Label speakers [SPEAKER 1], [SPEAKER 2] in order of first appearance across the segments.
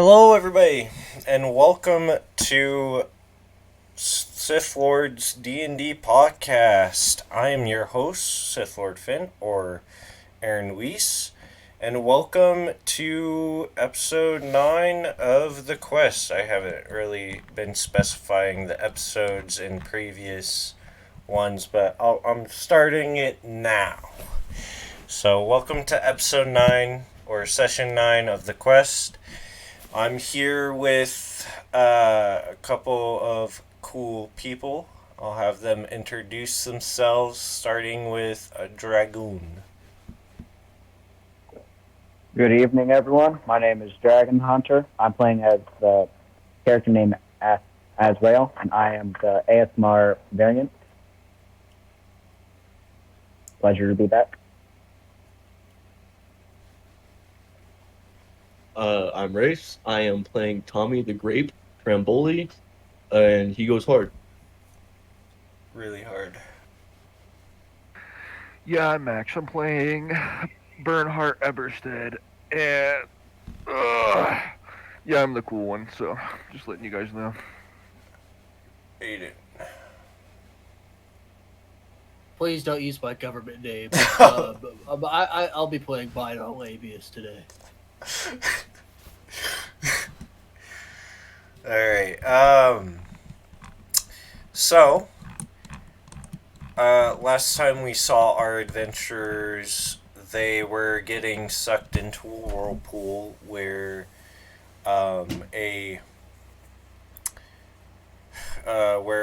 [SPEAKER 1] Hello, everybody, and welcome to Sith Lord's D&D podcast. I am your host, Sith Lord Finn, or Aaron Weiss, and welcome to episode 9 of The Quest. I haven't really been specifying the episodes in previous ones, but I'm starting it now. So, welcome to episode 9, or session 9 of The Quest. I'm here with a couple of cool people. I'll have them introduce themselves, starting with a dragoon.
[SPEAKER 2] Good evening, everyone. My name is Dragon Hunter. I'm playing as the character named Azrael, and I am the ASMR variant. Pleasure to be back.
[SPEAKER 3] I'm Race. I am playing Tommy the Grape Tramboli, and he goes hard.
[SPEAKER 1] Really hard.
[SPEAKER 4] Yeah, I'm Max. I'm playing Bernhardt Eberstead, and yeah, I'm the cool one. So just letting you guys know.
[SPEAKER 1] Aiden.
[SPEAKER 5] Please don't use my government name. I'll be playing Bino Labius today.
[SPEAKER 1] Alright, so, last time we saw our adventurers, they were getting sucked into a whirlpool where, where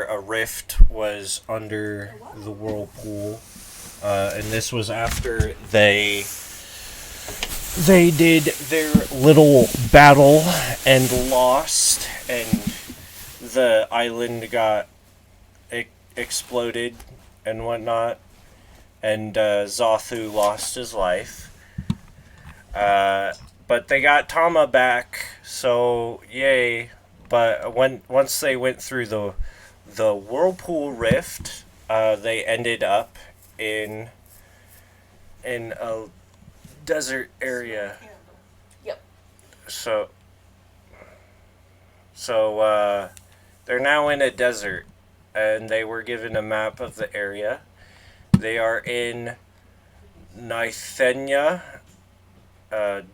[SPEAKER 1] a rift was under the whirlpool, and this was after they did their little battle and lost, and the island got exploded and whatnot, and Zothu lost his life. But they got Tama back, so yay. But once they went through the whirlpool rift, they ended up in a desert area.
[SPEAKER 6] Yep.
[SPEAKER 1] So they're now in a desert, and they were given a map of the area. They are in Nithenia, the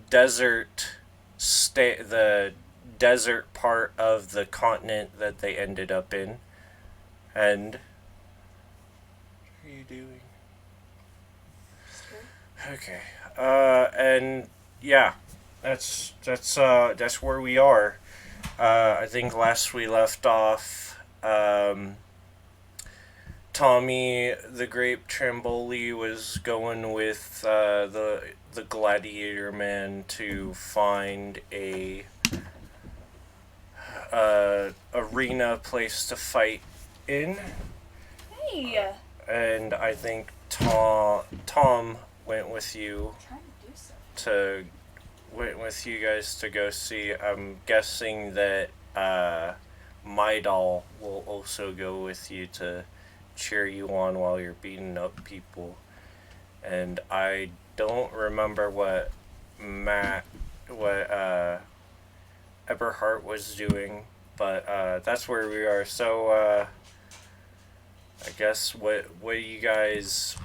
[SPEAKER 1] desert part of the continent that they ended up in. And what are you doing? Okay. And yeah, that's where we are. I think last we left off, Tommy the Grape Tramboli was going with the gladiator man to find a arena place to fight in.
[SPEAKER 6] Hey.
[SPEAKER 1] And I think Tom went with you went with you guys to go see. I'm guessing that Maidal will also go with you to cheer you on while you're beating up people. And I don't remember what Eberhardt was doing, but that's where we are. So I guess what are you guys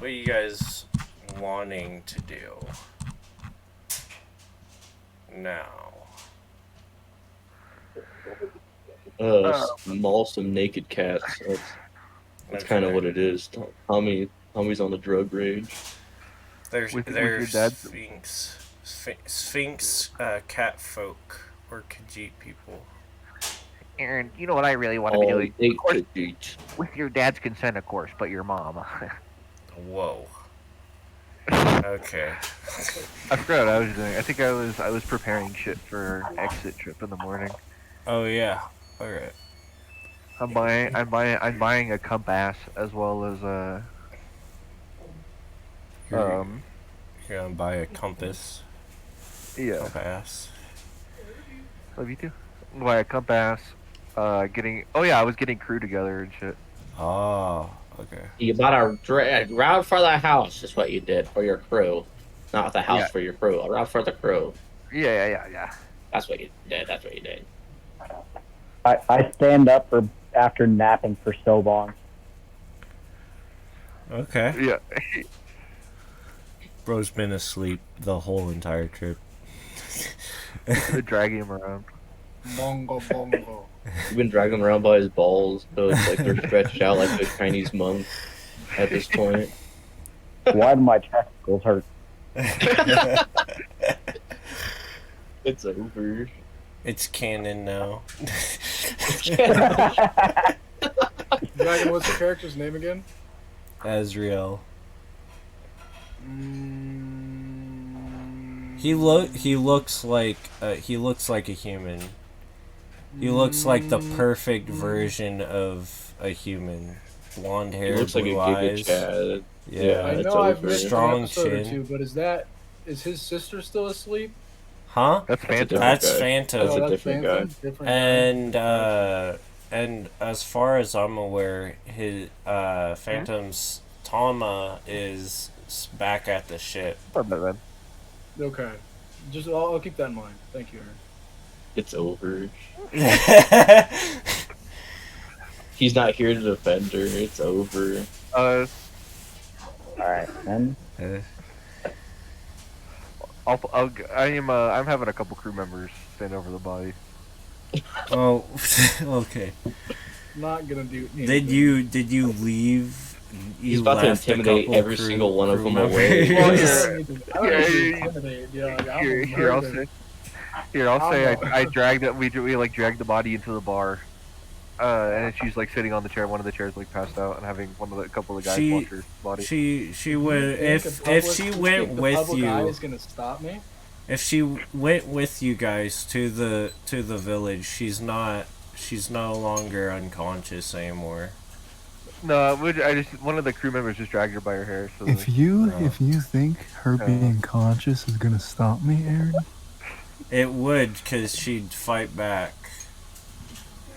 [SPEAKER 1] wanting to do now?
[SPEAKER 3] Maul some naked cats. That's kind of what it is. Tommy's on the drug rage.
[SPEAKER 1] There's
[SPEAKER 4] With your dad?
[SPEAKER 1] Sphinx cat folk or Khajiit people.
[SPEAKER 4] Aaron, you know what I really want to be doing?
[SPEAKER 3] They
[SPEAKER 4] Of course,
[SPEAKER 3] could eat.
[SPEAKER 4] with your dad's consent, of course, but your mom.
[SPEAKER 1] Whoa. Okay.
[SPEAKER 4] I forgot what I was doing. I think I was preparing shit for our exit trip in the morning.
[SPEAKER 1] Oh yeah. All right.
[SPEAKER 4] I'm buying a compass as well as
[SPEAKER 1] You're gonna buy a compass.
[SPEAKER 4] yeah.
[SPEAKER 1] Compass.
[SPEAKER 4] Love you too. Buy a compass. I was getting crew together and shit.
[SPEAKER 1] Oh. Okay.
[SPEAKER 7] You bought a route for the house is what you did for your crew. Not the house
[SPEAKER 4] Yeah.
[SPEAKER 7] for your crew. A route for the crew.
[SPEAKER 4] Yeah.
[SPEAKER 7] That's what you did. That's what you did.
[SPEAKER 2] I stand up after napping for so long.
[SPEAKER 1] Okay.
[SPEAKER 4] Yeah.
[SPEAKER 1] Bro's been asleep the whole entire trip.
[SPEAKER 4] Dragging him around.
[SPEAKER 5] Bongo bongo.
[SPEAKER 3] You've been dragging him around by his balls, so it's like they're stretched out like a Chinese monk at this point.
[SPEAKER 2] Why do my testicles hurt?
[SPEAKER 3] It's over.
[SPEAKER 1] It's canon now.
[SPEAKER 5] Dragon, what's the character's name again?
[SPEAKER 1] Azrael. He looks like a human. He looks like the perfect version of a human. Blonde hair,
[SPEAKER 3] He looks like a
[SPEAKER 1] blue
[SPEAKER 3] Giga
[SPEAKER 1] eyes.
[SPEAKER 3] Chad.
[SPEAKER 1] Yeah.
[SPEAKER 5] I
[SPEAKER 3] it's
[SPEAKER 5] know I've
[SPEAKER 3] over.
[SPEAKER 5] missed
[SPEAKER 1] Strong
[SPEAKER 5] an episode or
[SPEAKER 1] chin.
[SPEAKER 5] two, but is his sister still asleep?
[SPEAKER 1] Huh?
[SPEAKER 4] That's
[SPEAKER 3] That's a
[SPEAKER 4] Phantom.
[SPEAKER 3] different
[SPEAKER 1] That's
[SPEAKER 3] guy.
[SPEAKER 1] Phantom.
[SPEAKER 3] That's a different guy.
[SPEAKER 5] Different guy.
[SPEAKER 1] And as far as I'm aware, his Phantom's Tama is back at the ship.
[SPEAKER 4] Not bad, man.
[SPEAKER 5] Okay. I'll keep that in mind. Thank you, Aaron.
[SPEAKER 3] It's over. He's not here to defend her. It's over.
[SPEAKER 2] All right, then.
[SPEAKER 4] I'm having a couple crew members stand over the body.
[SPEAKER 1] Oh, okay.
[SPEAKER 5] Not gonna do anything.
[SPEAKER 1] Did you leave?
[SPEAKER 3] He's about to
[SPEAKER 1] left a
[SPEAKER 3] intimidate
[SPEAKER 1] couple
[SPEAKER 3] every
[SPEAKER 1] crew-
[SPEAKER 3] single one of
[SPEAKER 1] crew
[SPEAKER 3] them away.
[SPEAKER 5] Well,
[SPEAKER 1] members.
[SPEAKER 5] I don't need to intimidate, yeah,
[SPEAKER 4] Here, I'll say I dragged it. We like dragged the body into the bar, and she's like sitting on the chair. One of the chairs like passed out, and having a couple of the guys watch her body.
[SPEAKER 1] She would if she went with you.
[SPEAKER 5] Is gonna stop me.
[SPEAKER 1] If she went with you guys to the village, she's no longer unconscious anymore.
[SPEAKER 4] No, one of the crew members just dragged her by her hair. So
[SPEAKER 8] If you think her being conscious is gonna stop me, Aaron,
[SPEAKER 1] It would, because she'd fight back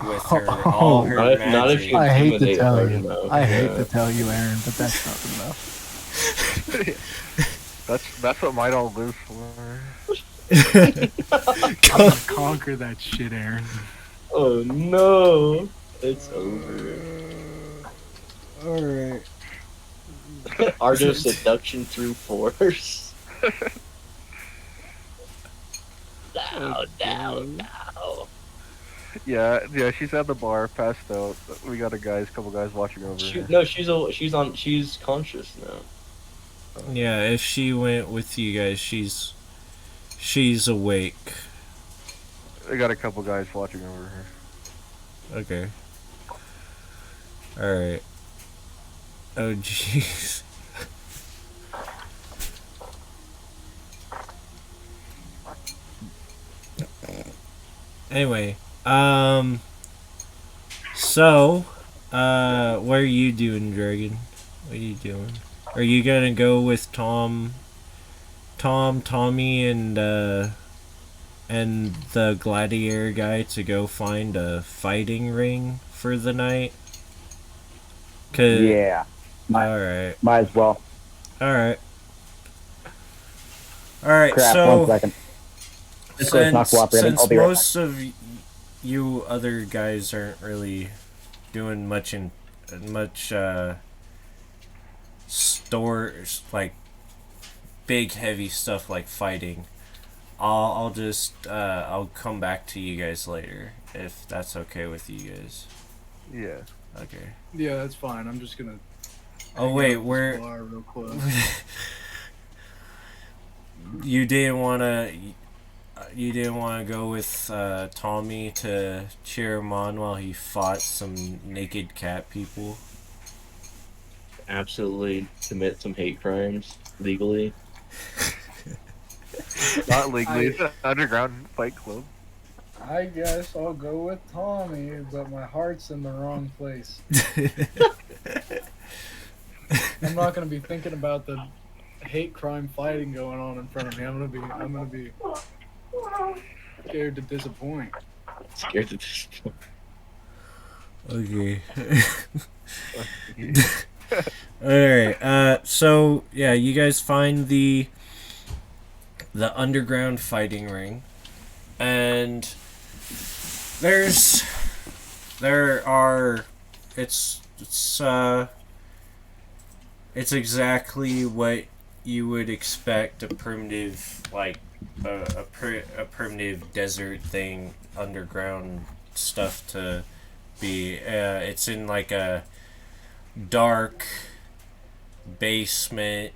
[SPEAKER 1] with all her
[SPEAKER 3] Not
[SPEAKER 1] magic.
[SPEAKER 3] if you
[SPEAKER 8] I hate to
[SPEAKER 3] intimidate
[SPEAKER 8] tell
[SPEAKER 3] her
[SPEAKER 8] you,
[SPEAKER 3] enough.
[SPEAKER 8] I hate
[SPEAKER 3] Yeah.
[SPEAKER 8] to tell you, Aaron, but that's not enough.
[SPEAKER 4] that's what might all live for.
[SPEAKER 8] Conquer that shit, Aaron.
[SPEAKER 3] Oh no! It's over.
[SPEAKER 1] Alright.
[SPEAKER 3] Art of seduction through force. No.
[SPEAKER 4] Yeah, she's at the bar, passed out. We got couple guys watching over her.
[SPEAKER 3] She's conscious now.
[SPEAKER 1] Yeah, if she went with you guys, she's awake.
[SPEAKER 4] We got a couple guys watching over her.
[SPEAKER 1] Okay. Alright. Oh, jeez. Anyway, so, what are you doing, Dragon? What are you doing? Are you gonna go with Tommy, and the gladiator guy to go find a fighting ring for the night?
[SPEAKER 2] Yeah.
[SPEAKER 1] Alright.
[SPEAKER 2] Might as well.
[SPEAKER 1] Alright. Alright,
[SPEAKER 2] Crap,
[SPEAKER 1] so
[SPEAKER 2] 1 second. Discord's not cooperating.
[SPEAKER 1] since
[SPEAKER 2] I'll be right
[SPEAKER 1] most of you other guys aren't really doing much stores, like big heavy stuff like fighting, I'll just I'll come back to you guys later if that's okay with you guys.
[SPEAKER 4] Yeah.
[SPEAKER 1] Okay.
[SPEAKER 5] Yeah, that's fine. I'm just gonna.
[SPEAKER 1] Oh wait,
[SPEAKER 5] hang out
[SPEAKER 1] where
[SPEAKER 5] at this bar real quick.
[SPEAKER 1] you didn't want to go with Tommy to cheer him on while he fought some naked cat people?
[SPEAKER 3] Absolutely commit some hate crimes legally.
[SPEAKER 4] Not legally. It's an underground fight club.
[SPEAKER 5] I guess I'll go with Tommy, but my heart's in the wrong place. I'm not gonna be thinking about the hate crime fighting going on in front of me. I'm gonna be scared to disappoint.
[SPEAKER 3] Scared to this point.
[SPEAKER 1] Okay. Alright, so yeah, you guys find the underground fighting ring, and and there are it's exactly what you would expect a primitive a primitive desert thing, underground stuff to be. It's in like a dark basement,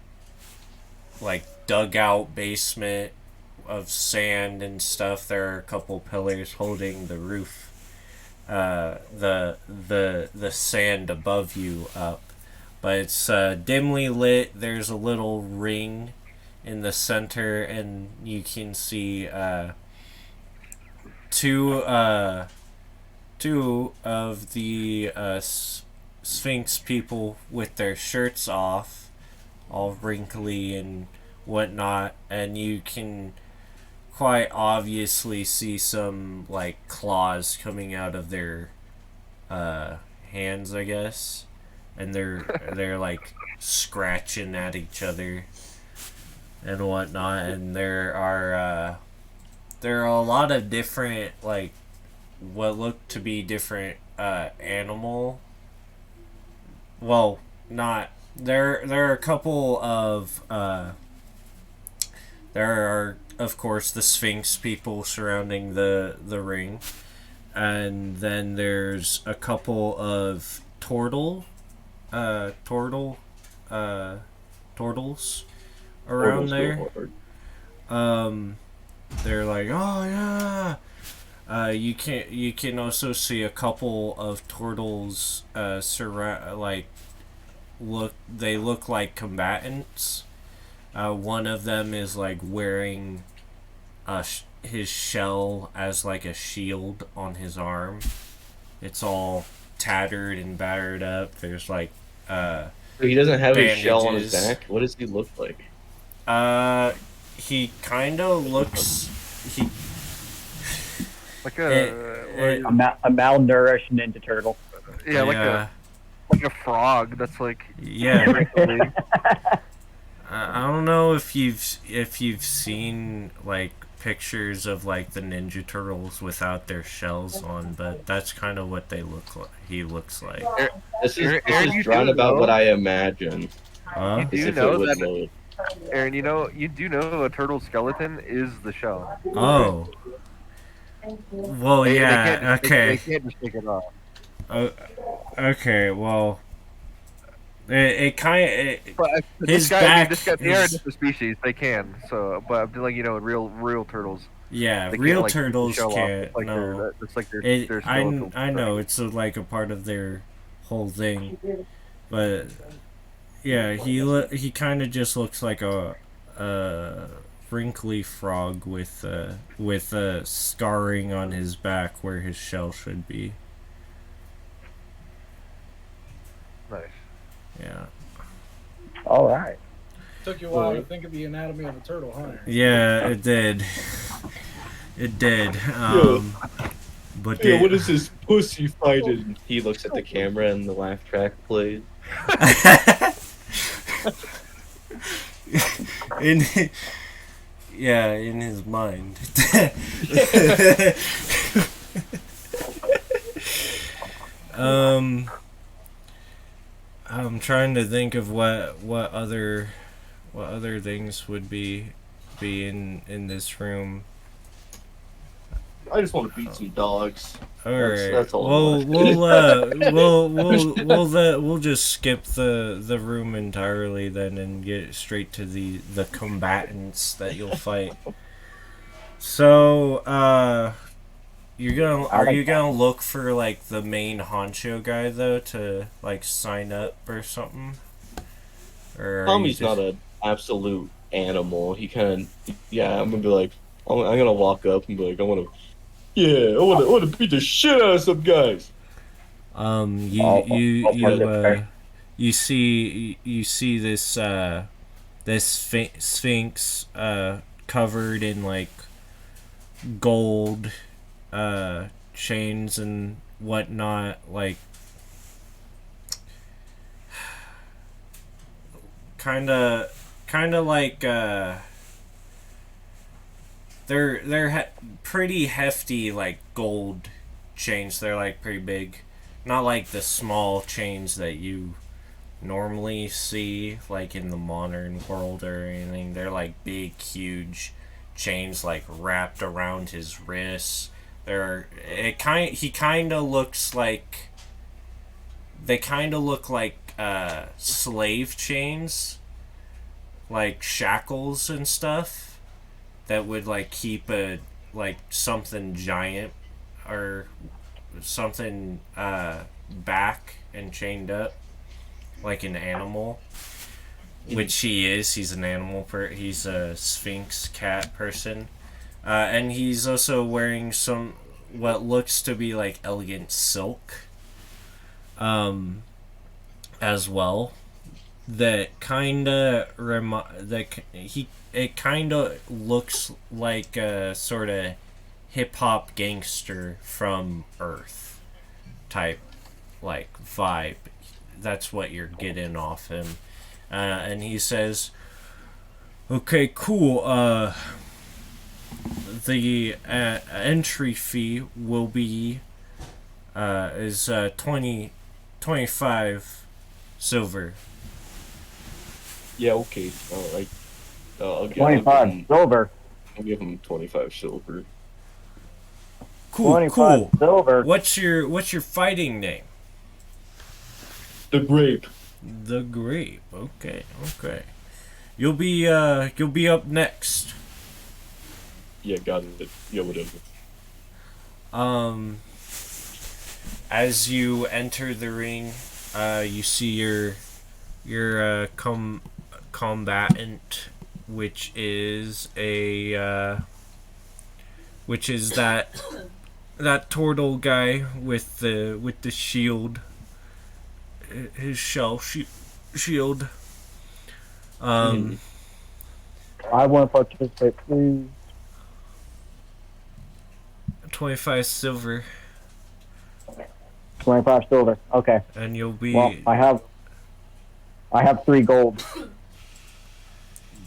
[SPEAKER 1] like dugout basement of sand and stuff. There are a couple pillars holding the roof, the sand above you up, but it's dimly lit. There's a little ring in the center, and you can see two of the Sphinx people with their shirts off, all wrinkly and whatnot, and you can quite obviously see some like claws coming out of their hands, I guess, and they're like scratching at each other and whatnot, and there are a lot of different like what look to be different animal. Well, not there are a couple of there are of course the Sphinx people surrounding the ring, and then there's a couple of turtles around there. They're like, oh yeah. You can also see a couple of turtles they look like combatants. One of them is like wearing his shell as like a shield on his arm. It's all tattered and battered up. There's like
[SPEAKER 3] He doesn't have his
[SPEAKER 1] bandages.
[SPEAKER 3] shell on his back. What does he look like?
[SPEAKER 1] He kind of looks
[SPEAKER 4] Like
[SPEAKER 2] A malnourished Ninja Turtle.
[SPEAKER 4] yeah, like a frog that's like
[SPEAKER 1] yeah.
[SPEAKER 4] wrinkly.
[SPEAKER 1] I don't know if you've seen like pictures of like the Ninja Turtles without their shells on, but that's kind of what they look like. He looks like.
[SPEAKER 3] This
[SPEAKER 4] Aaron,
[SPEAKER 3] is
[SPEAKER 4] you
[SPEAKER 3] drawn
[SPEAKER 4] do
[SPEAKER 3] about
[SPEAKER 4] know-
[SPEAKER 3] what I imagine.
[SPEAKER 1] Huh?
[SPEAKER 4] You
[SPEAKER 3] As
[SPEAKER 4] do
[SPEAKER 3] if
[SPEAKER 4] know
[SPEAKER 3] it would
[SPEAKER 4] that
[SPEAKER 3] load.
[SPEAKER 4] Aaron, you do know a turtle skeleton is the shell.
[SPEAKER 1] Oh. Well,
[SPEAKER 4] They
[SPEAKER 1] yeah.
[SPEAKER 4] can't just
[SPEAKER 1] Okay.
[SPEAKER 4] they can't just take it off.
[SPEAKER 1] Okay. Well, it kind of
[SPEAKER 4] But
[SPEAKER 1] his
[SPEAKER 4] this
[SPEAKER 1] back.
[SPEAKER 4] guy, they are a
[SPEAKER 1] his-
[SPEAKER 4] different species. They can. So, but I'm like real turtles.
[SPEAKER 1] yeah,
[SPEAKER 4] They
[SPEAKER 1] real
[SPEAKER 4] can't, like, take the
[SPEAKER 1] turtles
[SPEAKER 4] shell off.
[SPEAKER 1] can't.
[SPEAKER 4] It's like
[SPEAKER 1] No.
[SPEAKER 4] it's like their
[SPEAKER 1] I
[SPEAKER 4] skeletal.
[SPEAKER 1] know it's like a part of their whole thing, but yeah, he kind of just looks like a wrinkly frog with scarring on his back where his shell should be.
[SPEAKER 4] Nice.
[SPEAKER 1] Yeah.
[SPEAKER 2] All right.
[SPEAKER 5] Took you a while to think of the anatomy of a turtle, huh?
[SPEAKER 1] Yeah, it did. It did. But
[SPEAKER 3] Yeah, what is this pussy fighting? He looks at the camera and the laugh track plays.
[SPEAKER 1] in his mind. I'm trying to think of what other things would be in this room.
[SPEAKER 3] I just want to beat some dogs.
[SPEAKER 1] All right.
[SPEAKER 3] That's all.
[SPEAKER 1] We'll just skip the room entirely then and get straight to the combatants that you'll fight. So, are you gonna look for like the main honcho guy though to like sign up or something? Or
[SPEAKER 3] Tommy's not an absolute animal. He kind of, yeah. I'm gonna be like, I'm gonna walk up and be like, I want to beat the shit out of some guys.
[SPEAKER 1] You see this sphinx covered in like gold chains and whatnot, like kind of like they're pretty hefty, like gold chains. They're like pretty big, not like the small chains that you normally see like in the modern world or anything. They're like big, huge chains like wrapped around his wrists. He kind of looks like they kind of look like slave chains, like shackles and stuff that would like keep a like something giant or something back and chained up like an animal, which he is. He's an animal. He's a sphinx cat person, and he's also wearing some what looks to be like elegant silk, as well. That it kind of looks like a sort of hip hop gangster from Earth type like vibe. That's what you're getting off him. And he says, okay, cool. The entry fee will be is 25 silver.
[SPEAKER 3] Yeah, okay. Alright. I'll
[SPEAKER 2] 25 silver.
[SPEAKER 3] I'll give him 25 silver.
[SPEAKER 1] Cool,
[SPEAKER 2] 25
[SPEAKER 1] cool.
[SPEAKER 2] silver.
[SPEAKER 1] What's your fighting name?
[SPEAKER 3] The grape.
[SPEAKER 1] The Grape. Okay, okay. You'll be up next.
[SPEAKER 3] Yeah, got it. Yeah, whatever.
[SPEAKER 1] As you enter the ring, you see your combatant, which is that turtle guy with the shield, his shield.
[SPEAKER 2] I want to participate, please.
[SPEAKER 1] 25 silver,
[SPEAKER 2] 25 silver. Okay.
[SPEAKER 1] and you'll be.
[SPEAKER 2] Well, I have 3 gold.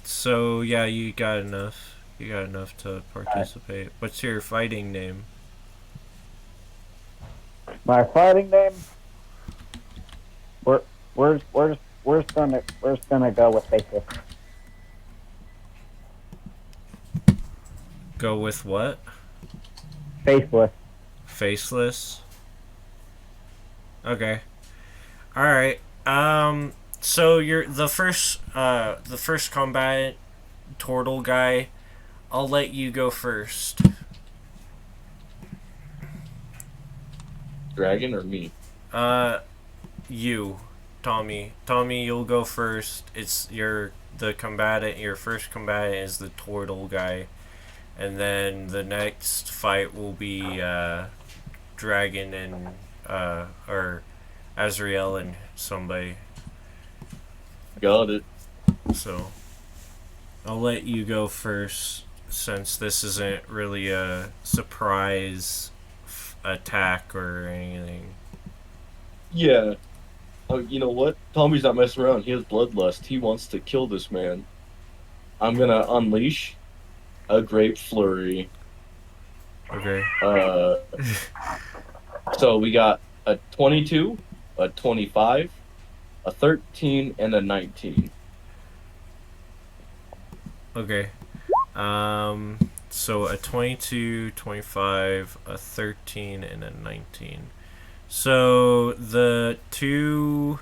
[SPEAKER 1] So yeah, you got enough. You got enough to participate. Right. What's your fighting name?
[SPEAKER 2] My fighting name? Where's gonna go with faceless?
[SPEAKER 1] Go with what?
[SPEAKER 2] Faceless.
[SPEAKER 1] Faceless. Okay. All right. So you're the first combatant, turtle guy. I'll let you go first.
[SPEAKER 3] Dragon or me?
[SPEAKER 1] You, Tommy. Tommy, you'll go first. Your first combatant is the turtle guy, and then the next fight will be Dragon and or Azrael and somebody.
[SPEAKER 3] Got it.
[SPEAKER 1] So I'll let you go first, since this isn't really a surprise attack or anything.
[SPEAKER 3] Yeah. Oh, you know what? Tommy's not messing around. He has bloodlust. He wants to kill this man. I'm gonna unleash a grape flurry.
[SPEAKER 1] Okay.
[SPEAKER 3] So we got a 22, a 25, a 13, and a 19.
[SPEAKER 1] Okay. So a 22, 25, a 13, and a 19. So the two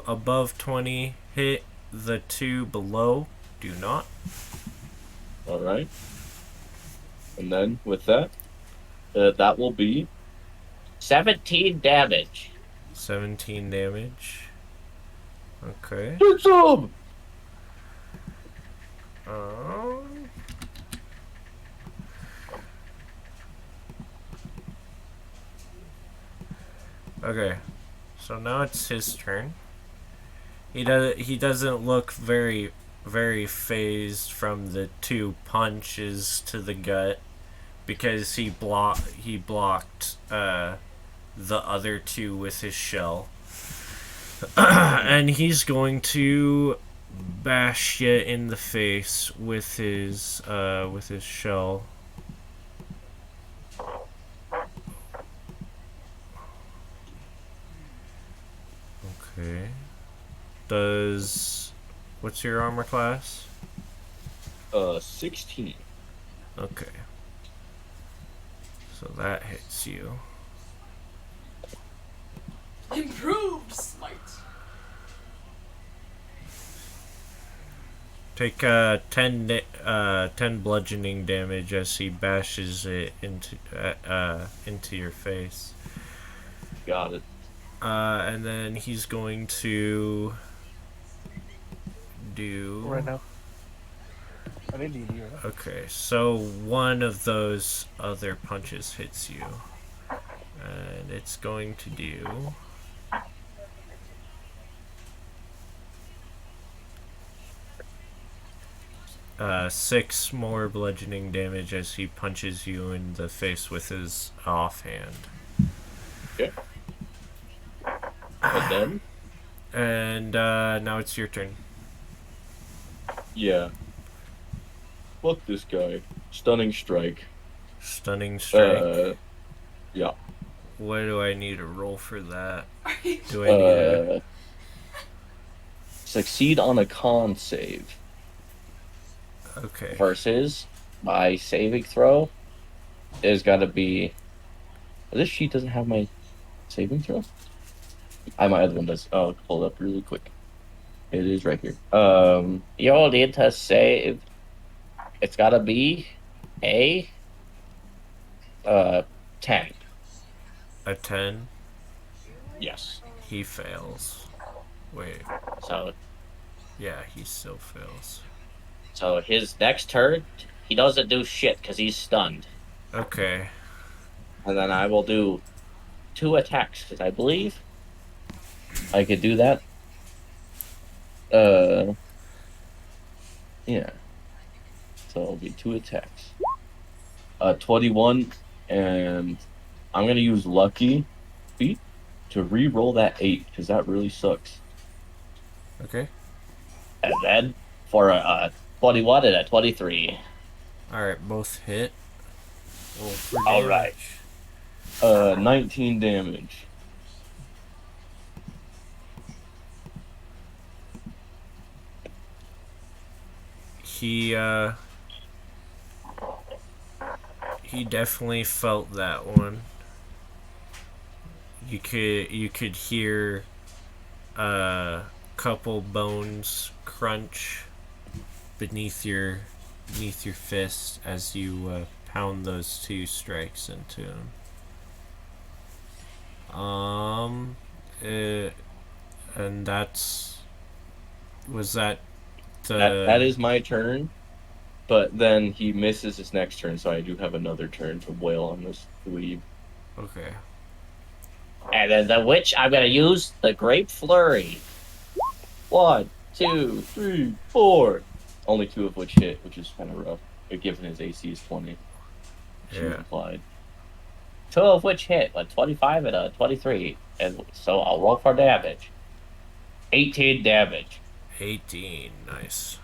[SPEAKER 1] above 20 hit, the 2 below do not.
[SPEAKER 3] Alright. And then with that, that will be
[SPEAKER 7] 17 damage.
[SPEAKER 1] 17 damage. Okay.
[SPEAKER 3] Get some!
[SPEAKER 1] Okay. So now it's his turn. He doesn't look very phased from the 2 punches to the gut, because he blocked the other 2 with his shell. And he's going to bash you in the face with his shell. Okay. What's your armor class?
[SPEAKER 3] 16.
[SPEAKER 1] Okay. So that hits you.
[SPEAKER 6] Improved smite.
[SPEAKER 1] Take 10 bludgeoning damage as he bashes it into your face.
[SPEAKER 3] Got it.
[SPEAKER 1] And then he's going to do
[SPEAKER 4] Right now. I didn't need you.
[SPEAKER 1] Okay, so one of those other punches hits you. And it's going to do 6 more bludgeoning damage as he punches you in the face with his offhand.
[SPEAKER 3] Okay. And then?
[SPEAKER 1] And now it's your turn.
[SPEAKER 3] Yeah. Fuck this guy. Stunning strike.
[SPEAKER 1] Stunning strike.
[SPEAKER 3] Yeah.
[SPEAKER 1] What do I need to roll for that? Do I need to...
[SPEAKER 3] Succeed on a con save.
[SPEAKER 1] Okay.
[SPEAKER 3] Versus my saving throw is gotta be... This sheet doesn't have my saving throw? My other one does. I'll pull it up really quick. It is right here. You'll need to save. It's gotta be a 10.
[SPEAKER 1] A 10?
[SPEAKER 3] Yes.
[SPEAKER 1] He fails. Wait.
[SPEAKER 3] So
[SPEAKER 1] Yeah, he still fails.
[SPEAKER 7] So his next turn, he doesn't do shit because he's stunned.
[SPEAKER 1] Okay.
[SPEAKER 3] And then I will do 2 attacks because I believe I could do that. Yeah. So it'll be 2 attacks. 21, and I'm gonna use Lucky Feet to re-roll that 8 because that really sucks.
[SPEAKER 1] Okay.
[SPEAKER 7] And then for a 21 and a 23.
[SPEAKER 1] Alright, both hit. Roll for damage.
[SPEAKER 7] Alright.
[SPEAKER 3] 19 damage.
[SPEAKER 1] He definitely felt that one. You could hear a couple bones crunch beneath your fist as you pound those 2 strikes into him. And was that the...
[SPEAKER 3] That is my turn, but then he misses his next turn, so I do have another turn to wail on this dweeb.
[SPEAKER 1] Okay.
[SPEAKER 7] And then the witch, I'm gonna use the Grape Flurry.
[SPEAKER 3] 1, 2, 3, 4. Only 2 of which hit, which is kind of rough. But given his AC is 20.
[SPEAKER 1] Yeah.
[SPEAKER 3] Implied.
[SPEAKER 7] 2 of which hit, a 25 and a 23. And so I'll roll for damage. 18 damage.
[SPEAKER 1] 18. Nice.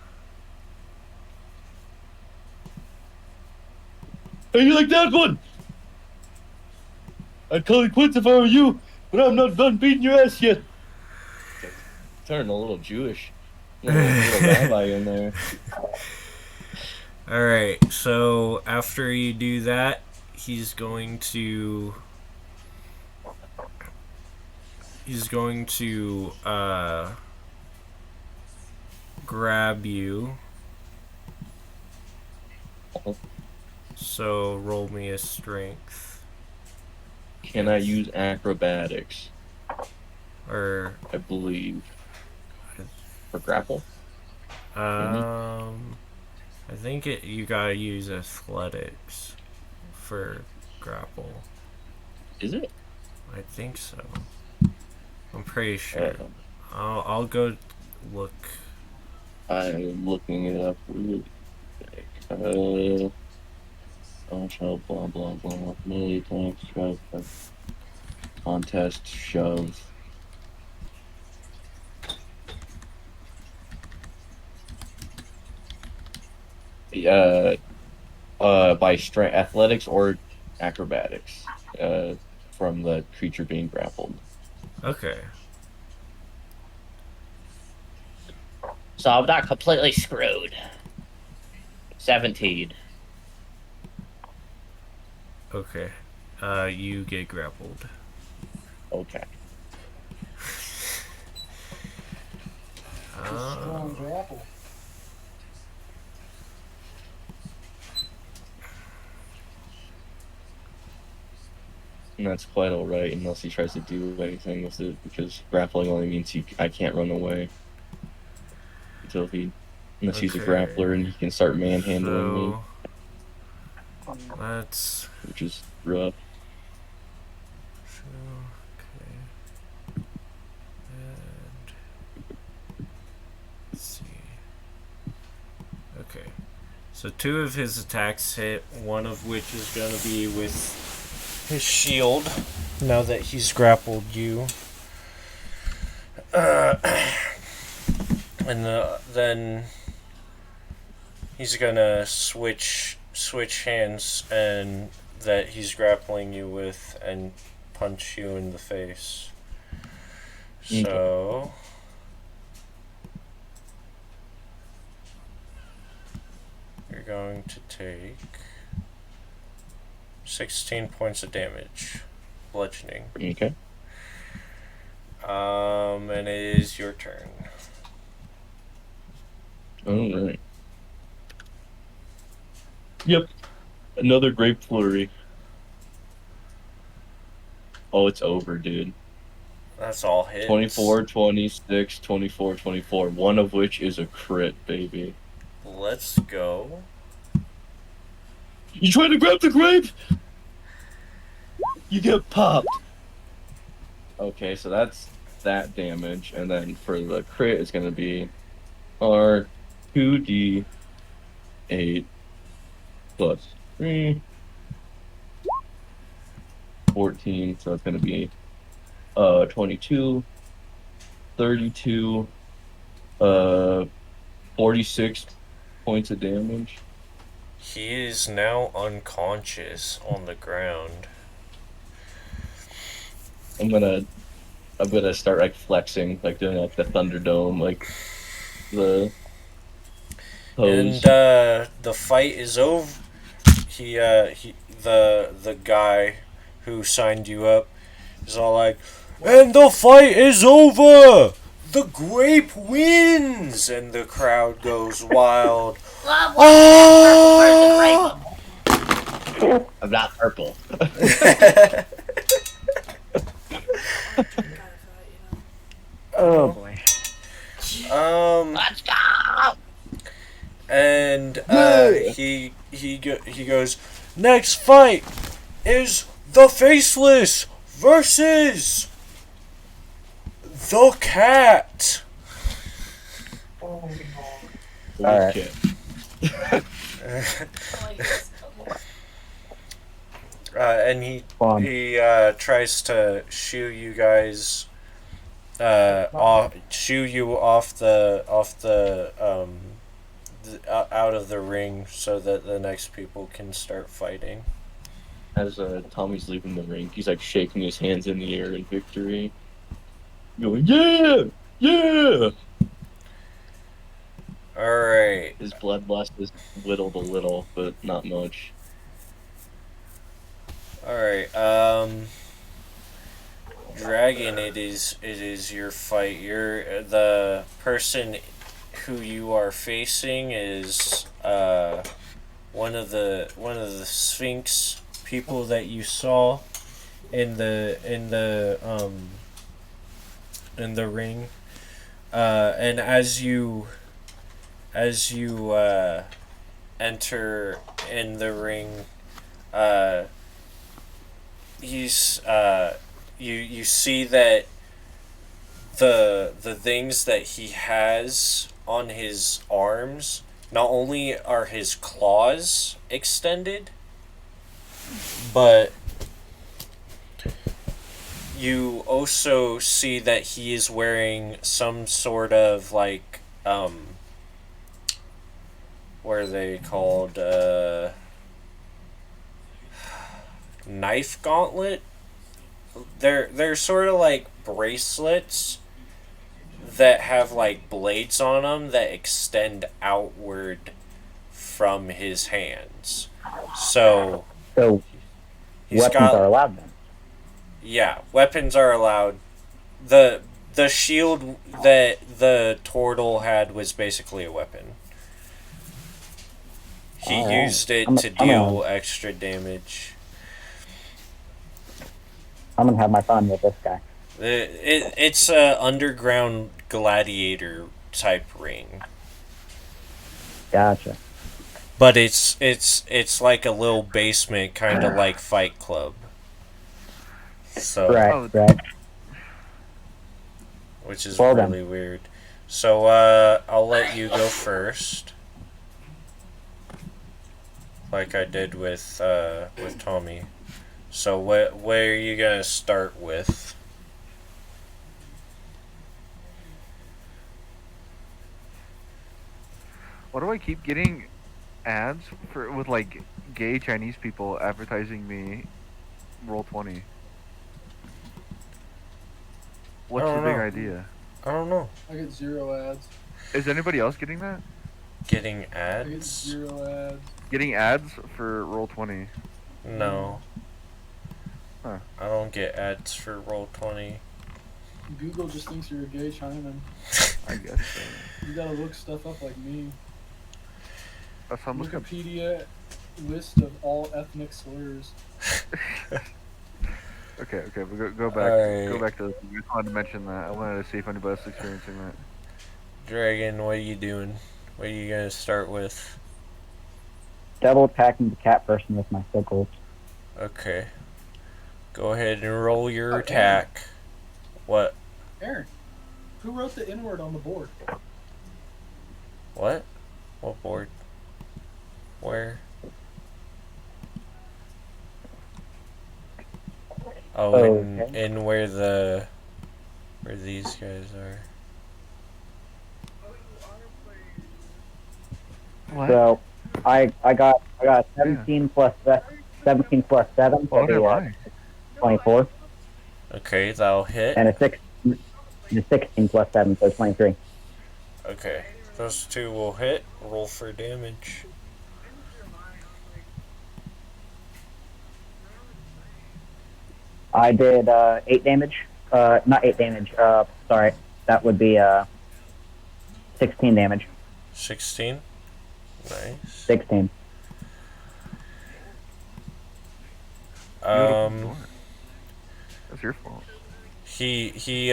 [SPEAKER 3] Hey, you like that one? I'd call it quits if I were you, but I'm not done beating your ass yet. Turn a little Jewish. Little rabbi in there.
[SPEAKER 1] Alright, so after you do that, he's going to grab you. So roll me a strength.
[SPEAKER 3] Can I use acrobatics?
[SPEAKER 1] Or
[SPEAKER 3] I believe. For grapple?
[SPEAKER 1] I think you gotta use athletics for grapple.
[SPEAKER 3] Is it?
[SPEAKER 1] I think so. I'm pretty sure. I'll go look.
[SPEAKER 3] I'm looking it up really quick. Shove, blah blah blah. Melee attacks, strike, contest, shove. By strength, athletics or acrobatics, from the creature being grappled.
[SPEAKER 1] Okay.
[SPEAKER 7] So I'm not completely screwed. 17.
[SPEAKER 1] Okay. You get grappled.
[SPEAKER 3] Okay.
[SPEAKER 5] It's a strong grapple.
[SPEAKER 3] And that's quite alright, unless he tries to do anything with it, because grappling only means I can't run away. Unless he's a
[SPEAKER 1] Okay.
[SPEAKER 3] grappler and he can start manhandling me,
[SPEAKER 1] So let's.
[SPEAKER 3] which is rough.
[SPEAKER 1] Okay. And let's see. Okay. So 2 of his attacks hit, one of which is gonna be with his shield. Now that he's grappled you. And then he's gonna switch hands and that he's grappling you with and punch you in the face. So you're going to take 16 points of damage, bludgeoning.
[SPEAKER 3] Okay.
[SPEAKER 1] And it is your turn.
[SPEAKER 3] Alright. Yep. Another Grape Flurry. Oh, it's over, dude.
[SPEAKER 1] That's all hits.
[SPEAKER 3] 24, 26, 24, 24. One of which is a crit, baby.
[SPEAKER 1] Let's go.
[SPEAKER 3] You trying to grab the grape? You get popped. Okay, so that's that damage. And then for the crit, it's going to be our 2d8 plus 3. 14, so it's going to be 22, 32, 46 points of damage.
[SPEAKER 1] He is now unconscious on the ground.
[SPEAKER 3] I'm gonna start like flexing, like doing like the Thunderdome, like the pose.
[SPEAKER 1] And the fight is over. The guy who signed you up is all like, and the fight is over. The grape wins, and the crowd goes wild.
[SPEAKER 7] Ah! I'm not purple.
[SPEAKER 2] Oh boy.
[SPEAKER 7] Let's go!
[SPEAKER 1] And he goes, next fight is the Faceless versus the Cat.
[SPEAKER 3] Holy
[SPEAKER 2] Alright.
[SPEAKER 3] shit.
[SPEAKER 1] And he tries to shoo you guys out of the ring so that the next people can start fighting.
[SPEAKER 3] As Tommy's leaving the ring, he's like shaking his hands in the air in victory, going, yeah, yeah.
[SPEAKER 1] All right.
[SPEAKER 3] His bloodlust is whittled a little, but not much.
[SPEAKER 1] All right. Dragon, it is your fight. You're the person who you are facing is one of the Sphinx people that you saw in the ring. And as you enter in the ring, he's you see that the things that he has on his arms, not only are his claws extended, but you also see that he is wearing some sort of like what are they called? Knife gauntlet. They're sort of like bracelets that have like blades on them that extend outward from his hands. So
[SPEAKER 2] So
[SPEAKER 1] he's
[SPEAKER 2] weapons are
[SPEAKER 1] got,
[SPEAKER 2] allowed then.
[SPEAKER 1] yeah, weapons are allowed. The shield that the turtle had was basically a weapon. He
[SPEAKER 2] All right.
[SPEAKER 1] used it
[SPEAKER 2] I'm
[SPEAKER 1] to
[SPEAKER 2] gonna
[SPEAKER 1] deal extra damage.
[SPEAKER 2] I'm gonna have my fun with this guy.
[SPEAKER 1] It's a underground gladiator type ring,
[SPEAKER 2] Gotcha.
[SPEAKER 1] but it's like a little basement, kind of like Fight Club. So,
[SPEAKER 2] Right,
[SPEAKER 4] Oh,
[SPEAKER 2] right.
[SPEAKER 1] which is
[SPEAKER 2] Well then.
[SPEAKER 1] really weird. So, I'll let you go first, like I did with Tommy. So, what are you gonna start with?
[SPEAKER 4] why do I keep getting ads for with like gay Chinese people advertising me roll 20? What's the
[SPEAKER 1] don't
[SPEAKER 4] big
[SPEAKER 1] know.
[SPEAKER 4] idea?
[SPEAKER 1] I don't know.
[SPEAKER 5] I get 0 ads.
[SPEAKER 4] Is anybody else getting that?
[SPEAKER 1] Getting
[SPEAKER 5] I get
[SPEAKER 1] ads?
[SPEAKER 5] 0 ads.
[SPEAKER 4] Getting ads for roll 20?
[SPEAKER 1] No.
[SPEAKER 4] Huh.
[SPEAKER 1] I don't get ads for Roll20.
[SPEAKER 5] Google just thinks you're a gay Chinaman.
[SPEAKER 4] I guess so.
[SPEAKER 5] You gotta look stuff up like me.
[SPEAKER 4] That's how much.
[SPEAKER 5] Wikipedia list of all ethnic slurs.
[SPEAKER 4] Okay, but go back.
[SPEAKER 1] Alright.
[SPEAKER 4] Go back to. I just wanted to mention that. I wanted to see if anybody else is experiencing that.
[SPEAKER 1] Dragon, what are you doing? What are you gonna start with?
[SPEAKER 2] Double attacking the cat person with my sickles.
[SPEAKER 1] Okay. Go ahead and roll your
[SPEAKER 5] Aaron.
[SPEAKER 1] attack. What?
[SPEAKER 5] Aaron, who wrote the N-word on the board?
[SPEAKER 1] What? What board? Where? Oh,
[SPEAKER 2] Okay.
[SPEAKER 1] in where these guys are.
[SPEAKER 4] What?
[SPEAKER 2] So I got 17 plus 17 plus 7
[SPEAKER 4] Oh,
[SPEAKER 2] for the 24,
[SPEAKER 1] Okay, that'll hit.
[SPEAKER 2] and a 16 plus 7, so 23.
[SPEAKER 1] Okay, those two will hit. Roll for damage.
[SPEAKER 2] I did 8 damage. Not 8 damage. Sorry, that would be 16 damage.
[SPEAKER 1] 16. Nice.
[SPEAKER 2] 16.
[SPEAKER 4] That's your fault.
[SPEAKER 1] He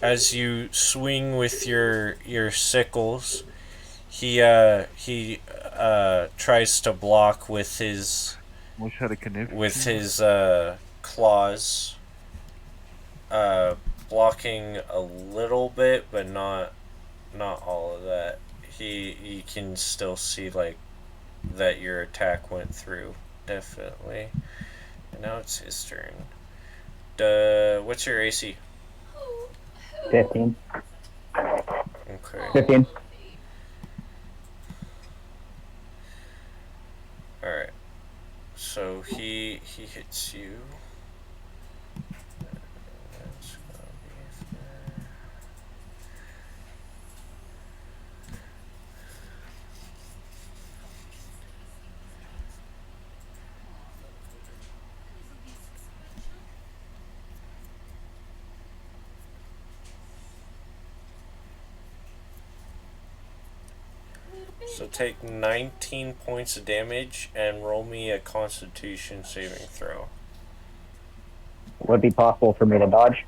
[SPEAKER 1] as you swing with your sickles, he tries to block with his
[SPEAKER 4] Wish I had a conniption.
[SPEAKER 1] with his claws, blocking a little bit, but not all of that. You can still see like that your attack went through, definitely. And now it's his turn. What's your AC?
[SPEAKER 2] 15.
[SPEAKER 1] Okay.
[SPEAKER 2] 15.
[SPEAKER 1] Alright. So he hits you. That's gonna be fair. So take 19 points of damage and roll me a Constitution saving throw.
[SPEAKER 2] Would it be possible for me to dodge?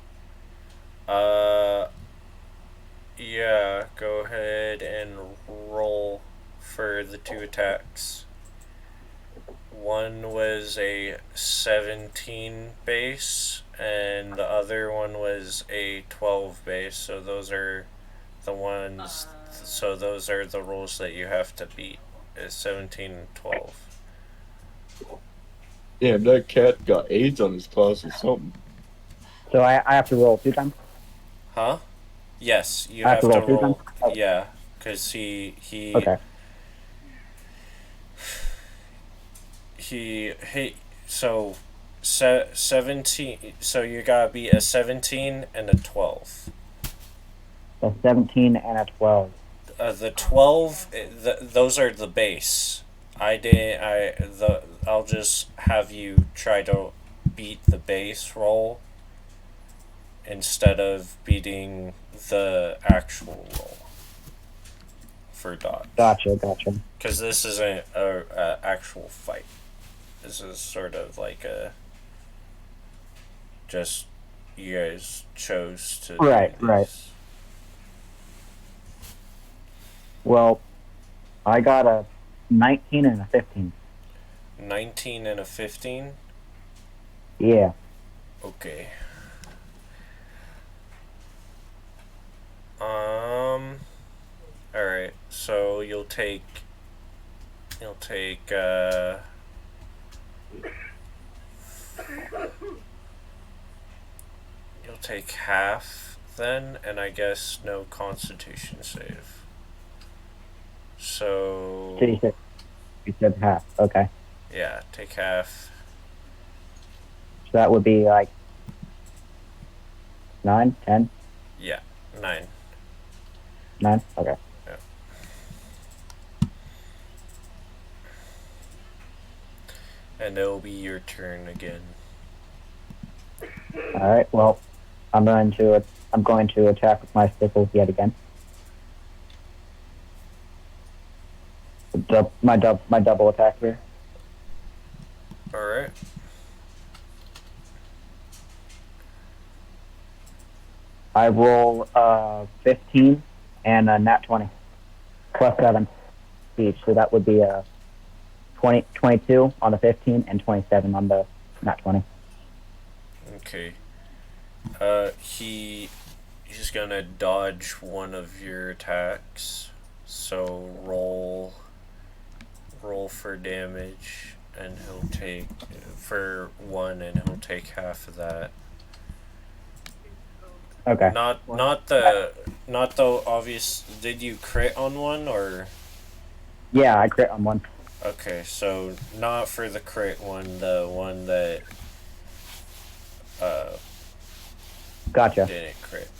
[SPEAKER 1] Yeah, go ahead and roll for the two attacks. One was a 17 base, and the other one was a 12 base, so those are the ones, so those are the rolls that you have to beat, is 17 and 12.
[SPEAKER 3] Damn, that cat got AIDS on his claws or something.
[SPEAKER 2] So I have to roll 2 times?
[SPEAKER 1] Huh? Yes, you
[SPEAKER 2] I
[SPEAKER 1] have to
[SPEAKER 2] have to roll 2
[SPEAKER 1] roll.
[SPEAKER 2] times? Oh.
[SPEAKER 1] Yeah, because he
[SPEAKER 2] Okay.
[SPEAKER 1] So 17. So you gotta be a 17 and a 12.
[SPEAKER 2] A 17 and a 12.
[SPEAKER 1] The 12. Those are the base. I didn't. I'll just have you try to beat the base roll instead of beating the actual roll for dodge.
[SPEAKER 2] Gotcha.
[SPEAKER 1] Because this isn't a actual fight. This is sort of like a just you guys chose to
[SPEAKER 2] Right.
[SPEAKER 1] do this.
[SPEAKER 2] Well, I got a 19 and a 15.
[SPEAKER 1] 19 and a 15.
[SPEAKER 2] Yeah.
[SPEAKER 1] Okay. All right. So you'll take half then, and I guess no Constitution save. So
[SPEAKER 2] So you said half. Okay.
[SPEAKER 1] yeah, take half.
[SPEAKER 2] So that would be like 9, 10,
[SPEAKER 1] Yeah, 9.
[SPEAKER 2] 9. Okay.
[SPEAKER 1] Yeah. And it'll be your turn again.
[SPEAKER 2] All right. Well, I'm going to attack with my sickles yet again. My double attack here.
[SPEAKER 1] All right.
[SPEAKER 2] I roll 15 and a nat 20 plus 7 each, so that would be a 22 on the 15 and 27 on the nat 20.
[SPEAKER 1] Okay. He's gonna dodge one of your attacks. So roll for damage, and he'll take for 1, and he'll take half of that.
[SPEAKER 2] Okay.
[SPEAKER 1] Not the obvious. Did you crit on one or?
[SPEAKER 2] Yeah, I crit on one.
[SPEAKER 1] Okay, so not for the crit one. The one that
[SPEAKER 2] Gotcha.
[SPEAKER 1] didn't crit.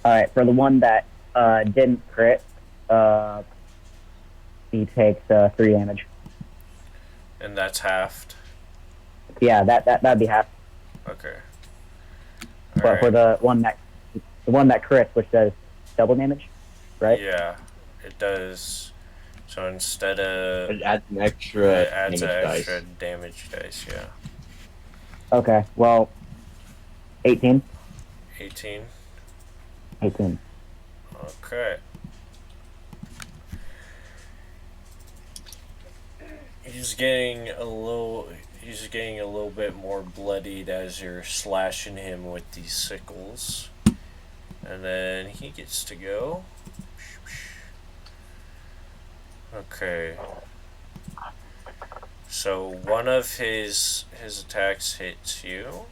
[SPEAKER 2] All right, for the one that didn't crit, he takes 3 damage.
[SPEAKER 1] And that's halved.
[SPEAKER 2] Yeah, that'd be half.
[SPEAKER 1] Okay.
[SPEAKER 2] But for the one that crits, which does double damage, right?
[SPEAKER 1] Yeah, it does. So instead of
[SPEAKER 3] It adds an extra
[SPEAKER 1] it adds an
[SPEAKER 3] damage
[SPEAKER 1] extra
[SPEAKER 3] dice.
[SPEAKER 1] damage dice. Yeah.
[SPEAKER 2] Okay. Well, 18.
[SPEAKER 1] 18.
[SPEAKER 2] 18.
[SPEAKER 1] Okay. He's getting a little bit more bloodied as you're slashing him with these sickles. And then he gets to go. Okay. So one of his attacks hits you.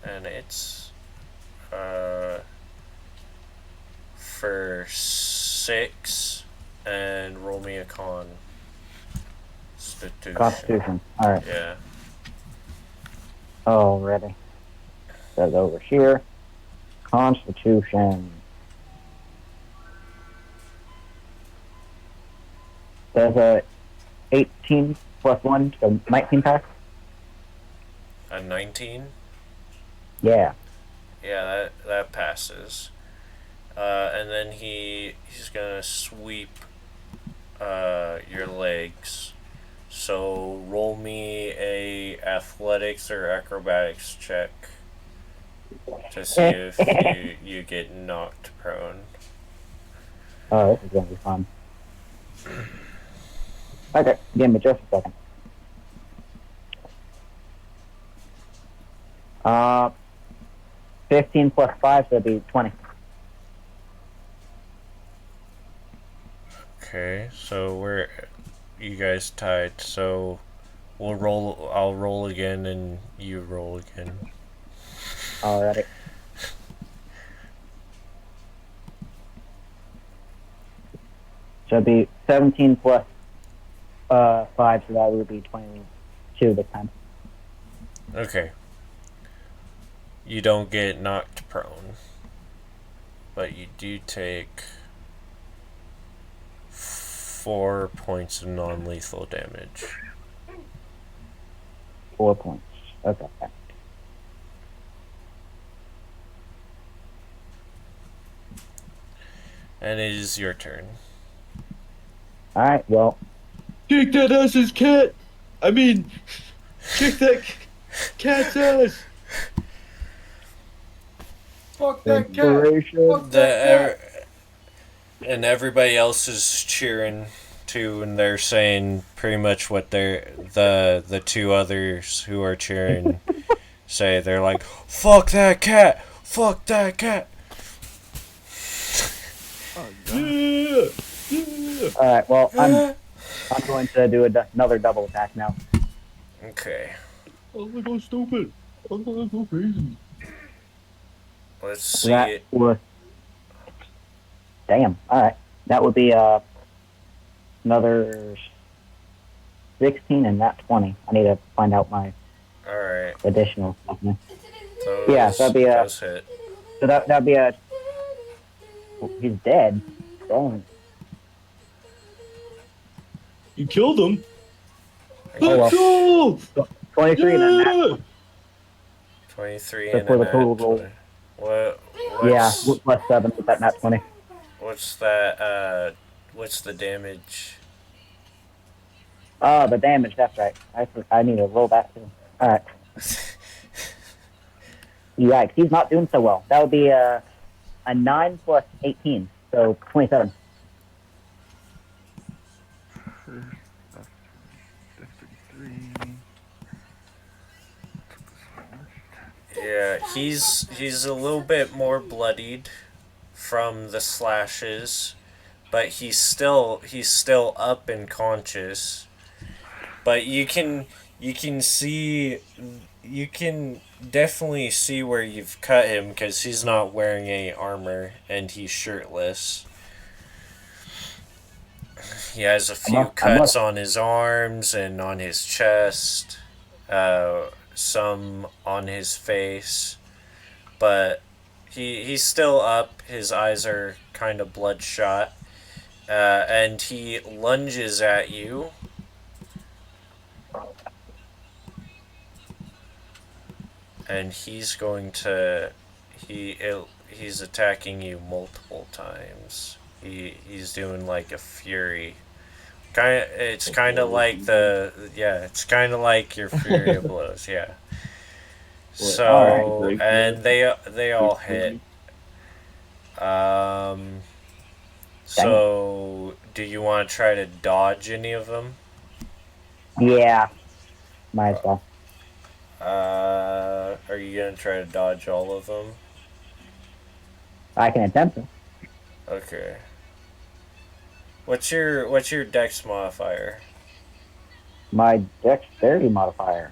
[SPEAKER 1] And it's for 6, and roll me a
[SPEAKER 2] Constitution. All right.
[SPEAKER 1] Yeah.
[SPEAKER 2] Already. Says over here. Constitution. There's a 18 plus 1, so 19 pass.
[SPEAKER 1] A 19?
[SPEAKER 2] Yeah.
[SPEAKER 1] Yeah, that passes. And then he's gonna sweep your legs. So roll me a athletics or acrobatics check to see if you get knocked prone.
[SPEAKER 2] Oh, this is gonna be fun. Okay, give me just a second. 15 plus 5, so it'd be 20.
[SPEAKER 1] Okay, so you guys tied, so I'll roll again and you roll again.
[SPEAKER 2] Alrighty. So it'd be 17 plus 5, so that would be 22 this time.
[SPEAKER 1] Okay. You don't get knocked prone, but you do take 4 points of non-lethal damage.
[SPEAKER 2] 4 points. Okay.
[SPEAKER 1] And it is your turn.
[SPEAKER 2] Alright, well,
[SPEAKER 3] Kick that ass's cat! I mean, kick that cat's ass!
[SPEAKER 5] Fuck that cat.
[SPEAKER 2] inspiration.
[SPEAKER 5] Fuck that cat.
[SPEAKER 1] And everybody else is cheering too, and they're saying pretty much what the two others who are cheering say. They're like, "Fuck that cat! Fuck that cat!"
[SPEAKER 3] Yeah! Yeah!
[SPEAKER 2] Alright, well, I'm going to do another double attack now.
[SPEAKER 1] Okay.
[SPEAKER 3] I'm gonna go stupid. I'm gonna go crazy.
[SPEAKER 1] Let's
[SPEAKER 2] So
[SPEAKER 1] see.
[SPEAKER 2] that was... Damn, alright. That would be another 16 and that 20. I need to find out my
[SPEAKER 1] All right.
[SPEAKER 2] additional stuff now.
[SPEAKER 1] Those,
[SPEAKER 2] Yeah, so that'd be a...
[SPEAKER 1] those hit.
[SPEAKER 2] So that'd be a... He's dead. Dang.
[SPEAKER 3] You killed him?
[SPEAKER 2] Oh, well.
[SPEAKER 3] Go!
[SPEAKER 2] 23 and then that...
[SPEAKER 3] Yeah!
[SPEAKER 1] 23
[SPEAKER 2] So
[SPEAKER 1] and
[SPEAKER 2] for
[SPEAKER 1] a
[SPEAKER 2] the
[SPEAKER 1] nat
[SPEAKER 2] total roll.
[SPEAKER 1] 20. What?
[SPEAKER 2] Yeah,
[SPEAKER 1] What's,
[SPEAKER 2] plus 7 with that nat 20.
[SPEAKER 1] what's that? What's the damage?
[SPEAKER 2] Oh, the damage, that's right. I need to roll that too. Alright. Yikes, he's not doing so well. That would be a 9 plus 18, so 27.
[SPEAKER 4] That's 33.
[SPEAKER 1] Yeah, he's a little bit more bloodied from the slashes, but he's still up and conscious. But you can definitely see where you've cut him because he's not wearing any armor and he's shirtless. He has a few cuts on his arms and on his chest, some on his face, but he's still up. His eyes are kind of bloodshot, and he lunges at you. And he's going to he's attacking you multiple times. He's doing like a fury. It's kind of like it's kind of like your fury of blows, yeah. So and they all hit. So do you want to try to dodge any of them?
[SPEAKER 2] Yeah, might as well.
[SPEAKER 1] Are you gonna try to dodge all of them?
[SPEAKER 2] I can attempt to.
[SPEAKER 1] Okay. What's your dex modifier?
[SPEAKER 2] My dexterity modifier.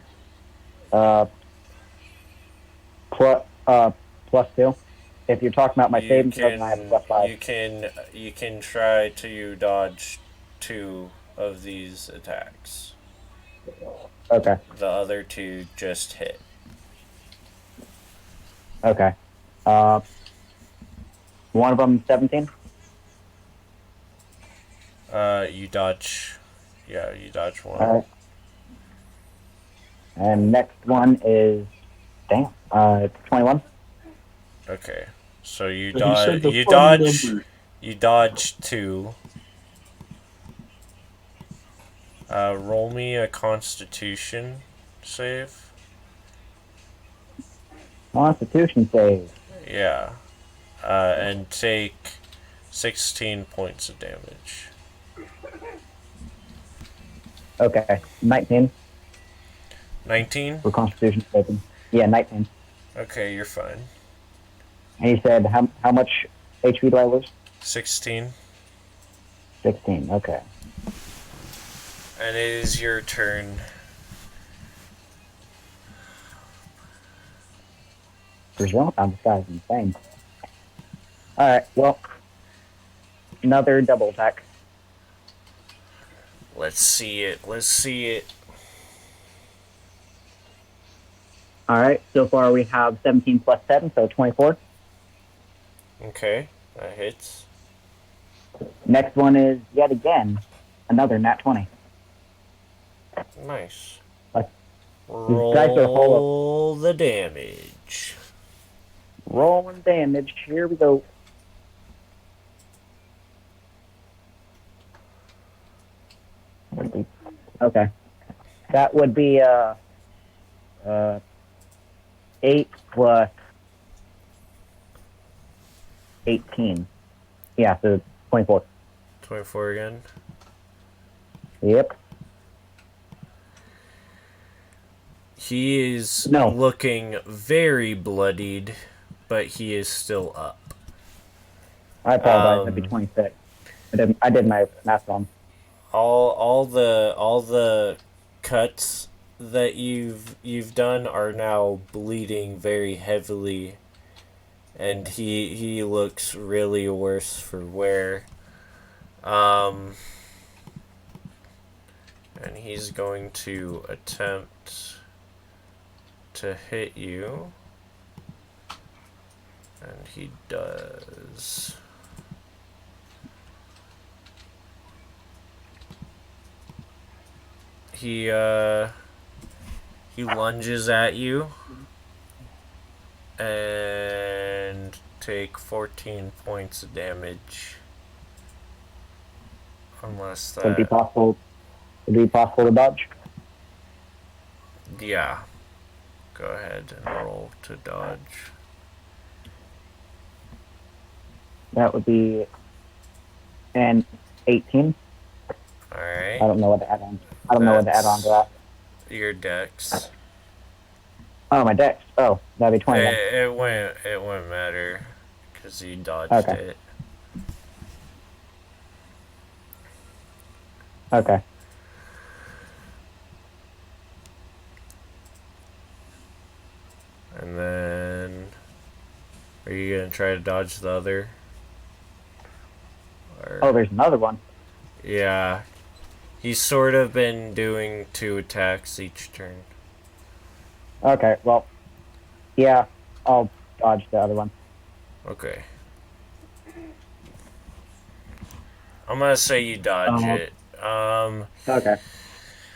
[SPEAKER 2] Plus 2. If you're talking about my saving throw, then I have plus 5.
[SPEAKER 1] You can try to dodge 2 of these attacks.
[SPEAKER 2] Okay.
[SPEAKER 1] The other 2 just hit.
[SPEAKER 2] Okay. One of them 17.
[SPEAKER 1] You dodge. Yeah, you dodge one.
[SPEAKER 2] All right. And next one is 21.
[SPEAKER 1] Okay. So you
[SPEAKER 3] He said
[SPEAKER 1] dodge.
[SPEAKER 3] the
[SPEAKER 1] You
[SPEAKER 3] fun
[SPEAKER 1] dodge.
[SPEAKER 3] number.
[SPEAKER 1] You dodge 2. Roll me a Constitution save.
[SPEAKER 2] Constitution save.
[SPEAKER 1] Yeah. And take 16 points of damage.
[SPEAKER 2] Okay. 19
[SPEAKER 1] 19?
[SPEAKER 2] for Constitution saving. Yeah, 19.
[SPEAKER 1] Okay, you're fine.
[SPEAKER 2] And he said, how much HP do I lose?
[SPEAKER 1] 16.
[SPEAKER 2] 16. Okay.
[SPEAKER 1] And it is your turn.
[SPEAKER 2] Result on this guy's insane. Alright, well, another double attack.
[SPEAKER 1] Let's see it. Let's see it.
[SPEAKER 2] All right. So far we have 17 plus 7, so 24.
[SPEAKER 1] Okay, that hits.
[SPEAKER 2] Next one is yet again another nat 20.
[SPEAKER 1] Nice.
[SPEAKER 2] Like, these dice are full
[SPEAKER 1] Roll the damage.
[SPEAKER 2] of rolling damage. Here we go. Okay. That would be 8 plus 18. Yeah, so 24.
[SPEAKER 1] 24 again.
[SPEAKER 2] Yep.
[SPEAKER 1] He is
[SPEAKER 2] No.
[SPEAKER 1] looking very bloodied, but he is still up.
[SPEAKER 2] I apologize. That'd be 26. I did my math wrong.
[SPEAKER 1] All the cuts that you've done are now bleeding very heavily, and he looks really worse for wear. And he's going to attempt to hit you, and he does. He lunges at you and take 14 points of damage. Unless
[SPEAKER 2] Would it be
[SPEAKER 1] that,
[SPEAKER 2] possible? Would it be possible to dodge?
[SPEAKER 1] yeah. Go ahead and roll to dodge.
[SPEAKER 2] That would be an 18.
[SPEAKER 1] All right.
[SPEAKER 2] I don't know what to add on. I don't know what to add on to that.
[SPEAKER 1] Your dex.
[SPEAKER 2] Oh, my dex. Oh, that'd be 20 then.
[SPEAKER 1] It wouldn't matter because you dodged
[SPEAKER 2] Okay.
[SPEAKER 1] it.
[SPEAKER 2] Okay.
[SPEAKER 1] And then, are you gonna try to dodge the other? Or,
[SPEAKER 2] Oh, there's another one.
[SPEAKER 1] yeah. He's sort of been doing 2 attacks each turn.
[SPEAKER 2] Okay, well, yeah, I'll dodge the other one.
[SPEAKER 1] Okay. I'm gonna say you dodge it.
[SPEAKER 2] Okay.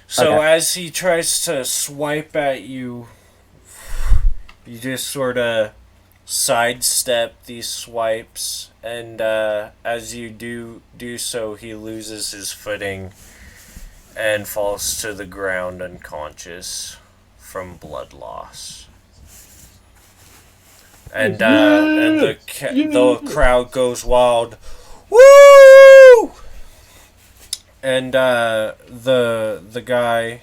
[SPEAKER 1] So
[SPEAKER 2] Okay.
[SPEAKER 1] as he tries to swipe at you, you just sort of sidestep these swipes, and as you do so, he loses his footing and falls to the ground unconscious from blood loss. And the crowd goes wild. Woo! And the guy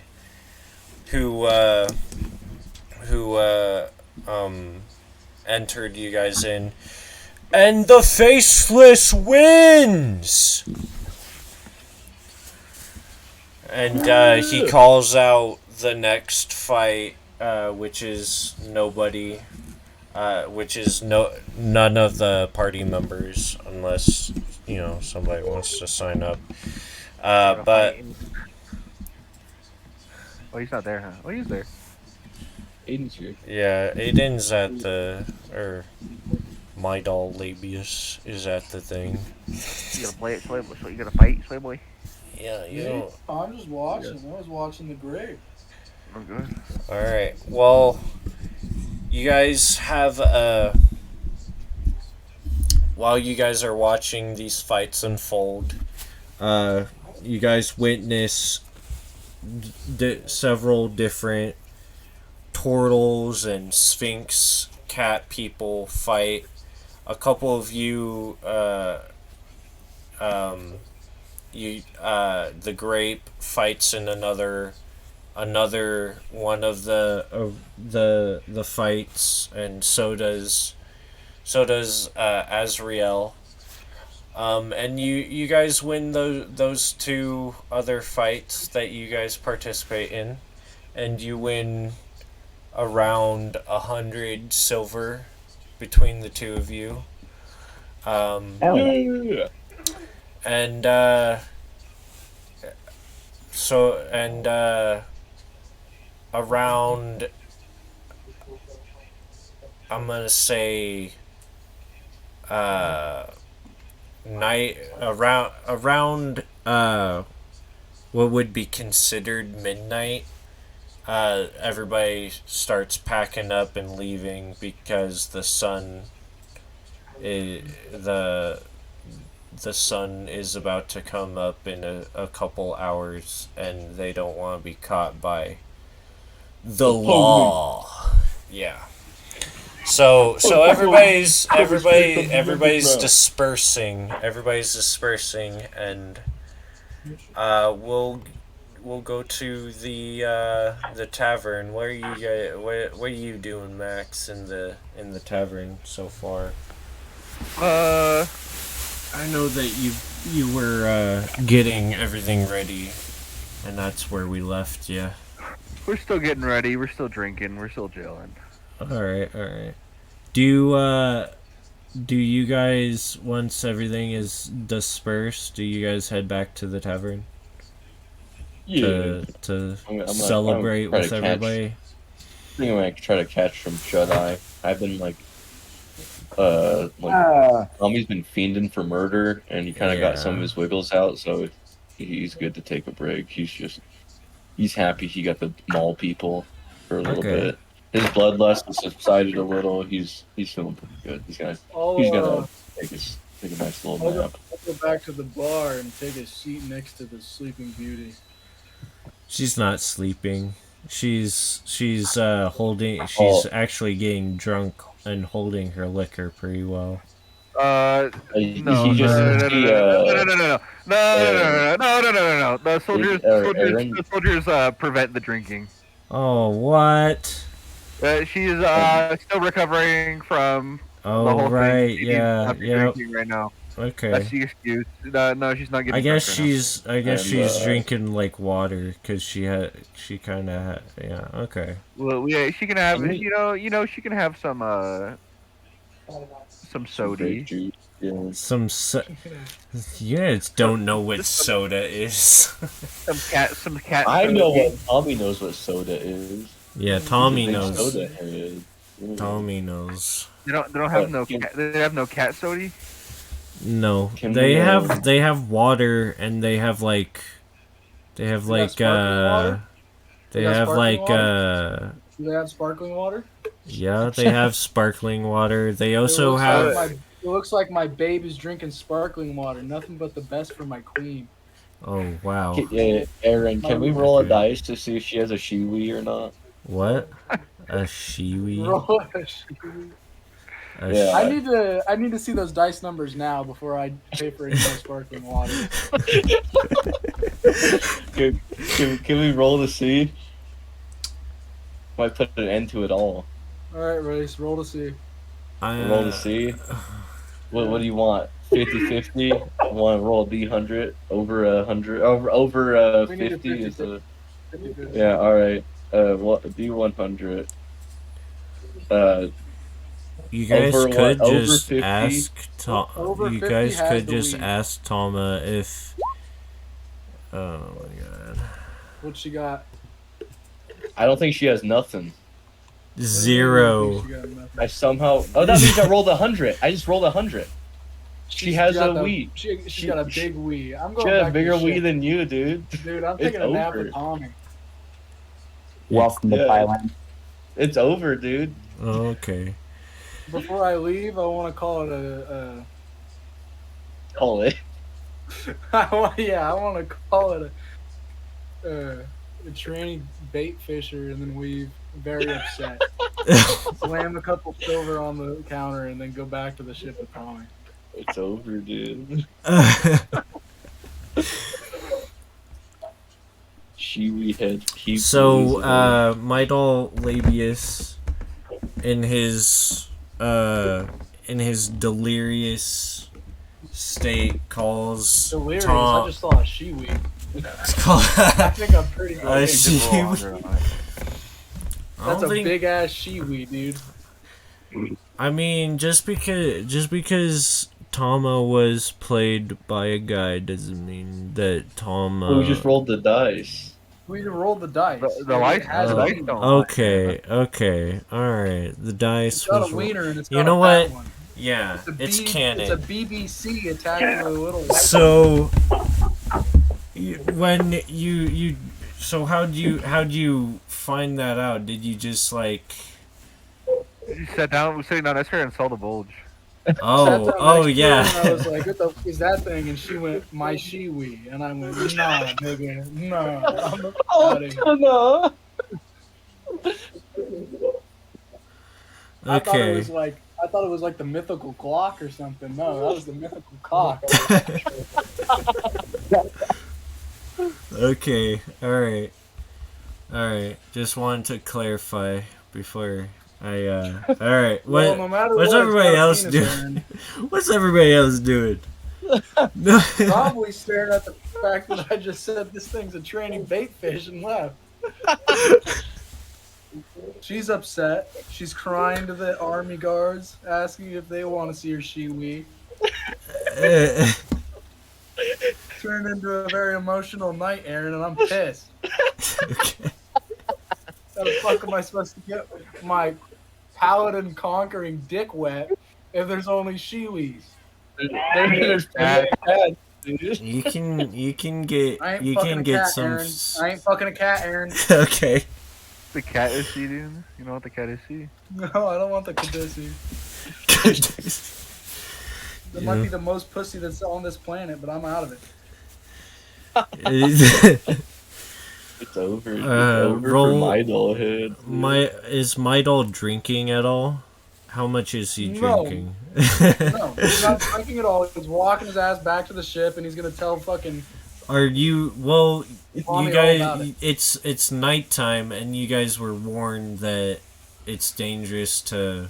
[SPEAKER 1] who entered you guys in, and the faceless wins. And he calls out the next fight, which is nobody. Which is none of the party members, unless somebody wants to sign up. But
[SPEAKER 4] Oh, he's not there, huh? Oh, he's there.
[SPEAKER 3] Aiden's here.
[SPEAKER 1] yeah, Aiden's at my doll Labius is at the thing.
[SPEAKER 4] You gonna play it, Sway? So you gonna fight, Sway boy?
[SPEAKER 1] Yeah, you
[SPEAKER 5] Me?
[SPEAKER 1] know.
[SPEAKER 5] I'm just watching. I was watching the grave.
[SPEAKER 4] I'm good.
[SPEAKER 1] All right. Well, you guys have while you guys are watching these fights unfold, you guys witness several different turtles and sphinx cat people fight. A couple of you, the grape fights in another one of the fights, and so does Azrael. And you guys win those 2 other fights that you guys participate in, and you win around 100 silver between the 2 of you.
[SPEAKER 2] Hell yeah.
[SPEAKER 1] And around, I'm gonna say, uh, night around what would be considered midnight. Everybody starts packing up and leaving because the sun is about to come up in a couple hours, and they don't want to be caught by the law. Yeah. So everybody's dispersing. Everybody's dispersing, and we'll go to the tavern. What are you guys? What are you doing, Max, in the tavern so far? I know that you were getting everything ready, and that's where we left you.
[SPEAKER 4] We're still getting ready. We're still drinking. We're still chilling.
[SPEAKER 1] All right. Do you guys, once everything is dispersed, do you guys head back to the tavern?
[SPEAKER 3] Yeah.
[SPEAKER 1] To
[SPEAKER 3] I'm
[SPEAKER 1] celebrate with everybody?
[SPEAKER 3] I think I'm gonna try to catch some shut-eye. I've been Tommy's been fiending for murder, and he kind of got some of his wiggles out, so he's good to take a break. He's happy he got to maul people for a little bit. His bloodlust has subsided a little. He's feeling pretty good. He's gonna take a nice little nap.
[SPEAKER 5] I'll go back to the bar and take a seat next to the Sleeping Beauty.
[SPEAKER 1] She's not sleeping. She's holding. She's actually getting drunk and holding her liquor pretty well.
[SPEAKER 4] No. The soldiers prevent the drinking.
[SPEAKER 1] Oh, what?
[SPEAKER 4] She's still recovering from the whole
[SPEAKER 1] right,
[SPEAKER 4] thing.
[SPEAKER 1] yeah,
[SPEAKER 4] Drinking right now.
[SPEAKER 1] Okay.
[SPEAKER 4] That's the excuse. No, she's not getting.
[SPEAKER 1] I guess she's drinking like water because she kind of had. Yeah. Okay.
[SPEAKER 4] Well, yeah, she can have. She can have some soda.
[SPEAKER 3] Yeah.
[SPEAKER 1] You guys don't know what soda is.
[SPEAKER 4] some cat.
[SPEAKER 3] I know what Tommy knows what soda is.
[SPEAKER 1] Yeah, Tommy knows.
[SPEAKER 3] Soda head.
[SPEAKER 1] Tommy knows.
[SPEAKER 4] They don't have no cat. They have no cat soda.
[SPEAKER 1] No, they have water, and they have like
[SPEAKER 5] Do they have sparkling water?
[SPEAKER 1] Yeah, they have sparkling water. They also have.
[SPEAKER 5] It looks like my babe is drinking sparkling water. Nothing but the best for my queen.
[SPEAKER 1] Oh wow.
[SPEAKER 3] Aaron, can we roll a dice to see if she has a shiwi or not?
[SPEAKER 1] What? A shiwi?
[SPEAKER 5] Roll a shiwi.
[SPEAKER 3] Yeah.
[SPEAKER 5] I need to see those dice numbers now before I pay for any more sparkling water.
[SPEAKER 3] Can we roll to see? Might put an end to it all.
[SPEAKER 5] Alright, Race, roll to see.
[SPEAKER 3] Roll to see? What do you want? 50-50? I want to roll a D100 over 100 over 50 is a
[SPEAKER 5] 50.
[SPEAKER 3] Yeah, alright. D100.
[SPEAKER 1] You guys could just ask
[SPEAKER 5] you guys
[SPEAKER 1] could just ask Tama if oh my god.
[SPEAKER 5] What she got?
[SPEAKER 3] I don't think she has nothing.
[SPEAKER 1] 0.
[SPEAKER 3] I somehow that means I rolled 100. I just rolled 100. She has a Wii.
[SPEAKER 5] She got a big Wii. I'm going
[SPEAKER 3] she has
[SPEAKER 5] back
[SPEAKER 3] a bigger
[SPEAKER 5] to
[SPEAKER 3] Wii than you, dude.
[SPEAKER 5] Dude, I'm taking a nap with Tommy.
[SPEAKER 2] Welcome to Thailand.
[SPEAKER 3] It's over, dude.
[SPEAKER 1] Oh, okay.
[SPEAKER 5] Before I leave, I want to call it a
[SPEAKER 3] Call it.
[SPEAKER 5] I want to call it a tranny bait fisher, and then leave very upset. Slam a couple silver on the counter, and then go back to the ship with Tommy.
[SPEAKER 3] It's over, dude. Shiwi head.
[SPEAKER 1] So, Midal Labius, in his delirious state, calls
[SPEAKER 5] Delirious?
[SPEAKER 1] Tom.
[SPEAKER 5] I just saw a shiwi. I think I'm pretty good.
[SPEAKER 1] A shiwi.
[SPEAKER 5] That's a big ass shiwi, dude.
[SPEAKER 1] I mean, just because Tama was played by a guy doesn't mean that Tama.
[SPEAKER 3] We just rolled the dice.
[SPEAKER 5] We rolled the dice.
[SPEAKER 4] The
[SPEAKER 5] It has
[SPEAKER 4] dice
[SPEAKER 5] a wiener.
[SPEAKER 4] don't lie.
[SPEAKER 1] Okay, alright. The dice
[SPEAKER 5] It's got
[SPEAKER 1] was
[SPEAKER 5] a wiener and it's
[SPEAKER 1] You
[SPEAKER 5] got
[SPEAKER 1] know
[SPEAKER 5] a fat
[SPEAKER 1] what?
[SPEAKER 5] one.
[SPEAKER 1] Yeah, it's canon.
[SPEAKER 5] It's a BBC attacking a little white
[SPEAKER 1] So when you so how'd you find that out? Did you just like
[SPEAKER 4] You sat down, was sitting down next to her and saw the bulge.
[SPEAKER 5] Sat
[SPEAKER 1] oh
[SPEAKER 5] down next to her
[SPEAKER 1] yeah.
[SPEAKER 5] And I was like, what the f- is that thing? And she went, my shiwi. And I went, nah, nigga, nah. I'm outta here.
[SPEAKER 3] no.
[SPEAKER 5] I thought it
[SPEAKER 1] Okay.
[SPEAKER 5] was like the mythical clock or something. No, that was the mythical cock.
[SPEAKER 1] Okay. Alright. Just wanted to clarify before I alright.
[SPEAKER 5] Well, no matter
[SPEAKER 1] What's
[SPEAKER 5] what,
[SPEAKER 1] everybody
[SPEAKER 5] it's got a
[SPEAKER 1] else
[SPEAKER 5] penis
[SPEAKER 1] doing?
[SPEAKER 5] Aaron.
[SPEAKER 1] What's everybody else doing? No.
[SPEAKER 5] Probably staring at the fact that I just said this thing's a training bait fish and left. She's upset. She's crying to the army guards, asking if they want to see her shiwi. Turned into a very emotional night, Aaron, and I'm pissed.
[SPEAKER 1] Okay.
[SPEAKER 5] How the fuck am I supposed to get my paladin conquering dick wet if there's only shiwis?
[SPEAKER 3] There's bad, dude.
[SPEAKER 1] You can
[SPEAKER 5] I ain't
[SPEAKER 1] get
[SPEAKER 5] fucking a cat,
[SPEAKER 1] some
[SPEAKER 5] Aaron. I ain't fucking a cat, Aaron.
[SPEAKER 1] Okay.
[SPEAKER 4] The cat is C, dude. You know what the cat is C?
[SPEAKER 5] No, I don't want the Kadisi. It might be the most pussy that's on this planet, but I'm out of it.
[SPEAKER 3] It's over. It's
[SPEAKER 1] Uh,
[SPEAKER 3] over
[SPEAKER 1] roll-
[SPEAKER 3] for my dollhead.
[SPEAKER 1] Is Midal drinking at all? How much is he
[SPEAKER 5] No.
[SPEAKER 1] drinking?
[SPEAKER 5] No, he's not drinking at all. He's walking his ass back to the ship, and he's gonna tell fucking.
[SPEAKER 1] Are you well?
[SPEAKER 5] Tell
[SPEAKER 1] You
[SPEAKER 5] me all about
[SPEAKER 1] guys, it's nighttime, and you guys were warned that it's dangerous to.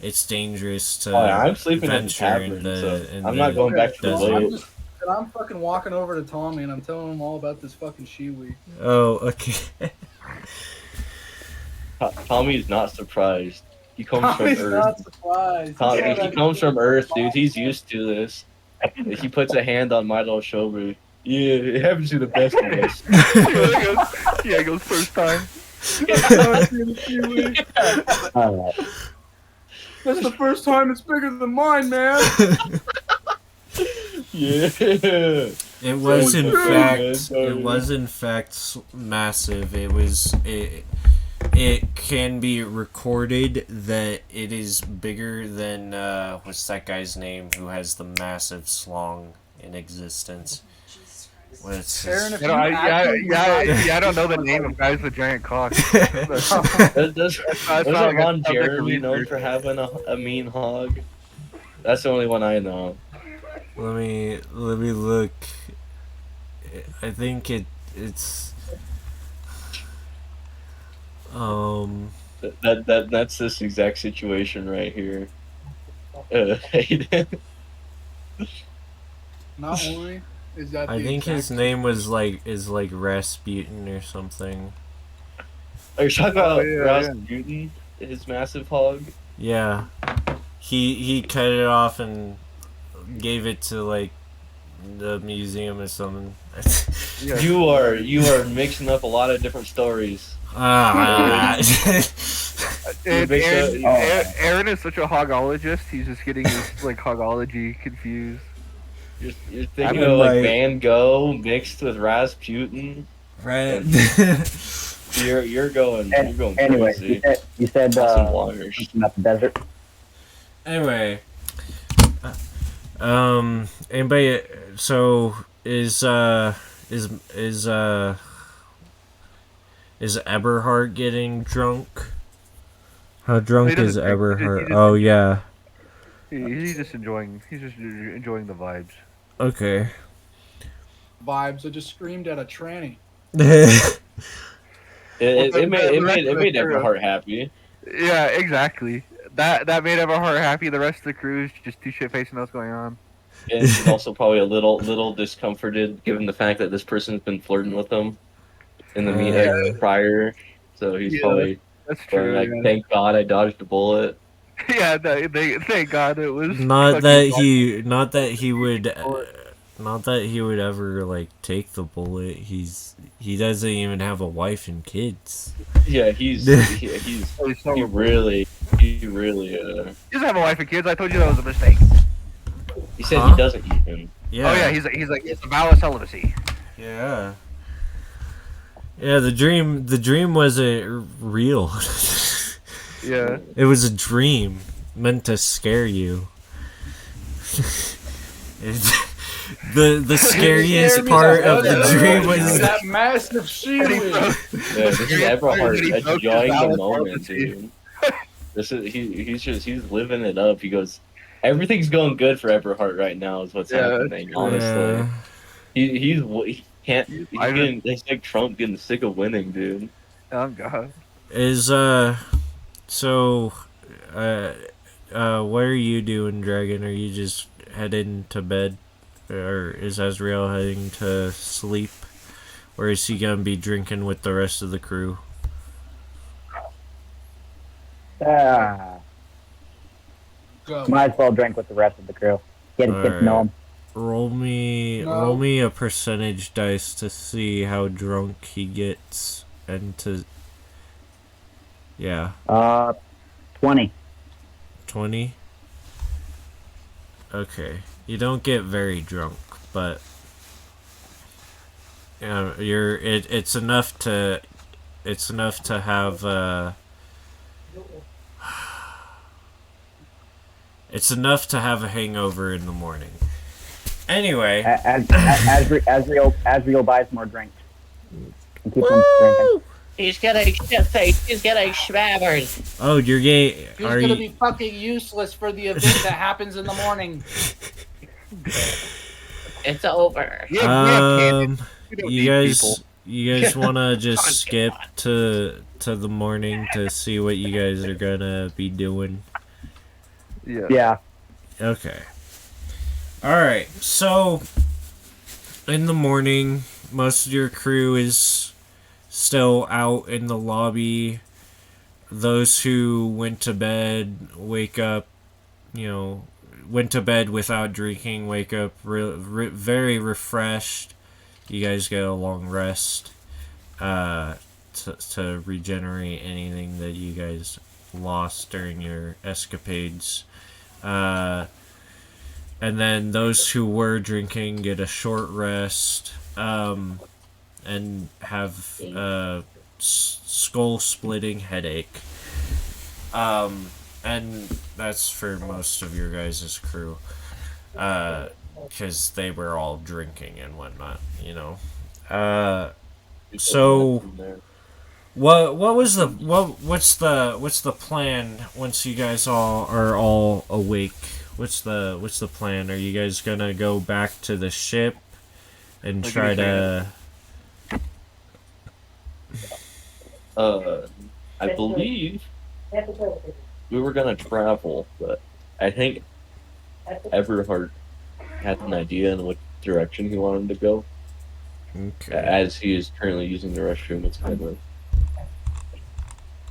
[SPEAKER 1] It's dangerous to.
[SPEAKER 3] Oh, yeah, I'm sleeping at the
[SPEAKER 1] venture
[SPEAKER 3] tavern, so I'm not going back to the
[SPEAKER 5] well,
[SPEAKER 3] boat.
[SPEAKER 5] I'm fucking walking over to Tommy, and I'm telling him all about this fucking shiwi.
[SPEAKER 1] Oh, okay.
[SPEAKER 3] Tommy is not surprised. He comes
[SPEAKER 5] Tommy's
[SPEAKER 3] from
[SPEAKER 5] not
[SPEAKER 3] Earth.
[SPEAKER 5] surprised.
[SPEAKER 3] He comes from Earth, dude. He's used to this. He puts a hand on my little shoulder. Yeah, it happens to the best of us.
[SPEAKER 4] He goes first time.
[SPEAKER 2] All right.
[SPEAKER 5] That's the first time it's bigger than mine, man.
[SPEAKER 3] Yeah.
[SPEAKER 1] It was in
[SPEAKER 3] good,
[SPEAKER 1] fact.
[SPEAKER 3] man.
[SPEAKER 1] It was in fact massive. It can be recorded that it is bigger than what's that guy's name who has the massive slong in existence? What's
[SPEAKER 5] Aaron,
[SPEAKER 1] his...
[SPEAKER 5] if
[SPEAKER 4] I don't know the name of guys with giant cocks.
[SPEAKER 3] Doesn't Ron Jeremy known for having a mean hog? That's the only one I know.
[SPEAKER 1] Let me look. I think it's
[SPEAKER 3] That's this exact situation right here. Hayden.
[SPEAKER 5] Not only is that
[SPEAKER 1] I
[SPEAKER 5] the
[SPEAKER 1] think his
[SPEAKER 5] exact-
[SPEAKER 1] name is like Rasputin or something.
[SPEAKER 3] Are you talking about
[SPEAKER 4] yeah,
[SPEAKER 3] Rasputin? His massive hog?
[SPEAKER 1] Yeah. He cut it off and gave it to like the museum or something.
[SPEAKER 3] You are mixing up a lot of different stories.
[SPEAKER 4] Aaron is such a hogologist. He's just getting his like hogology confused.
[SPEAKER 3] You're thinking of like Van Gogh mixed with Rasputin.
[SPEAKER 1] Right.
[SPEAKER 3] You're going
[SPEAKER 2] Anyway,
[SPEAKER 3] crazy.
[SPEAKER 2] you said
[SPEAKER 3] Some waters.
[SPEAKER 2] something about the desert.
[SPEAKER 1] Anyway, anybody? So is Eberhard getting drunk? How drunk
[SPEAKER 4] He
[SPEAKER 1] is
[SPEAKER 4] doesn't drink,
[SPEAKER 1] Eberhard?
[SPEAKER 4] he
[SPEAKER 1] Oh yeah.
[SPEAKER 4] He's just enjoying the vibes.
[SPEAKER 1] Okay.
[SPEAKER 5] vibes. I just screamed at a tranny.
[SPEAKER 3] It made Eberhard happy.
[SPEAKER 4] Yeah, exactly. That made Everhart happy. The rest of the crew is just too shit faced and what's going on.
[SPEAKER 3] And he's also probably a little discomforted given the fact that this person's been flirting with him in the meeting prior. So he's probably
[SPEAKER 4] That's true.
[SPEAKER 3] like,
[SPEAKER 4] yeah.
[SPEAKER 3] thank God I dodged a bullet.
[SPEAKER 4] Yeah, they thank God it was.
[SPEAKER 1] Not
[SPEAKER 4] fucking
[SPEAKER 1] that he, not that he would, not that he would ever like take the bullet. He doesn't even have a wife and kids.
[SPEAKER 3] Yeah, he really
[SPEAKER 4] He doesn't have a wife and kids. I told you that was a mistake.
[SPEAKER 3] he said he
[SPEAKER 1] Huh?
[SPEAKER 3] doesn't even.
[SPEAKER 1] Yeah.
[SPEAKER 4] Oh yeah, he's a vow of celibacy.
[SPEAKER 1] Yeah. Yeah, the dream wasn't real.
[SPEAKER 4] Yeah.
[SPEAKER 1] It was a dream meant to scare you. The scariest part of the dream was
[SPEAKER 5] that massive shield.
[SPEAKER 3] Yeah, this is Everhart enjoying the moment, dude. He's living it up. He goes, everything's going good for Everhart right now. Is what's happening. Honestly, he can't. He's getting. It's like Trump getting sick of winning, dude.
[SPEAKER 4] Oh God.
[SPEAKER 1] is so what are you doing, Dragon? Are you just heading to bed, or is Azrael heading to sleep, or is he gonna be drinking with the rest of the crew?
[SPEAKER 2] Might as well drink with the rest of the crew. Get to know him.
[SPEAKER 1] Roll me a percentage dice to see how drunk he gets, and to
[SPEAKER 2] 20.
[SPEAKER 1] 20. Okay, you don't get very drunk, but it's enough to have it's enough to have a hangover in the morning. Anyway,
[SPEAKER 2] Azrael buys more drinks and keeps on drinking.
[SPEAKER 7] He's getting shit-faced. He's getting schmabbered.
[SPEAKER 1] Oh, you're gay.
[SPEAKER 6] He's gonna be fucking useless for the event that happens in the morning.
[SPEAKER 7] It's over.
[SPEAKER 1] You guys wanna just skip to the morning to see what you guys are gonna be doing?
[SPEAKER 2] Yeah.
[SPEAKER 1] Okay. Alright, so in the morning, most of your crew is still out in the lobby. Those who went to bed wake up, went to bed without drinking, wake up very refreshed. You guys get a long rest to regenerate anything that you guys lost during your escapades. And then those who were drinking get a short rest and have a skull-splitting headache. And that's for most of your guys' crew. Because they were all drinking and whatnot, So, what's the plan once you guys are all awake? What's the plan? Are you guys gonna go back to the ship and try to?
[SPEAKER 3] I believe we were gonna travel, but I think Everhart had an idea in what direction he wanted to go.
[SPEAKER 1] Okay.
[SPEAKER 3] As he is currently using the restroom, it's kind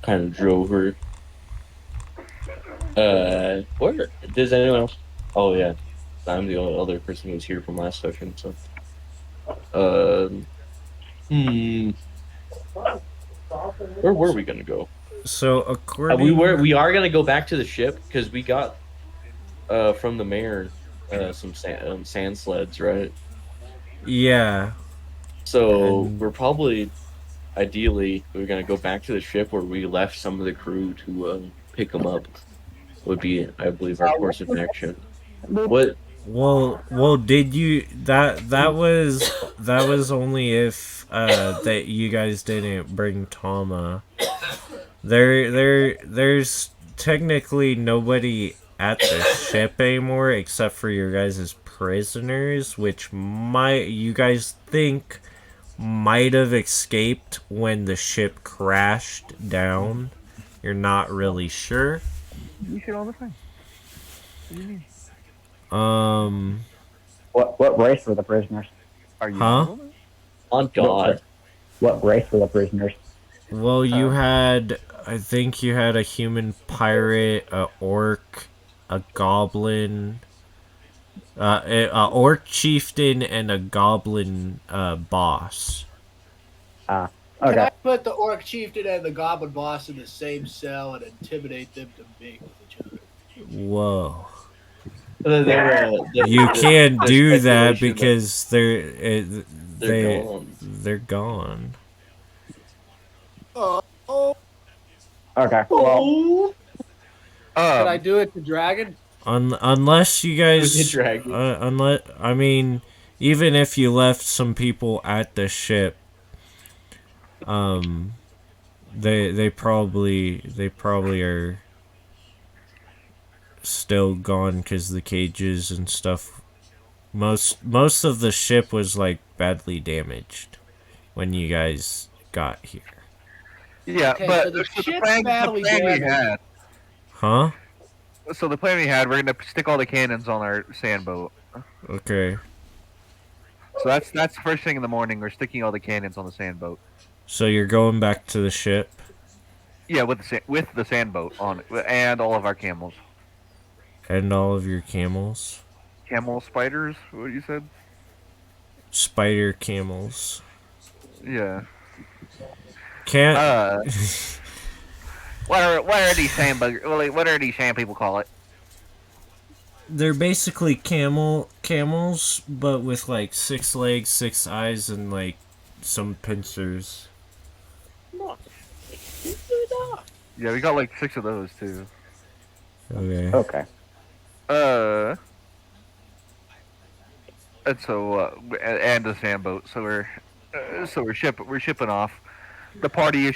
[SPEAKER 3] of drove her. Where does anyone else? Oh yeah, I'm the only other person who was here from last session. So, where were we gonna go?
[SPEAKER 1] So according,
[SPEAKER 3] we are gonna go back to the ship because we got from the mayor some sand sleds, right?
[SPEAKER 1] Yeah.
[SPEAKER 3] So we're probably, ideally, we're gonna go back to the ship where we left some of the crew to pick them up. Would be, I believe, our course of action. What?
[SPEAKER 1] Well, did you that was only if that you guys didn't bring Tama. There's technically nobody at the ship anymore except for your guys' prisoners, which you guys think might have escaped when the ship crashed down. You're not really sure.
[SPEAKER 4] You should all the time. What do you mean?
[SPEAKER 2] What race were the prisoners?
[SPEAKER 4] Are you?
[SPEAKER 1] Huh?
[SPEAKER 3] On God.
[SPEAKER 2] What race were the prisoners?
[SPEAKER 1] Well, you had, I think you had a human pirate, a orc, a goblin, a orc chieftain, and a goblin boss.
[SPEAKER 2] Ah,
[SPEAKER 6] Can
[SPEAKER 2] okay.
[SPEAKER 6] I put the orc chieftain and the goblin boss in the same cell and intimidate them to mate with each other?
[SPEAKER 1] Whoa. You
[SPEAKER 3] The
[SPEAKER 1] can't do that
[SPEAKER 3] speculation
[SPEAKER 1] because
[SPEAKER 3] they're gone.
[SPEAKER 1] they're gone.
[SPEAKER 6] Oh,
[SPEAKER 2] Okay. Well,
[SPEAKER 6] can I do it to dragon?
[SPEAKER 1] Unless you
[SPEAKER 3] With the
[SPEAKER 1] guys,
[SPEAKER 3] dragon.
[SPEAKER 1] unless I mean, even if you left some people at the ship, um, they probably are still gone because the cages and stuff. Most of the ship was like badly damaged when you guys got here.
[SPEAKER 4] Yeah,
[SPEAKER 6] Okay,
[SPEAKER 4] but
[SPEAKER 6] so the
[SPEAKER 4] so
[SPEAKER 6] ship's
[SPEAKER 4] the
[SPEAKER 6] badly
[SPEAKER 4] plan we
[SPEAKER 6] damaged.
[SPEAKER 4] had.
[SPEAKER 1] Huh?
[SPEAKER 4] So the plan we had, we're gonna stick all the cannons on our sand boat.
[SPEAKER 1] Okay.
[SPEAKER 4] So that's the first thing in the morning. We're sticking all the cannons on the sand boat.
[SPEAKER 1] So you're going back to the ship
[SPEAKER 4] Yeah, with the sand boat on it, and all of our camels.
[SPEAKER 1] and all of your camels.
[SPEAKER 4] Camel spiders? What you said?
[SPEAKER 1] Spider camels.
[SPEAKER 4] Yeah.
[SPEAKER 1] Can't.
[SPEAKER 4] What are these sand bug? What are these sand people call it?
[SPEAKER 1] They're basically camels, but with like 6 legs, 6 eyes, and like some pincers.
[SPEAKER 4] Yeah, we got like 6 of those too.
[SPEAKER 1] Okay.
[SPEAKER 2] okay.
[SPEAKER 4] And so and the sand boat. So we're shipping off. The party's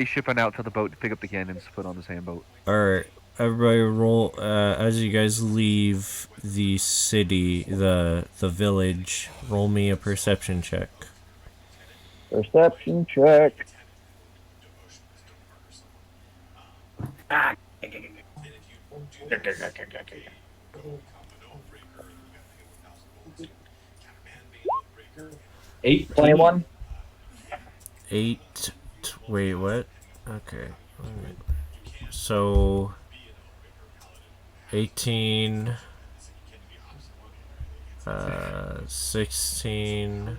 [SPEAKER 4] shipping out to the boat to pick up the cannons to put on the sand boat.
[SPEAKER 1] Alright, everybody roll, as you guys leave the city, the village, roll me a perception check.
[SPEAKER 2] Perception check.
[SPEAKER 3] Eight
[SPEAKER 2] 21.
[SPEAKER 1] 8, wait, what? Okay. So, 18, 16,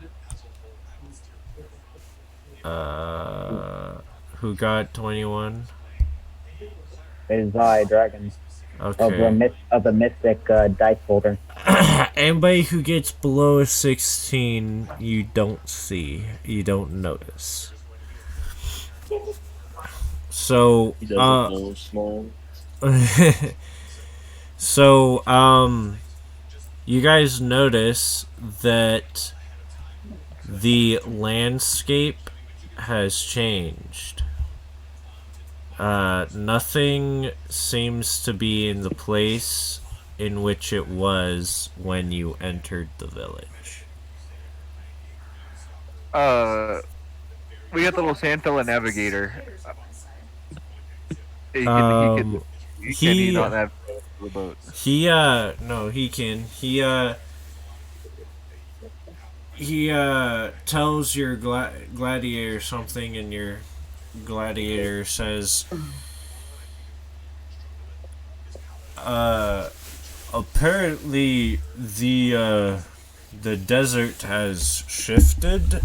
[SPEAKER 1] who got 21?
[SPEAKER 2] It is I, Dragon.
[SPEAKER 1] Okay.
[SPEAKER 2] Of the mystic dice folder.
[SPEAKER 1] Anybody who gets below a 16, you don't see. You don't notice. So,
[SPEAKER 3] He doesn't know small.
[SPEAKER 1] so, you guys notice that the landscape has changed. Nothing seems to be in the place in which it was when you entered the village.
[SPEAKER 4] We got the little Sandfella navigator. Can he not navigate the boat?
[SPEAKER 1] No, he can. He tells your gladiator something, and your gladiator says, apparently the desert has shifted.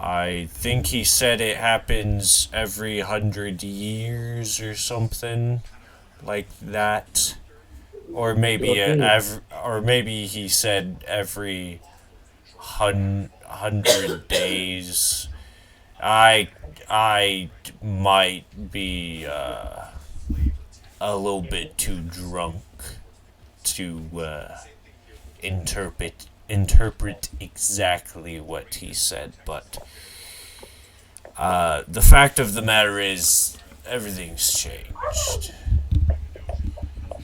[SPEAKER 1] I think he said it happens every 100 years or something like that. Or maybe maybe he said every 100 days. I might be a little bit too drunk to interpret exactly what he said, but the fact of the matter is everything's changed.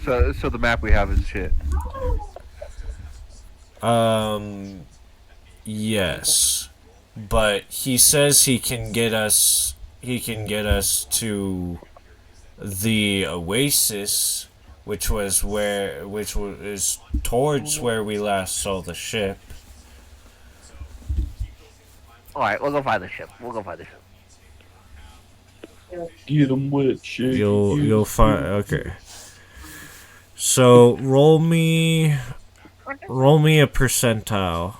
[SPEAKER 4] So the map we have is shit.
[SPEAKER 1] Yes, but he says he can get us to the oasis, which was towards where we last saw the ship.
[SPEAKER 4] All right, we'll go find the ship. We'll go find the ship.
[SPEAKER 3] Get 'em wet, shake.
[SPEAKER 1] You'll find. Okay. So roll me a percentile,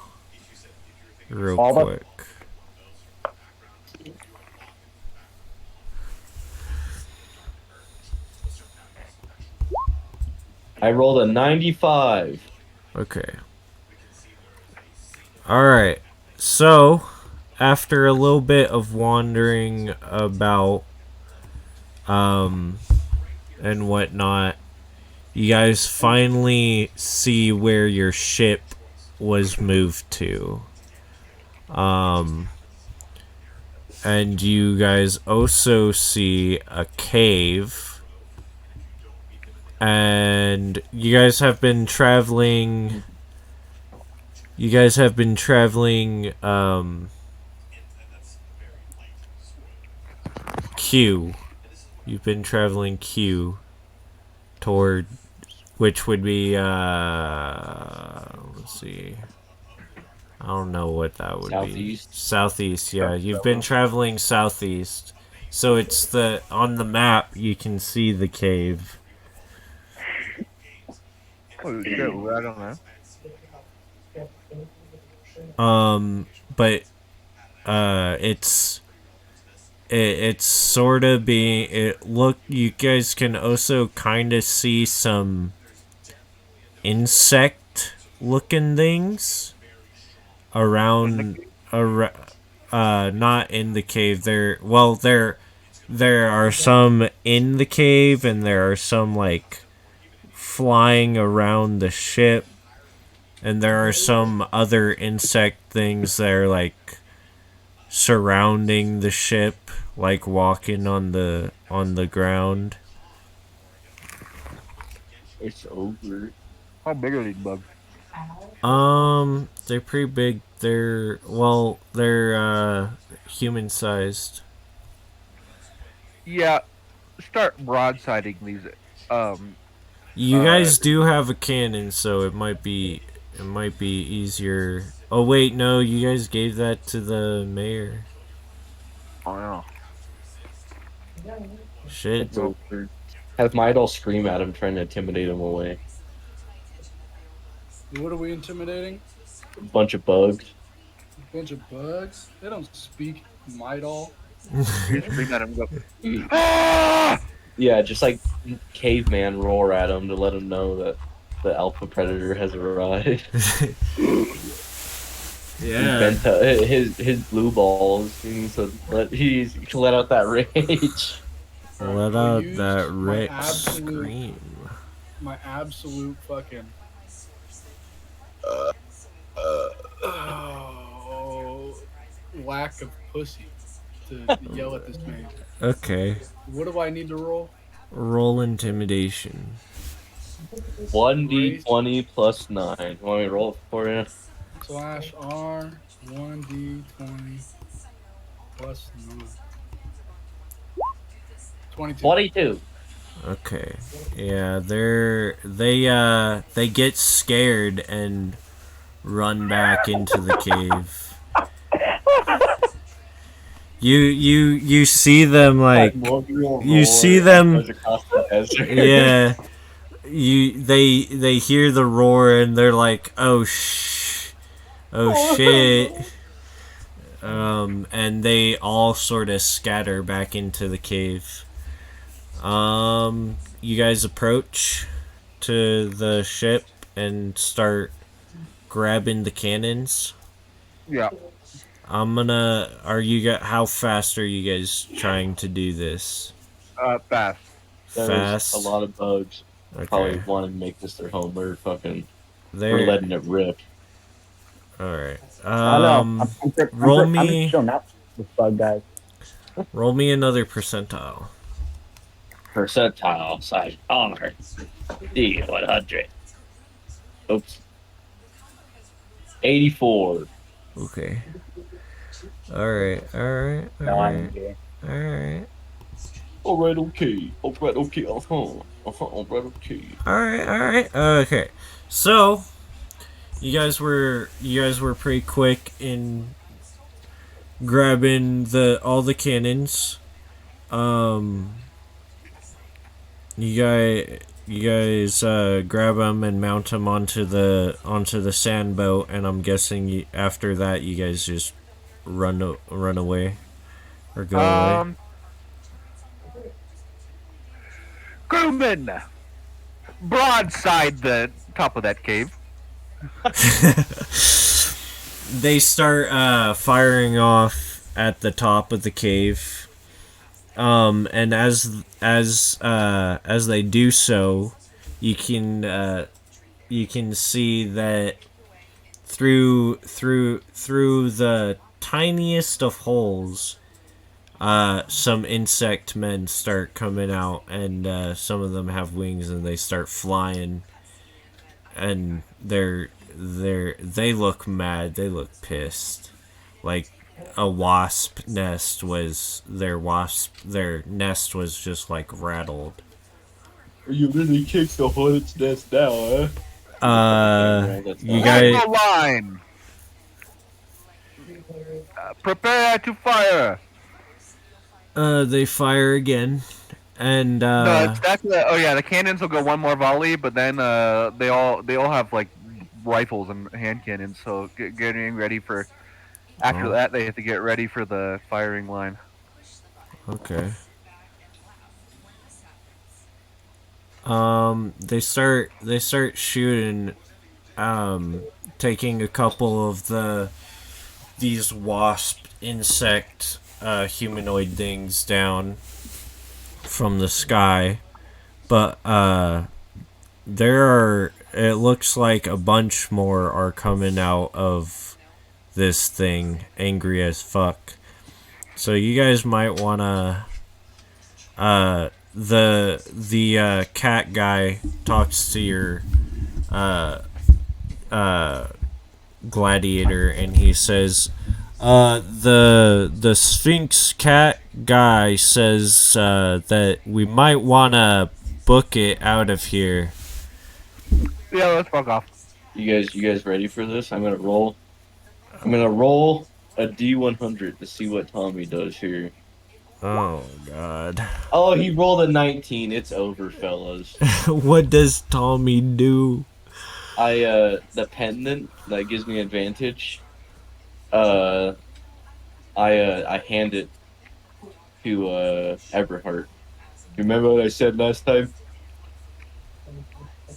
[SPEAKER 1] real
[SPEAKER 2] All the-
[SPEAKER 1] quick.
[SPEAKER 3] I rolled a 95.
[SPEAKER 1] Okay. Alright. So, after a little bit of wandering about, and whatnot, you guys finally see where your ship was moved to. And you guys also see a cave. And you guys have been traveling. Q. You've been traveling Q toward, which would be, let's see. I don't know what that would
[SPEAKER 3] Southeast.
[SPEAKER 1] be. Southeast, yeah. You've been traveling southeast. So it's on the map, you can see the cave.
[SPEAKER 4] Oh shit, I don't know.
[SPEAKER 1] But, it's sort of being, you guys can also kind of see some insect looking things around, not in the cave. There are some in the cave, and there are some like flying around the ship, and there are some other insect things that are like surrounding the ship, like walking on the ground.
[SPEAKER 3] It's over.
[SPEAKER 4] How big are these bugs?
[SPEAKER 1] They're pretty big. They're human sized.
[SPEAKER 4] Yeah, start broadsiding these.
[SPEAKER 1] You guys do have a cannon, so it might be easier. Oh wait, no, you guys gave that to the mayor.
[SPEAKER 4] Oh no.
[SPEAKER 1] Shit.
[SPEAKER 3] It's over. Have Midal scream at him, trying to intimidate him away.
[SPEAKER 5] What are we intimidating?
[SPEAKER 3] A bunch of bugs.
[SPEAKER 5] A bunch of bugs? They don't speak Midal.
[SPEAKER 4] You scream at him and go, ah!
[SPEAKER 3] Yeah, just like caveman roar at him to let him know that the alpha predator has arrived.
[SPEAKER 1] Yeah.
[SPEAKER 3] His blue balls. He can let out that rage.
[SPEAKER 1] Let
[SPEAKER 5] I'll
[SPEAKER 1] out
[SPEAKER 5] use
[SPEAKER 1] that
[SPEAKER 5] my
[SPEAKER 1] Rick
[SPEAKER 5] absolute-
[SPEAKER 1] scream.
[SPEAKER 5] My absolute fucking. Lack of pussy to yell at this man.
[SPEAKER 1] Okay.
[SPEAKER 5] What do I need to roll?
[SPEAKER 1] Roll intimidation.
[SPEAKER 3] 1d20 plus 9. You want me to roll it for you?
[SPEAKER 5] /R 1d20 plus 9. 22.
[SPEAKER 3] 22.
[SPEAKER 1] Okay. Yeah, they get scared and run back into the cave. You see them like you see them. Yeah. They hear the roar and they're like, oh shit. And they all sort of scatter back into the cave. You guys approach to the ship and start grabbing the cannons.
[SPEAKER 4] Yeah.
[SPEAKER 1] How fast are you guys trying to do this?
[SPEAKER 4] Fast.
[SPEAKER 3] There's
[SPEAKER 1] Fast?
[SPEAKER 3] a lot of bugs.
[SPEAKER 1] Okay.
[SPEAKER 3] Probably want to make this their home. We're
[SPEAKER 1] They're
[SPEAKER 3] letting it rip.
[SPEAKER 1] alright.
[SPEAKER 2] I know.
[SPEAKER 1] roll
[SPEAKER 2] I'm
[SPEAKER 1] me-
[SPEAKER 2] just chilling out with bug guys.
[SPEAKER 1] Roll me another percentile.
[SPEAKER 7] Percentile side R D100.
[SPEAKER 3] Oops. 84.
[SPEAKER 1] Okay. Alright.
[SPEAKER 2] No, I'm kidding.
[SPEAKER 1] Alright.
[SPEAKER 3] Alright, okay. Alright, okay. Alright, okay.
[SPEAKER 1] Alright. Okay. So you guys were pretty quick in grabbing all the cannons. You guys grab them and mount them onto the sand boat, and I'm guessing after that you guys just run away or go away.
[SPEAKER 4] Crewman, broadside the top of that cave.
[SPEAKER 1] They start firing off at the top of the cave. And as they do so, you can see that through the tiniest of holes, some insect men start coming out, and some of them have wings, and they start flying, and they look mad. They look pissed, like a wasp nest was their nest was just like rattled.
[SPEAKER 3] You really kicked the hornet's nest now, huh?
[SPEAKER 1] You guys.
[SPEAKER 4] Hold the line. Prepare to fire.
[SPEAKER 1] They fire again, and
[SPEAKER 4] No, that's the cannons will go one more volley, but then they all have like rifles and hand cannons, so getting ready for. After that, they have to get ready for the firing line.
[SPEAKER 1] Okay. They start shooting, taking a couple of these wasp insect humanoid things down from the sky, but it looks like a bunch more are coming out of this thing, angry as fuck. So you guys might wanna the cat guy talks to your gladiator, and he says, the Sphinx cat guy says that we might wanna book it out of here.
[SPEAKER 4] Yeah, let's fuck off.
[SPEAKER 3] You guys ready for this? I'm gonna roll a D100 to see what Tommy does here.
[SPEAKER 1] Oh god.
[SPEAKER 3] Oh, he rolled a 19. It's over, fellas.
[SPEAKER 1] What does Tommy do?
[SPEAKER 3] The pendant that gives me advantage. I hand it to Eberhard. Remember what I said last time?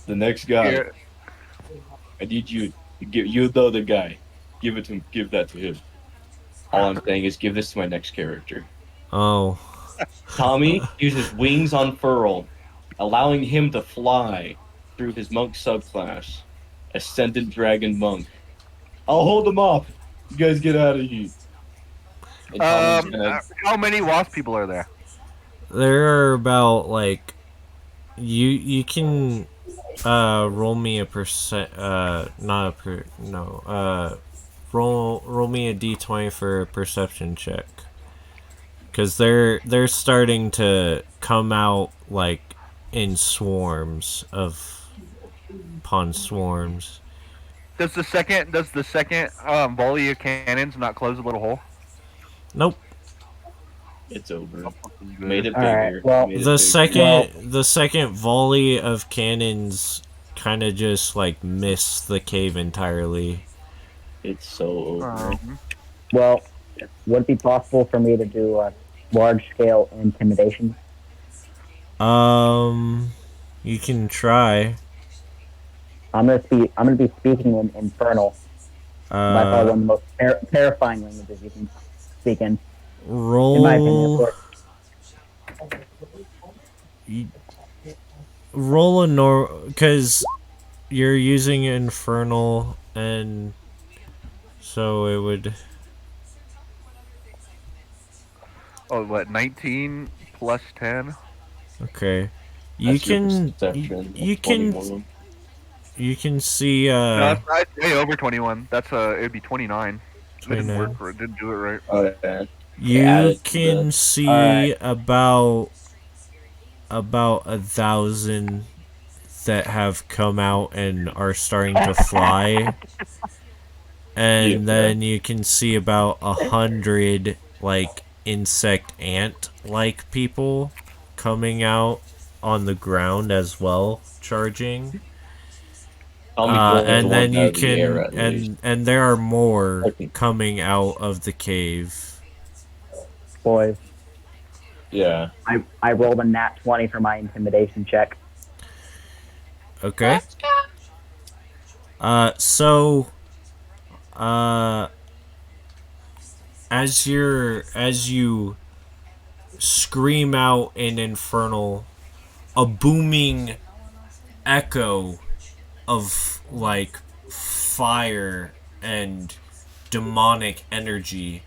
[SPEAKER 3] The next guy.
[SPEAKER 4] Yeah.
[SPEAKER 3] I need you to give the guy. Give that to him. All I'm saying is give this to my next character.
[SPEAKER 1] Oh.
[SPEAKER 3] Tommy uses wings unfurled, allowing him to fly through his monk subclass, Ascendant Dragon Monk. I'll hold him up. You guys get out of here.
[SPEAKER 4] How many wasp people are there?
[SPEAKER 1] There are about like you can roll me a percent roll me a d20 for a perception check, because they're starting to come out like in swarms upon swarms.
[SPEAKER 4] Does the second volley of cannons not close a little hole?
[SPEAKER 1] Nope.
[SPEAKER 3] It's over. Made it
[SPEAKER 2] All right,
[SPEAKER 3] bigger.
[SPEAKER 2] well,
[SPEAKER 3] Made it
[SPEAKER 1] The
[SPEAKER 3] bigger.
[SPEAKER 1] the second volley of cannons kind of just like miss the cave entirely.
[SPEAKER 3] It's so over.
[SPEAKER 2] Well, would it be possible for me to do a large-scale intimidation?
[SPEAKER 1] You can try.
[SPEAKER 2] I'm gonna be speaking in Infernal. By far one of the most terrifying languages you can speak in.
[SPEAKER 1] Roll.
[SPEAKER 2] In my opinion, of course.
[SPEAKER 1] Roll because you're using Infernal, and so it would.
[SPEAKER 4] Oh, what? 19 plus 10.
[SPEAKER 1] Okay, you can see
[SPEAKER 4] No, it's way over 21. That's it'd be 29. It didn't work for it. Didn't do it right.
[SPEAKER 3] Oh, yeah.
[SPEAKER 1] You can see about 1,000 that have come out and are starting to fly, and
[SPEAKER 3] Yeah.
[SPEAKER 1] then you can see about 100 like insect ant like people coming out on the ground as well, charging.
[SPEAKER 3] Tommy blows the
[SPEAKER 1] And then
[SPEAKER 3] ones out
[SPEAKER 1] you
[SPEAKER 3] of the air
[SPEAKER 1] can
[SPEAKER 3] at least.
[SPEAKER 1] and there are more
[SPEAKER 3] Okay.
[SPEAKER 1] coming out of the cave.
[SPEAKER 2] Boys,
[SPEAKER 3] Yeah.
[SPEAKER 2] I rolled a nat 20 for my intimidation check.
[SPEAKER 1] Okay. So as you scream out in infernal, a booming echo of like fire and demonic energy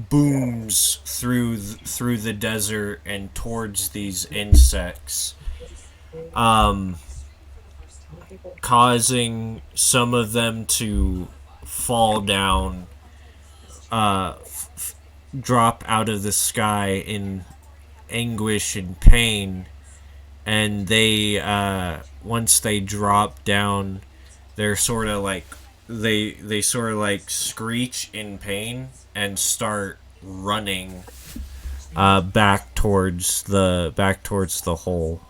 [SPEAKER 1] booms through the desert and towards these insects, causing some of them to fall down, drop out of the sky in anguish and pain, and they once they drop down, they're sort of like they sort of like screech in pain and start running back towards the hole.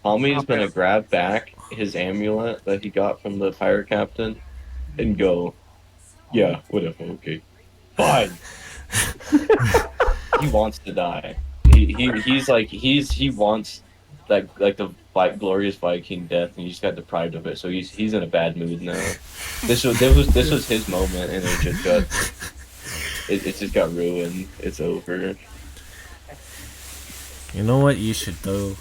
[SPEAKER 3] Tommy's gonna grab back his amulet that he got from the pirate captain and go, yeah, whatever, okay. Fine. He wants to die. He wants that like the glorious Viking death, and he just got deprived of it. So he's in a bad mood now. This was his moment, and it just got ruined. It's over.
[SPEAKER 1] You know what you should do?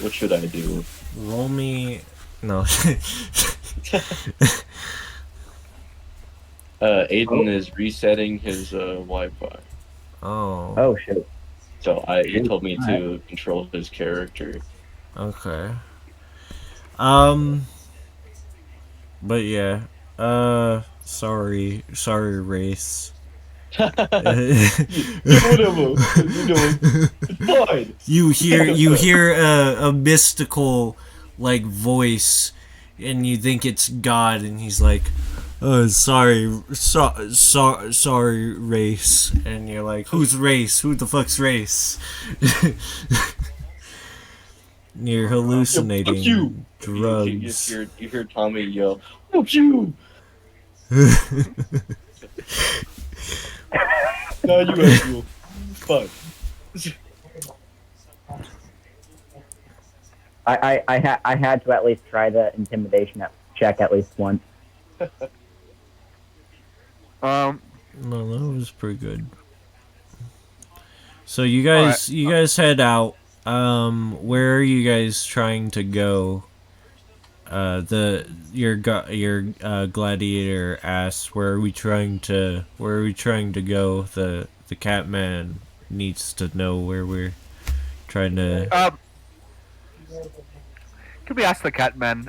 [SPEAKER 3] What should I do?
[SPEAKER 1] Roll me. No.
[SPEAKER 3] Aiden is resetting his Wi-Fi.
[SPEAKER 1] Oh.
[SPEAKER 2] Oh shit.
[SPEAKER 3] So he told me to control his character.
[SPEAKER 1] Okay. But yeah. Sorry, race.
[SPEAKER 3] Whatever. It's fine.
[SPEAKER 1] You hear a mystical like voice, and you think it's God, and he's like, "Oh, sorry, race," and you're like, "Who's race? Who the fuck's race?" You're hallucinating
[SPEAKER 3] you.
[SPEAKER 1] drugs.
[SPEAKER 3] You hear Tommy yell, "Fuck you!" Now you have you. Fuck.
[SPEAKER 2] I had to at least try the intimidation check at least once.
[SPEAKER 1] No, that was pretty good. So you guys head out. Where are you guys trying to go? Your gladiator asks, where are we trying to go? The Catman needs to know where we're trying to.
[SPEAKER 4] Could we ask the Catman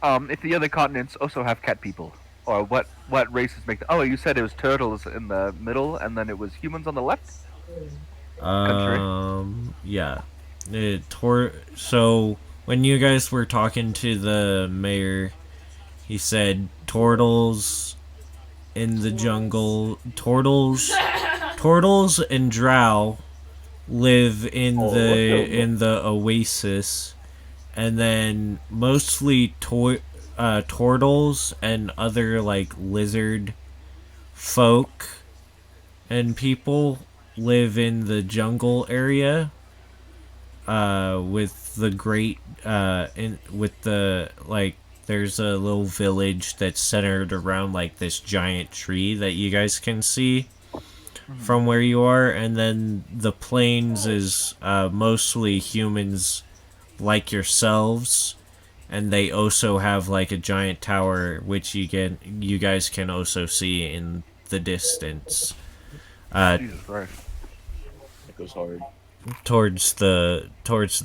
[SPEAKER 4] if the other continents also have cat people, or what races make? Oh, you said it was turtles in the middle, and then it was humans on the left.
[SPEAKER 1] Yeah. So when you guys were talking to the mayor, he said turtles in the jungle. Turtles and drow live in the oasis, and then mostly turtles and other like lizard folk and people live in the jungle area, with the great with the like there's a little village that's centered around like this giant tree that you guys can see from where you are, and then the plains is mostly humans like yourselves, and they also have like a giant tower which you guys can also see in the distance.
[SPEAKER 4] Jesus Christ.
[SPEAKER 3] It goes hard.
[SPEAKER 1] Towards the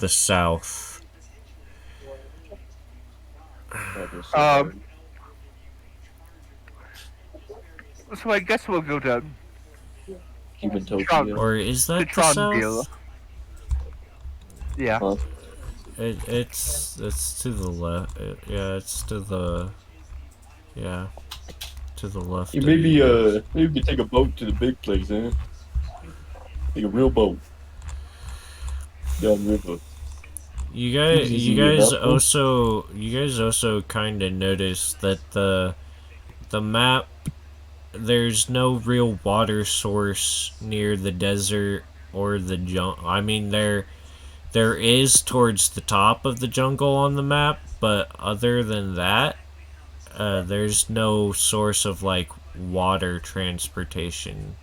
[SPEAKER 1] south.
[SPEAKER 3] That goes so hard.
[SPEAKER 4] So I guess we'll go to
[SPEAKER 3] Human Tokyo.
[SPEAKER 1] Or is that the
[SPEAKER 4] Trondheim.
[SPEAKER 1] south?
[SPEAKER 4] Yeah.
[SPEAKER 3] Huh?
[SPEAKER 1] it's to the left. Yeah, it's to the left
[SPEAKER 3] Yeah,
[SPEAKER 1] of you guys.
[SPEAKER 3] maybe we could take a boat to the big place, eh? Like a real boat down river. Easy enough, huh?
[SPEAKER 1] You guys also kind of noticed that the map, there's no real water source near the desert or the jungle. I mean, there is towards the top of the jungle on the map, but other than that, there's no source of like water transportation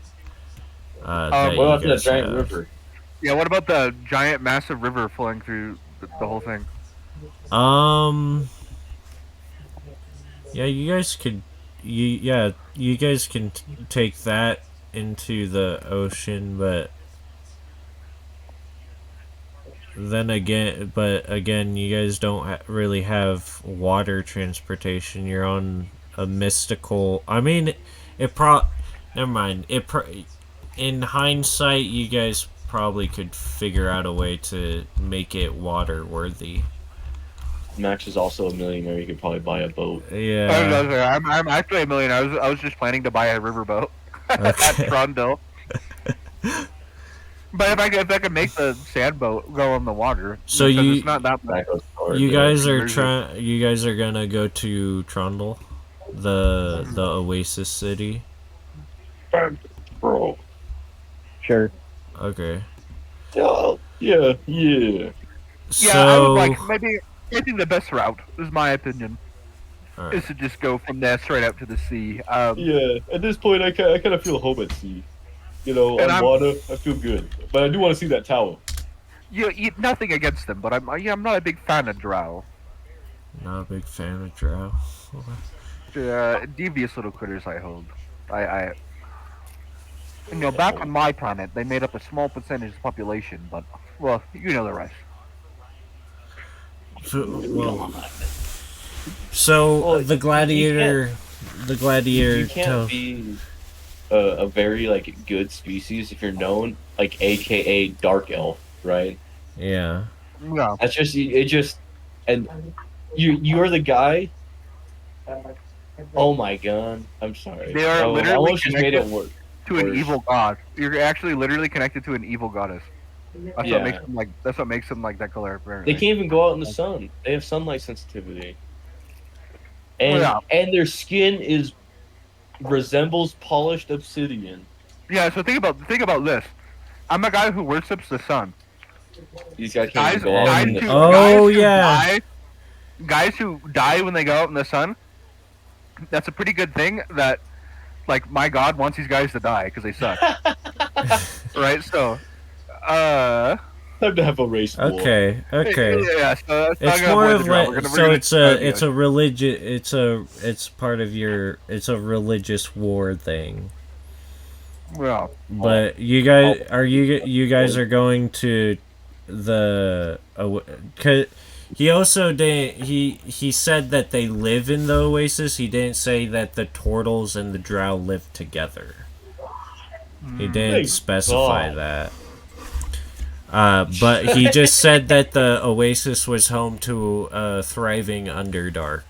[SPEAKER 1] that
[SPEAKER 4] Um,
[SPEAKER 3] What
[SPEAKER 1] you
[SPEAKER 3] about that
[SPEAKER 1] guys
[SPEAKER 3] giant
[SPEAKER 1] have.
[SPEAKER 3] river?
[SPEAKER 4] yeah. What about the giant, massive river flowing through the whole thing?
[SPEAKER 1] Um, yeah, you guys can take that into the ocean, but again, you guys don't really have water transportation. You're on a mystical. I mean, it pro. Never mind. In hindsight, you guys probably could figure out a way to make it water worthy.
[SPEAKER 3] Max is also a millionaire. He could probably buy a boat.
[SPEAKER 1] Yeah.
[SPEAKER 4] I'm actually a millionaire. I was just planning to buy a riverboat at
[SPEAKER 1] Okay.
[SPEAKER 4] Trondale. But if I could make the sand boat go on the water,
[SPEAKER 1] So
[SPEAKER 4] because it's not that much
[SPEAKER 3] That goes forward,
[SPEAKER 1] you guys are
[SPEAKER 4] conversion.
[SPEAKER 1] You guys are gonna go to Trundle, the Oasis city.
[SPEAKER 3] bro.
[SPEAKER 2] Sure.
[SPEAKER 1] Okay.
[SPEAKER 3] Yeah.
[SPEAKER 4] Yeah, I would like
[SPEAKER 1] So.
[SPEAKER 4] maybe. I think the best route is my opinion
[SPEAKER 1] Alright.
[SPEAKER 4] is to just go from there straight out to the sea.
[SPEAKER 3] Yeah. At this point, I kind of feel home at sea. You know,
[SPEAKER 4] And
[SPEAKER 3] on water, I feel good. But I do want to see that tower.
[SPEAKER 4] nothing against them, but I'm not a big fan of drow.
[SPEAKER 1] Not a big fan of Drow.
[SPEAKER 4] Devious little critters. I hold. I back on my planet, they made up a small percentage of the population, but well, you know the rest.
[SPEAKER 1] Well, so
[SPEAKER 3] Well,
[SPEAKER 1] the gladiator,
[SPEAKER 3] You can't be a very like good species if you're known like AKA dark elf, right?
[SPEAKER 1] Yeah.
[SPEAKER 4] Yeah.
[SPEAKER 3] That's just it. Just and you're the guy. Oh my god! I'm sorry.
[SPEAKER 4] They are
[SPEAKER 3] I
[SPEAKER 4] literally
[SPEAKER 3] almost just made it
[SPEAKER 4] connected
[SPEAKER 3] work.
[SPEAKER 4] to an evil god. You're actually literally connected to an evil goddess. That's
[SPEAKER 3] Yeah.
[SPEAKER 4] what makes them like. That's what makes them like that color. Apparently.
[SPEAKER 3] They can't even go out in the sun. They have sunlight sensitivity, and
[SPEAKER 4] Yeah.
[SPEAKER 3] and their skin resembles polished obsidian.
[SPEAKER 4] Yeah. So think about this. I'm a guy who worships the sun.
[SPEAKER 3] These guys can't
[SPEAKER 4] Guys,
[SPEAKER 3] even go out in
[SPEAKER 1] And
[SPEAKER 3] the
[SPEAKER 4] guys who die when they go out in the sun. That's a pretty good thing. That like my god wants these guys to die because they suck. Right. So.
[SPEAKER 3] Time to have a race war.
[SPEAKER 1] Okay.
[SPEAKER 4] Yeah, so
[SPEAKER 1] It's more of like so it's a religious it's part of your it's a religious war thing.
[SPEAKER 4] Well,
[SPEAKER 1] But you guys are going to the cause he also didn't he said that they live in the Oasis. He didn't say that the Turtles and the Drow live together. He didn't
[SPEAKER 3] Thank
[SPEAKER 1] specify
[SPEAKER 3] God.
[SPEAKER 1] that. But he just said that the Oasis was home to a thriving Underdark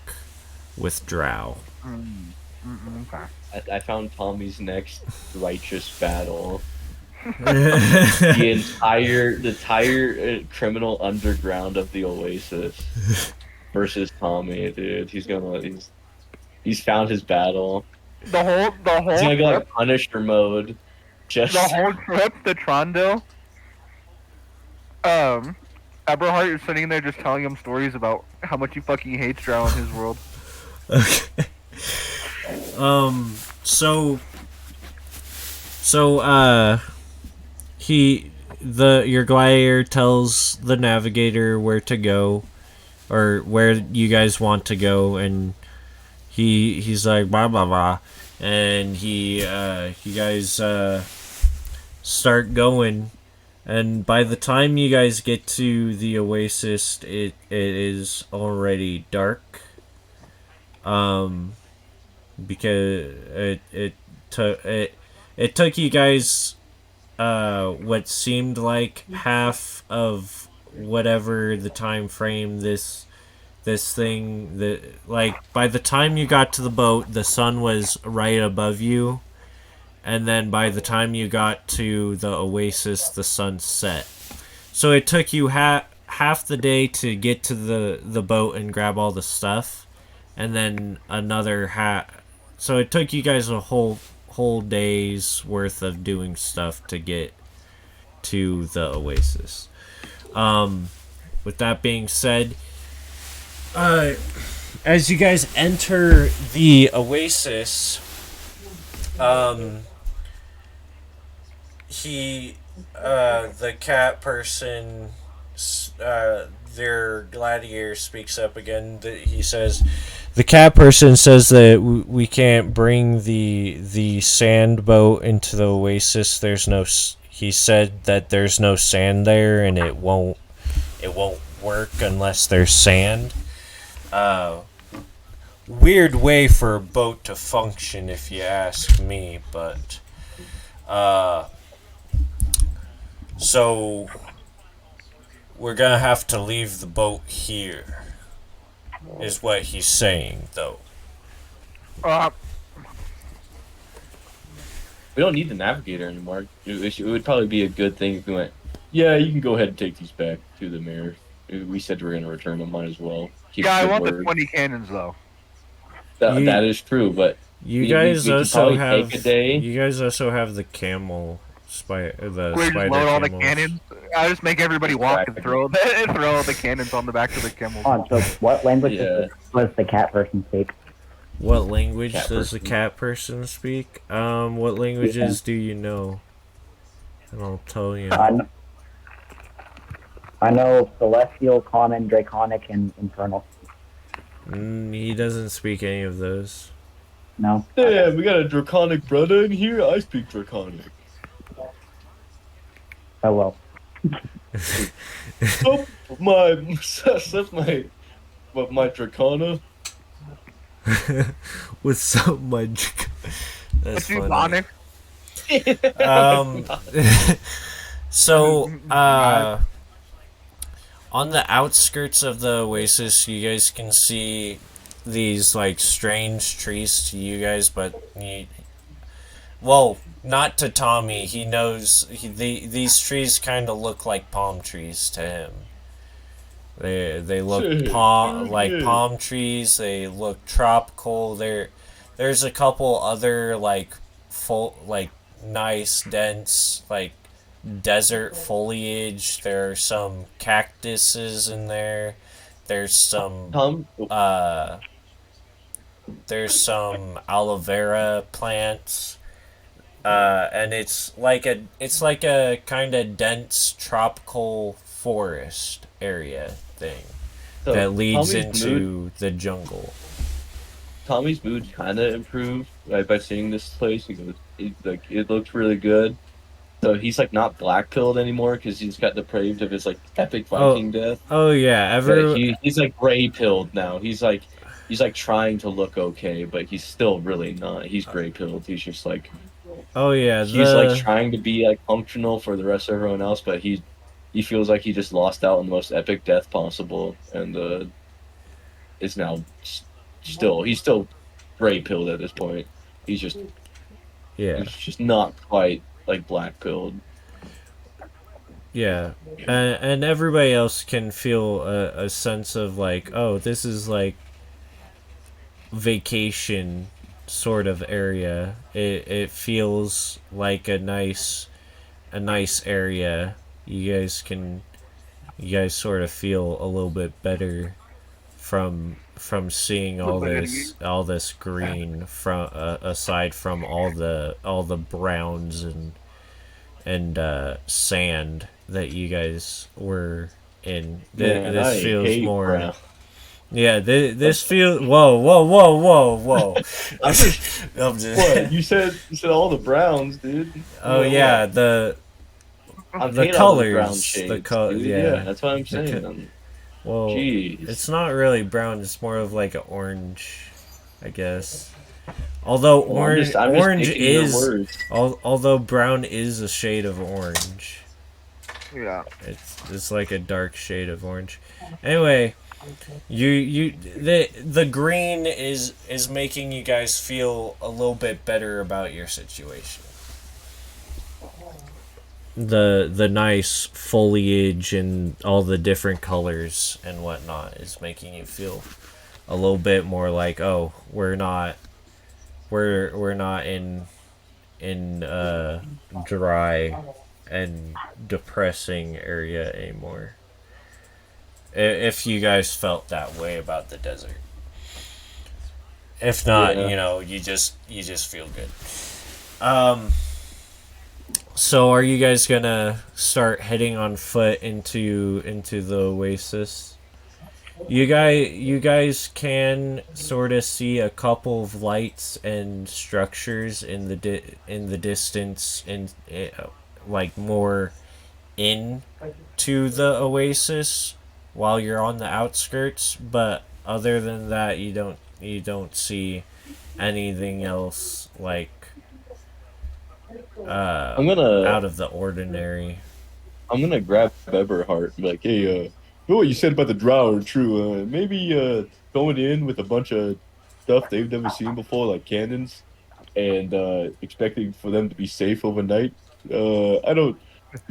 [SPEAKER 1] with Drow.
[SPEAKER 4] okay.
[SPEAKER 3] I found Tommy's next righteous battle.
[SPEAKER 1] Okay.
[SPEAKER 3] The entire criminal underground of the Oasis versus Tommy, dude. He's found his battle.
[SPEAKER 4] The whole
[SPEAKER 3] He's gonna go
[SPEAKER 4] trip,
[SPEAKER 3] like Punisher mode. Just
[SPEAKER 4] the whole trip to Trondale. Eberhard is sitting there just telling him stories about how much he fucking hates Drow in his world.
[SPEAKER 1] Okay. So your gladiator tells the navigator where to go, or where you guys want to go, and he's like blah blah blah, and you guys start going, and by the time you guys get to the Oasis, it is already dark. Because it took you guys what seemed like half of whatever the time frame this thing that like by the time you got to the boat, the sun was right above you, and then by the time you got to the oasis, the sun set. So it took you half the day to get to the boat and grab all the stuff, and then another half. So it took you guys a whole day's worth of doing stuff to get to the oasis. With that being said, as you guys enter the oasis, the cat person, their gladiator speaks up again. He says, the cat person says that we can't bring the sand boat into the oasis. He said that there's no sand there, and it won't work unless there's sand. Weird way for a boat to function, if you ask me, but so we're gonna have to leave the boat here, is what he's saying, though.
[SPEAKER 3] We don't need the navigator anymore. It would probably be a good thing if we went, yeah, you can go ahead and take these back to the mayor. We said we're going to return them, might as well. Keep
[SPEAKER 4] Yeah, I
[SPEAKER 3] good
[SPEAKER 4] want the
[SPEAKER 3] word.
[SPEAKER 4] 20 cannons though.
[SPEAKER 3] That is true, but
[SPEAKER 1] You guys also have
[SPEAKER 3] take a day.
[SPEAKER 1] you guys also have the camel spider. The
[SPEAKER 4] We just
[SPEAKER 1] spider
[SPEAKER 4] load all the
[SPEAKER 1] camels.
[SPEAKER 4] cannons. I just make everybody walk and throw the cannons on the back of the camels.
[SPEAKER 2] So what language
[SPEAKER 3] Yeah.
[SPEAKER 2] does the cat person speak?
[SPEAKER 1] What language
[SPEAKER 3] Cat
[SPEAKER 1] does the
[SPEAKER 3] person.
[SPEAKER 1] cat person speak? What languages do you know? And I'll tell you.
[SPEAKER 2] I know Celestial, Common, Draconic, and Infernal.
[SPEAKER 1] He doesn't speak any of those.
[SPEAKER 2] No?
[SPEAKER 3] Yeah, we got a draconic brother in here. I speak draconic.
[SPEAKER 2] Oh, well.
[SPEAKER 3] That's my dracona.
[SPEAKER 1] With so much. That's funny.
[SPEAKER 4] Sonic.
[SPEAKER 1] So, on the outskirts of the oasis, you guys can see these like strange trees to you guys, but well, not to Tommy. He knows these trees kind of look like palm trees to him. They look palm trees. They look tropical. There's a couple other like nice dense like desert foliage. There are some cactuses in there. There's some aloe vera plants. And it's like a kind of dense tropical forest area thing that leads into the jungle.
[SPEAKER 3] Tommy's mood kind of improved by seeing this place. He goes, it looked really good. So he's like not black pilled anymore because he's got depraved of his like epic Viking death.
[SPEAKER 1] Oh yeah,
[SPEAKER 3] he's like gray pilled now. He's like trying to look okay, but he's still really not. He's gray pilled. He's just like.
[SPEAKER 1] Oh yeah,
[SPEAKER 3] he's like trying to be like functional for the rest of everyone else, but he feels like he just lost out on the most epic death possible, and is now he's still gray pilled at this point. He's just not quite like black pilled.
[SPEAKER 1] Yeah, and everybody else can feel a sense of like, oh, this is like vacation sort of area. It feels like a nice area. You guys sort of feel a little bit better from seeing all this green from aside from all the browns and sand that you guys were in. This feels more brown. Yeah, this feels. Whoa!
[SPEAKER 3] I'm just. What you said? You said all the browns, dude.
[SPEAKER 1] Oh yeah, the colors,
[SPEAKER 3] yeah, that's what I'm saying.
[SPEAKER 1] Well,
[SPEAKER 3] jeez.
[SPEAKER 1] It's not really brown. It's more of like an orange, I guess. Although although brown is a shade of orange.
[SPEAKER 4] Yeah.
[SPEAKER 1] It's like a dark shade of orange. Anyway, the green is making you guys feel a little bit better about your situation. The nice foliage and all the different colors and whatnot is making you feel a little bit more like, oh, we're not in dry and depressing area anymore. If you guys felt that way about the desert. If not,
[SPEAKER 3] Yeah.
[SPEAKER 1] you just feel good. So are you guys gonna start heading on foot into the oasis? You guys can sort of see a couple of lights and structures in the distance, like more into the oasis while you're on the outskirts, but other than that you don't see anything else like
[SPEAKER 3] I'm gonna
[SPEAKER 1] out of the ordinary.
[SPEAKER 3] I'm gonna grab Eberhard and be like, hey, you know what you said about the drow are true. Maybe going in with a bunch of stuff they've never seen before, like cannons, and expecting for them to be safe overnight. I don't.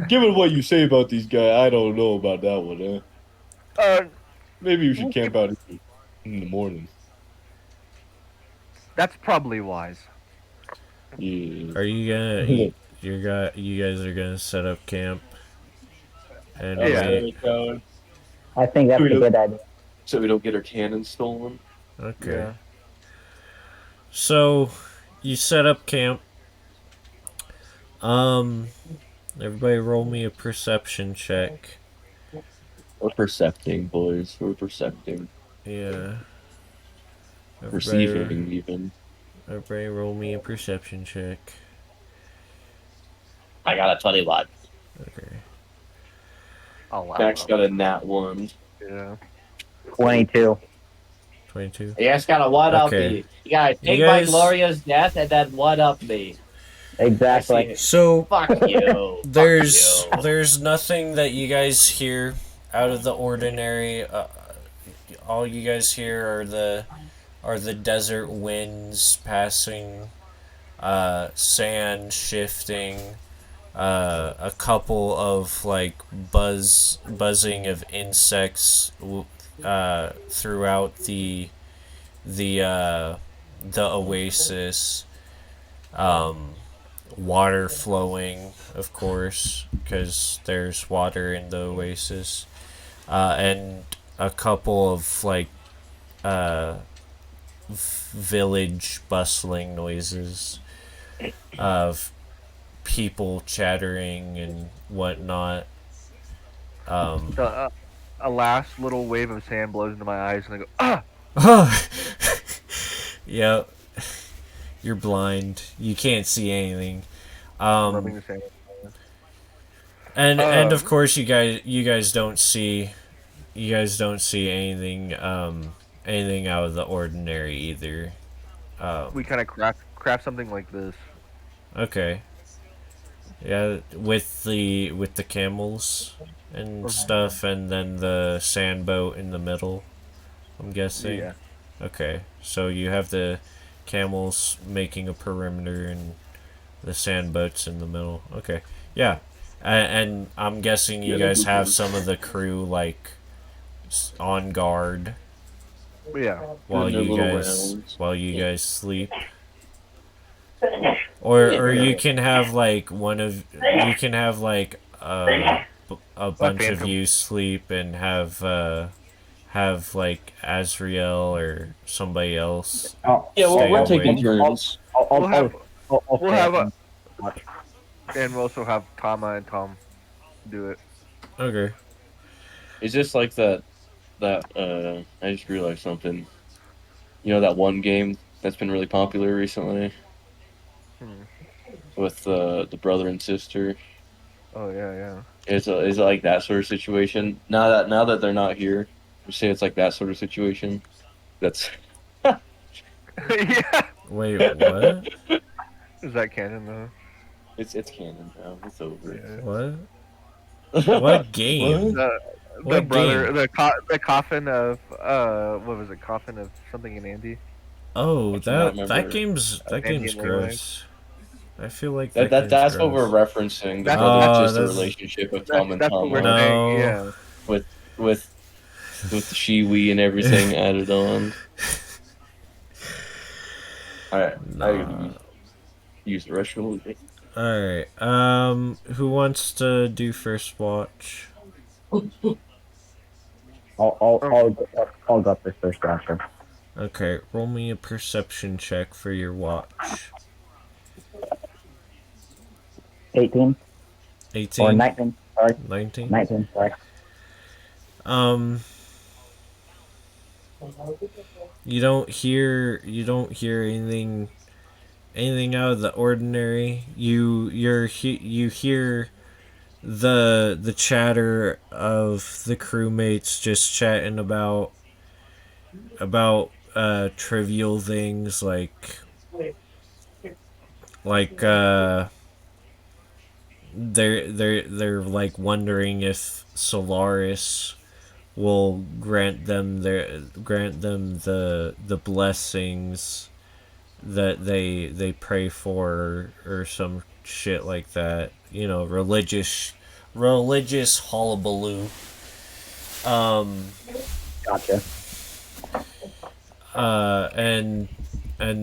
[SPEAKER 3] Given what you say about these guys, I don't know about that one.
[SPEAKER 4] Uh,
[SPEAKER 3] Maybe you should
[SPEAKER 4] we'll keep,
[SPEAKER 3] camp out in the morning.
[SPEAKER 4] that's probably wise.
[SPEAKER 3] Yeah.
[SPEAKER 1] Are you gonna you guys are gonna set up camp and
[SPEAKER 3] That's
[SPEAKER 4] Yeah.
[SPEAKER 3] what
[SPEAKER 1] wait?
[SPEAKER 3] it's going.
[SPEAKER 2] I think that's
[SPEAKER 3] So we
[SPEAKER 2] a
[SPEAKER 3] don't,
[SPEAKER 2] good idea.
[SPEAKER 3] so we don't get our cannons stolen.
[SPEAKER 1] Okay.
[SPEAKER 4] Yeah.
[SPEAKER 1] So you set up camp. Um Everybody roll me a perception check.
[SPEAKER 3] We're percepting, boys. We're percepting.
[SPEAKER 1] Yeah. Everybody
[SPEAKER 3] Perceiving, even.
[SPEAKER 1] everybody roll me a perception check.
[SPEAKER 7] I got a 21.
[SPEAKER 1] Okay.
[SPEAKER 4] I'll
[SPEAKER 3] Max
[SPEAKER 4] allow.
[SPEAKER 3] got a nat 1.
[SPEAKER 4] Yeah.
[SPEAKER 2] 22.
[SPEAKER 1] 22.
[SPEAKER 7] You just gotta one up
[SPEAKER 1] Okay.
[SPEAKER 7] me. You gotta
[SPEAKER 1] You
[SPEAKER 7] take my
[SPEAKER 1] guys-
[SPEAKER 7] glorious death and then one up me.
[SPEAKER 2] Exactly.
[SPEAKER 1] So
[SPEAKER 7] Fuck you.
[SPEAKER 1] there's
[SPEAKER 7] Fuck you.
[SPEAKER 1] there's nothing that you guys hear out of the ordinary. All you guys hear are the desert winds passing, sand shifting, a couple of like buzzing of insects throughout the oasis. Water flowing, of course, because there's water in the oasis, and a couple of like village bustling noises of people chattering and whatnot.
[SPEAKER 4] So, a last little wave of sand blows into my eyes, and I go, ah!
[SPEAKER 1] Yep. You're blind. You can't see anything.
[SPEAKER 4] Rubbing the sand.
[SPEAKER 1] And of course you guys don't see anything anything out of the ordinary either.
[SPEAKER 4] We kind of craft something like this.
[SPEAKER 1] Okay. Yeah, with the camels and stuff, and then the sand boat in the middle, I'm guessing.
[SPEAKER 4] Yeah.
[SPEAKER 1] Okay, so you have the camels making a perimeter and the sand boats in the middle. Okay, yeah, and I'm guessing you guys have some of the crew like on guard
[SPEAKER 4] Yeah.
[SPEAKER 1] while
[SPEAKER 3] Doing
[SPEAKER 1] you
[SPEAKER 3] their little
[SPEAKER 1] guys
[SPEAKER 3] rounds.
[SPEAKER 1] sleep. Or you can have like you can have like a bunch of
[SPEAKER 4] phantom.
[SPEAKER 1] you sleep and have like Azriel or somebody else.
[SPEAKER 2] Oh,
[SPEAKER 3] Yeah,
[SPEAKER 1] Stay
[SPEAKER 3] we're
[SPEAKER 1] awake.
[SPEAKER 3] taking turns.
[SPEAKER 4] We'll have
[SPEAKER 2] I'll
[SPEAKER 4] we'll
[SPEAKER 2] stay
[SPEAKER 4] have
[SPEAKER 2] up
[SPEAKER 4] and we'll also have Tama and Tom do it.
[SPEAKER 1] Okay.
[SPEAKER 3] Is this like that? I just realized something. You know that one game that's been really popular recently with the brother and sister.
[SPEAKER 4] Oh yeah,
[SPEAKER 3] Is it like that sort of situation? Now that they're not here, you say it's like that sort of situation. That's
[SPEAKER 4] yeah. Yeah.
[SPEAKER 1] Wait, what?
[SPEAKER 4] Is that canon though?
[SPEAKER 3] it's canon now. It's over.
[SPEAKER 4] Yeah.
[SPEAKER 1] What? What game?
[SPEAKER 4] The
[SPEAKER 1] What
[SPEAKER 4] brother,
[SPEAKER 1] game?
[SPEAKER 4] the coffin of what was it? Coffin of something in Andy.
[SPEAKER 1] Oh,
[SPEAKER 3] I cannot
[SPEAKER 1] that
[SPEAKER 3] remember.
[SPEAKER 4] Andy
[SPEAKER 1] game's
[SPEAKER 4] and Leland.
[SPEAKER 1] gross. I feel like
[SPEAKER 3] That,
[SPEAKER 1] that
[SPEAKER 3] that
[SPEAKER 1] game's
[SPEAKER 3] that's what we're
[SPEAKER 1] gross.
[SPEAKER 3] referencing. The
[SPEAKER 4] That's
[SPEAKER 3] brother's
[SPEAKER 1] Oh,
[SPEAKER 3] sister
[SPEAKER 1] that's
[SPEAKER 3] relationship with Tom and
[SPEAKER 4] that's what we're
[SPEAKER 3] Tomo
[SPEAKER 4] saying.
[SPEAKER 1] no.
[SPEAKER 4] Yeah.
[SPEAKER 3] with with with the Shiwi and everything added on. I
[SPEAKER 1] Nah.
[SPEAKER 3] use the restroom.
[SPEAKER 1] All right. Who wants to do first watch?
[SPEAKER 2] I'll go for first roster.
[SPEAKER 1] Okay, roll me a perception check for your watch.
[SPEAKER 2] 18 or
[SPEAKER 1] 18,
[SPEAKER 2] 19. Sorry,
[SPEAKER 1] 19.
[SPEAKER 2] 19. Sorry.
[SPEAKER 1] Um, you don't hear anything out of the ordinary. You hear the chatter of the crewmates just chatting about trivial things like they're like wondering if Solaris will grant them the blessings that they pray for, or some shit like that. You know, religious hullabaloo.
[SPEAKER 2] Gotcha.
[SPEAKER 1] And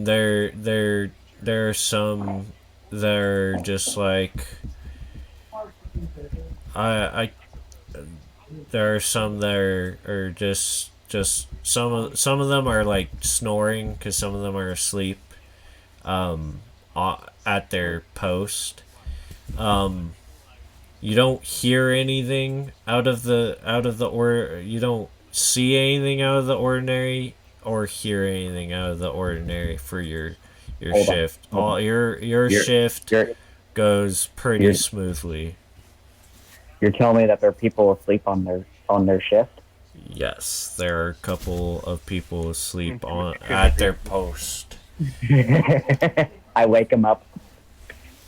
[SPEAKER 1] there are some that are just like I there are some that are just some of them are like snoring because some of them are asleep at their post. You don't hear anything you don't see anything out of the ordinary or hear anything out of the ordinary for your
[SPEAKER 2] Hold on.
[SPEAKER 1] shift.
[SPEAKER 2] Hold
[SPEAKER 1] All
[SPEAKER 2] on.
[SPEAKER 1] your
[SPEAKER 2] You're,
[SPEAKER 1] shift
[SPEAKER 2] you're,
[SPEAKER 1] goes pretty
[SPEAKER 2] you're,
[SPEAKER 1] smoothly.
[SPEAKER 2] you're telling me that there are people asleep on their shift?
[SPEAKER 1] Yes, there are a couple of people asleep at their post.
[SPEAKER 2] I wake them up.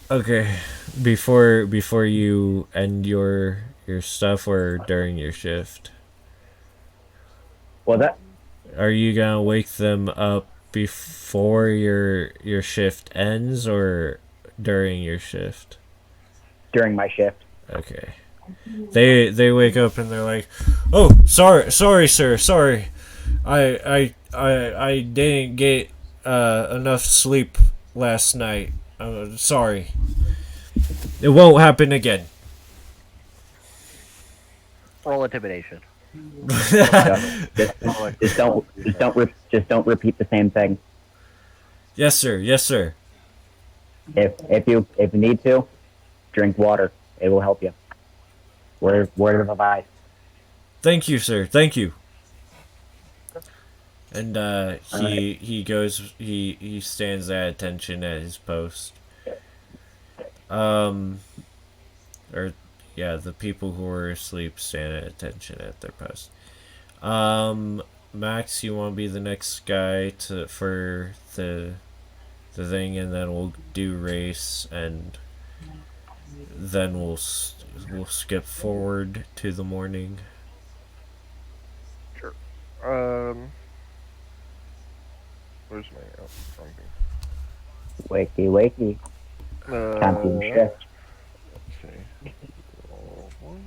[SPEAKER 1] Okay, before you end your stuff or during your shift,
[SPEAKER 2] Well, that
[SPEAKER 1] are you gonna wake them up before your shift ends or during your shift?
[SPEAKER 2] during my shift.
[SPEAKER 1] Okay. They wake up and they're like, "Oh, sorry, sir, sorry. I didn't get enough sleep last night. Sorry. It won't happen again."
[SPEAKER 4] Roll intimidation.
[SPEAKER 2] Just don't repeat the same thing.
[SPEAKER 1] Yes, sir. Yes, sir.
[SPEAKER 2] If you need to, drink water. It will help you. Word of advice.
[SPEAKER 1] Thank you, sir. Thank you. And
[SPEAKER 2] Alright.
[SPEAKER 1] he stands at attention at his post. Or yeah, the people who are asleep stand at attention at their post. Max, you want to be the next guy for the thing, and then we'll do race, and then we'll skip forward to the morning.
[SPEAKER 4] Sure. Where's my wrong thing?
[SPEAKER 2] Wakey. Time for your shift.
[SPEAKER 4] Let's see. One.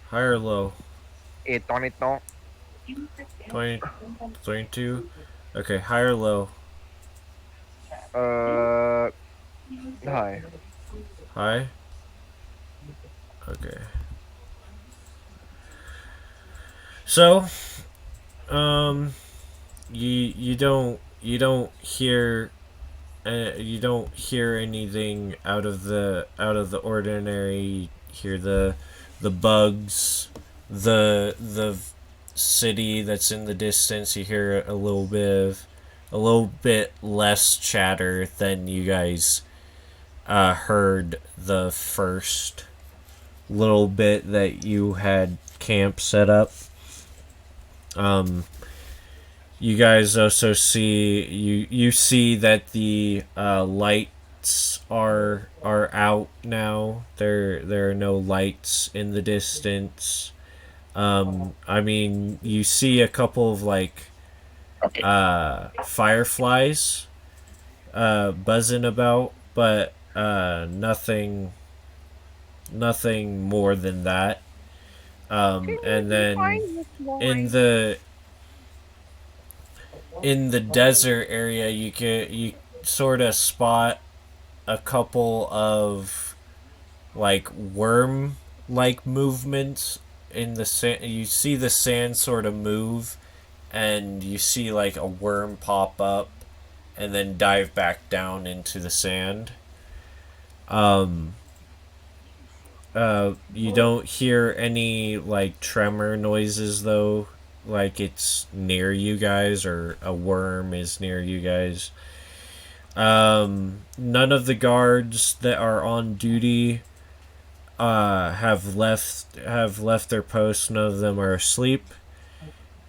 [SPEAKER 1] High or low?
[SPEAKER 4] 22.
[SPEAKER 1] 20, 22? Okay, high or low?
[SPEAKER 4] Hi.
[SPEAKER 1] High? Okay. So, you don't hear anything out of the ordinary. You hear the bugs, the city that's in the distance. You hear a little bit less chatter than you guys heard the first little bit that you had camp set up. You guys also see you see that the lights are out now. There are no lights in the distance. I mean, you see a couple of like
[SPEAKER 3] Okay.
[SPEAKER 1] fireflies buzzing about, but nothing more than that. And then in the in the desert area, you sort of spot a couple of like worm like movements in the sand. You see the sand sort of move, and you see like a worm pop up and then dive back down into the sand. You don't hear any like tremor noises though, like it's near you guys or a worm is near you guys. None of the guards that are on duty have left their posts. None of them are asleep,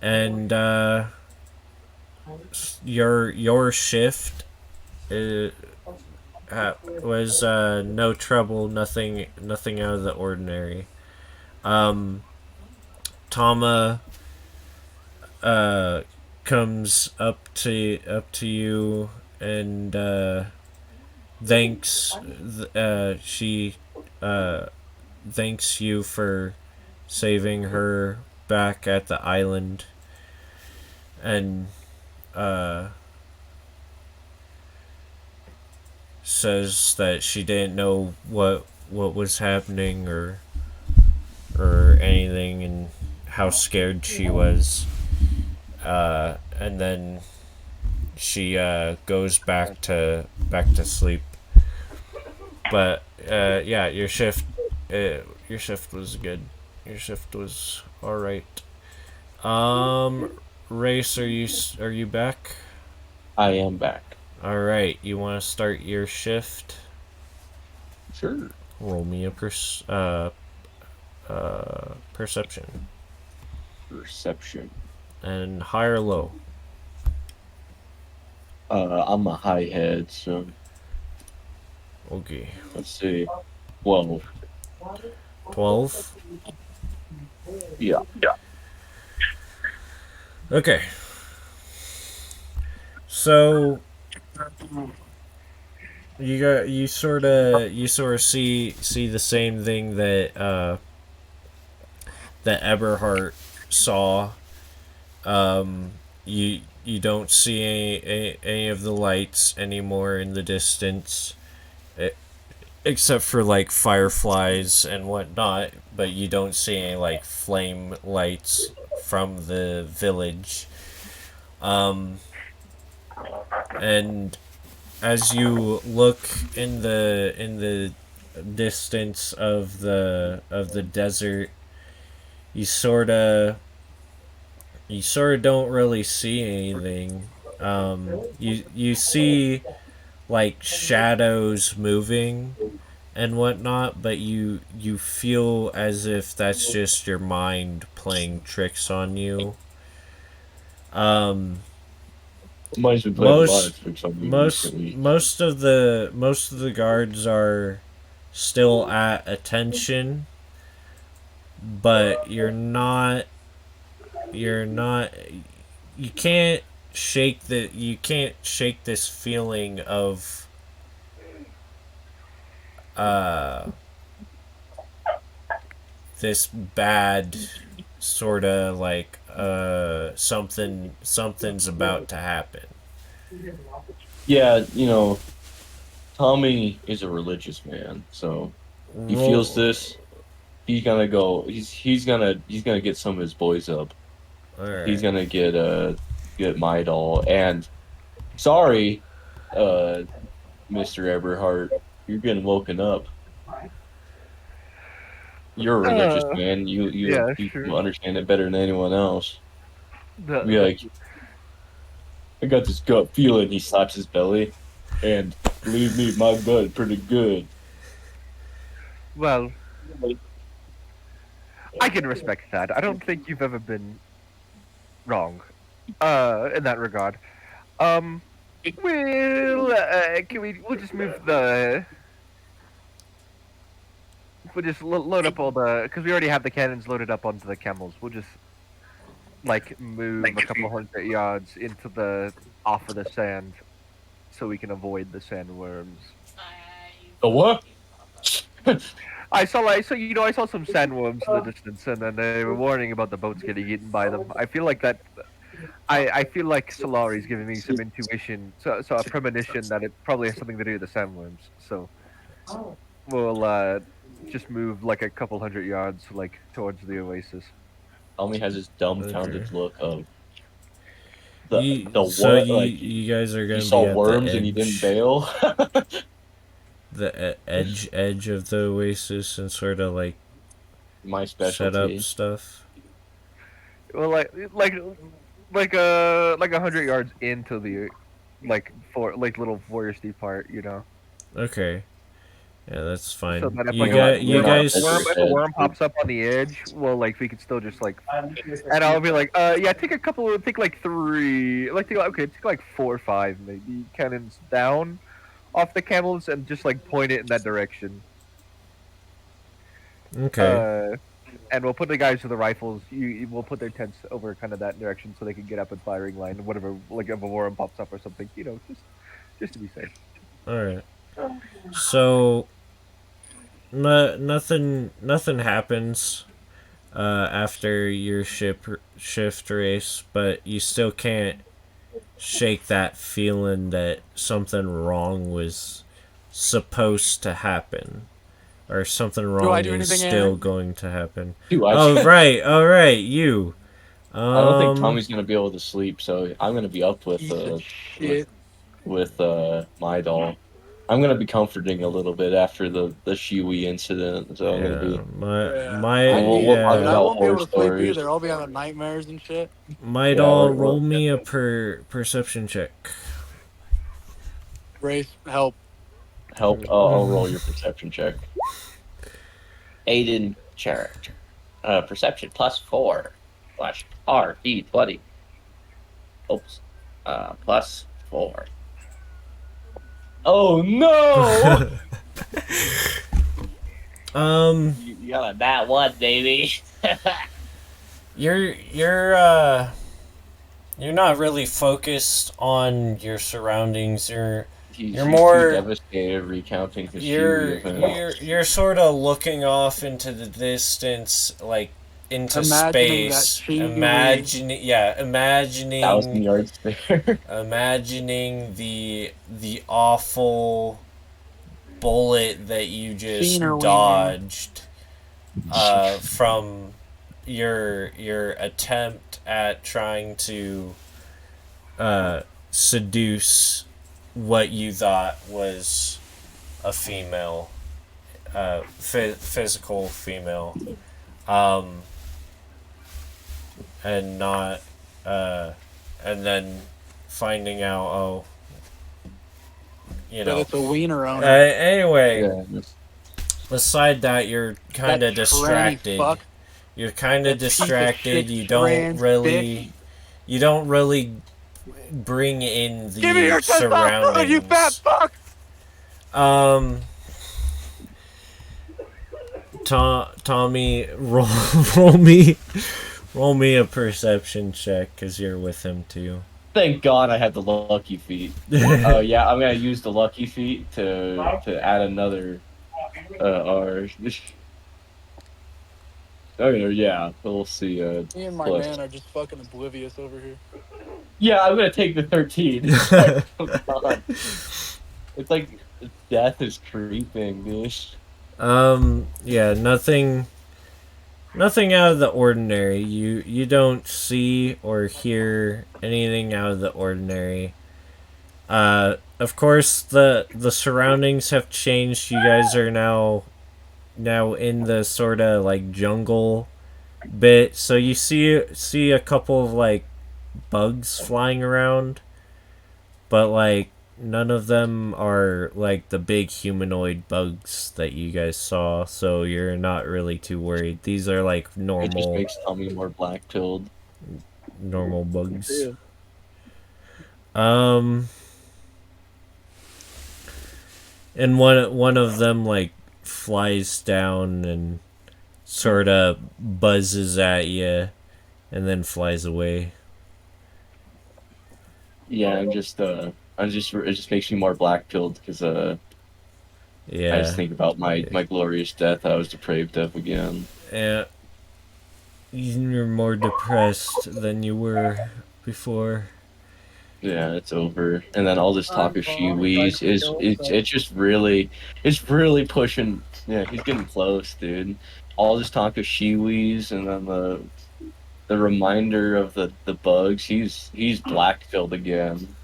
[SPEAKER 1] and your shift uh, was no trouble, nothing out of the ordinary. Um, Tama comes up to you and thanks she thanks you for saving her back at the island, and uh, says that she didn't know what was happening or anything and how scared she was. And then she goes back to sleep. But yeah, your shift was good. Your shift was all right. Race, are you back?
[SPEAKER 3] I am back.
[SPEAKER 1] All right, you want to start your shift?
[SPEAKER 3] Sure.
[SPEAKER 1] Roll me a perception
[SPEAKER 3] Perception.
[SPEAKER 1] and high or low.
[SPEAKER 3] I'm a high head, so
[SPEAKER 1] Okay,
[SPEAKER 3] let's see. 12.
[SPEAKER 1] 12.
[SPEAKER 3] Yeah.
[SPEAKER 1] Okay, so you sort of see the same thing that Eberhart saw. You don't see any of the lights anymore in the distance, except for like fireflies and whatnot. But you don't see any like flame lights from the village. And as you look in the distance of the desert, you sort of don't really see anything. You see like shadows moving and whatnot, but you feel as if that's just your mind playing tricks on you. Um,
[SPEAKER 3] Mine's been playing a lot of
[SPEAKER 1] most
[SPEAKER 3] tricks on me
[SPEAKER 1] most
[SPEAKER 3] recently.
[SPEAKER 1] most of the guards are still at attention, but you're not you can't shake this feeling of uh this bad sort of like something's about to happen.
[SPEAKER 3] Yeah, Tommy is a religious man, so he feels
[SPEAKER 1] Roll.
[SPEAKER 3] this. He's gonna go. He's gonna get some of his boys up.
[SPEAKER 1] All
[SPEAKER 3] He's
[SPEAKER 1] right.
[SPEAKER 3] gonna get my doll. And sorry, uh, Mr. Eberhart, you're getting woken up. You're a religious
[SPEAKER 4] Uh,
[SPEAKER 3] man.
[SPEAKER 4] yeah,
[SPEAKER 3] You
[SPEAKER 4] sure.
[SPEAKER 3] understand it better than anyone else. Be
[SPEAKER 4] The
[SPEAKER 3] like, I got this gut feeling. He slaps his belly, and believe me, my gut pretty good.
[SPEAKER 4] well, I can respect that. I don't think you've ever been wrong. In that regard. We'll just move the. We'll just load up all the, because we already have the cannons loaded up onto the camels. We'll just like move a couple hundred yards into the off of the sand, so we can avoid the sandworms.
[SPEAKER 7] The what?
[SPEAKER 4] I saw I saw some sandworms in the distance, and then they were warning about the boats getting eaten by them. I feel like that. I feel like Solari's giving me some intuition, so a premonition that it probably has something to do with the sandworms. So we'll just move like a couple hundred yards, like towards the oasis.
[SPEAKER 7] Tommy has this dumbfounded
[SPEAKER 1] Okay.
[SPEAKER 7] look of
[SPEAKER 1] So you guys are
[SPEAKER 7] you
[SPEAKER 1] gonna
[SPEAKER 7] saw
[SPEAKER 1] be at
[SPEAKER 7] worms
[SPEAKER 1] the
[SPEAKER 7] and you didn't
[SPEAKER 1] edge,
[SPEAKER 7] bail.
[SPEAKER 1] edge of the oasis, and sort of like
[SPEAKER 7] My
[SPEAKER 1] set up
[SPEAKER 7] specialty.
[SPEAKER 1] stuff.
[SPEAKER 4] Well, like 100 yards into the little foresty part, you know.
[SPEAKER 1] Okay, yeah, that's fine.
[SPEAKER 4] So that if
[SPEAKER 1] You
[SPEAKER 7] we're not
[SPEAKER 1] guys.
[SPEAKER 4] if a worm pops up on the edge, well, like we could still just like, and I'll be like, yeah, take like 3, take like 4 or 5 maybe cannons down off the camels and just like point it in that direction.
[SPEAKER 1] Okay.
[SPEAKER 4] And we'll put the guys with the rifles. We'll put their tents over kind of that direction so they can get up in firing line. Whatever, like if a worm pops up or something, you know, just to be safe.
[SPEAKER 1] All right. So, nothing happens after your shift race, but you still can't shake that feeling that something wrong was supposed to happen, or something wrong
[SPEAKER 5] I do
[SPEAKER 1] is
[SPEAKER 5] anything,
[SPEAKER 1] still
[SPEAKER 5] Aaron?
[SPEAKER 1] going to happen.
[SPEAKER 7] Dude,
[SPEAKER 1] All right, you.
[SPEAKER 7] I don't think Tommy's gonna be able to sleep, so I'm gonna be up with
[SPEAKER 5] Shit.
[SPEAKER 7] my doll. I'm gonna be comforting a little bit after the Shiwi incident, so I'm gonna be. We'll talk
[SPEAKER 5] I
[SPEAKER 7] about
[SPEAKER 5] won't be able
[SPEAKER 7] horror
[SPEAKER 5] to sleep
[SPEAKER 7] stories.
[SPEAKER 5] either. I'll be having nightmares and shit.
[SPEAKER 1] Might
[SPEAKER 7] Yeah,
[SPEAKER 1] all
[SPEAKER 7] we're-
[SPEAKER 1] roll me a perception check.
[SPEAKER 5] Race, help.
[SPEAKER 7] Help. I'll roll your perception check. Aiden character. Perception +4 / RD20. Oops. +4. Oh no! You got a nat 1, baby.
[SPEAKER 1] You're not really focused on your surroundings.
[SPEAKER 7] He's
[SPEAKER 1] more-
[SPEAKER 7] too devastated recounting his
[SPEAKER 1] You're
[SPEAKER 7] Shiwi event.
[SPEAKER 1] you're sort of looking off into the distance, like into
[SPEAKER 5] Imagining that
[SPEAKER 1] space.
[SPEAKER 5] Shiwi.
[SPEAKER 1] Imagining
[SPEAKER 7] 1,000 yards there.
[SPEAKER 1] imagining the awful bullet that you just
[SPEAKER 5] Seen her
[SPEAKER 1] dodged from your attempt at trying to seduce what you thought was a female, physical female, and not, and then finding out,
[SPEAKER 5] But it's a wiener owner.
[SPEAKER 1] anyway,
[SPEAKER 7] Yeah.
[SPEAKER 1] beside that, you're kind of
[SPEAKER 5] That tranny
[SPEAKER 1] distracted.
[SPEAKER 5] fuck.
[SPEAKER 1] You're kind of
[SPEAKER 5] That piece of
[SPEAKER 1] distracted.
[SPEAKER 5] shit
[SPEAKER 1] You don't
[SPEAKER 5] trans
[SPEAKER 1] really, you don't really bring in the
[SPEAKER 5] Give me your
[SPEAKER 1] surroundings.
[SPEAKER 5] testosterone, you fat fuck!
[SPEAKER 1] Tommy, roll me a perception check because you're with him too.
[SPEAKER 7] Thank God I had the lucky feat. Oh yeah, I'm gonna use the lucky feat to add another R. Oh yeah, we'll see.
[SPEAKER 5] Me and my
[SPEAKER 7] plus.
[SPEAKER 5] man are just fucking oblivious over here.
[SPEAKER 7] Yeah, I'm gonna take the 13. God. It's like death is creeping, dude.
[SPEAKER 1] Yeah, nothing out of the ordinary. You don't see or hear anything out of the ordinary. Of course the surroundings have changed. You guys are now in the sort of like jungle bit. So you see a couple of like bugs flying around, but like none of them are like the big humanoid bugs that you guys saw, so you're not really too worried. These are like
[SPEAKER 7] It just
[SPEAKER 1] normal.
[SPEAKER 7] makes Tommy more black pilled.
[SPEAKER 1] normal bugs.
[SPEAKER 4] Yeah.
[SPEAKER 1] And one of them like flies down and sort of buzzes at you, and then flies away.
[SPEAKER 3] Yeah, it just makes me more black pilled because I just think about my glorious death. I was depraved of again.
[SPEAKER 1] Yeah. You're more depressed than you were before.
[SPEAKER 3] Yeah, it's over. And then all this talk of shiwis is it's really pushing. Yeah, he's getting close, dude. All this talk of shiwis and then the reminder of the bugs. He's black pilled again.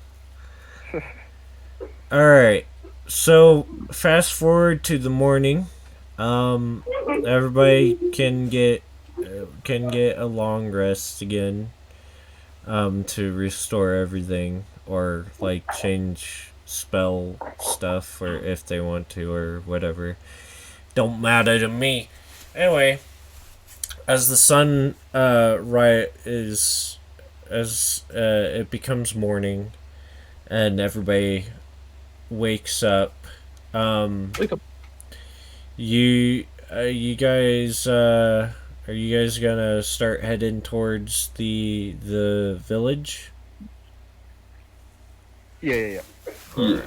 [SPEAKER 1] All right. So fast forward to the morning. Everybody can get a long rest again. To restore everything or like change spell stuff or if they want to or whatever. Don't matter to me. Anyway, as the sun it becomes morning and everybody wakes up.
[SPEAKER 3] Wake up.
[SPEAKER 1] You guys are you guys gonna start heading towards the village?
[SPEAKER 4] Yeah.
[SPEAKER 1] Cool.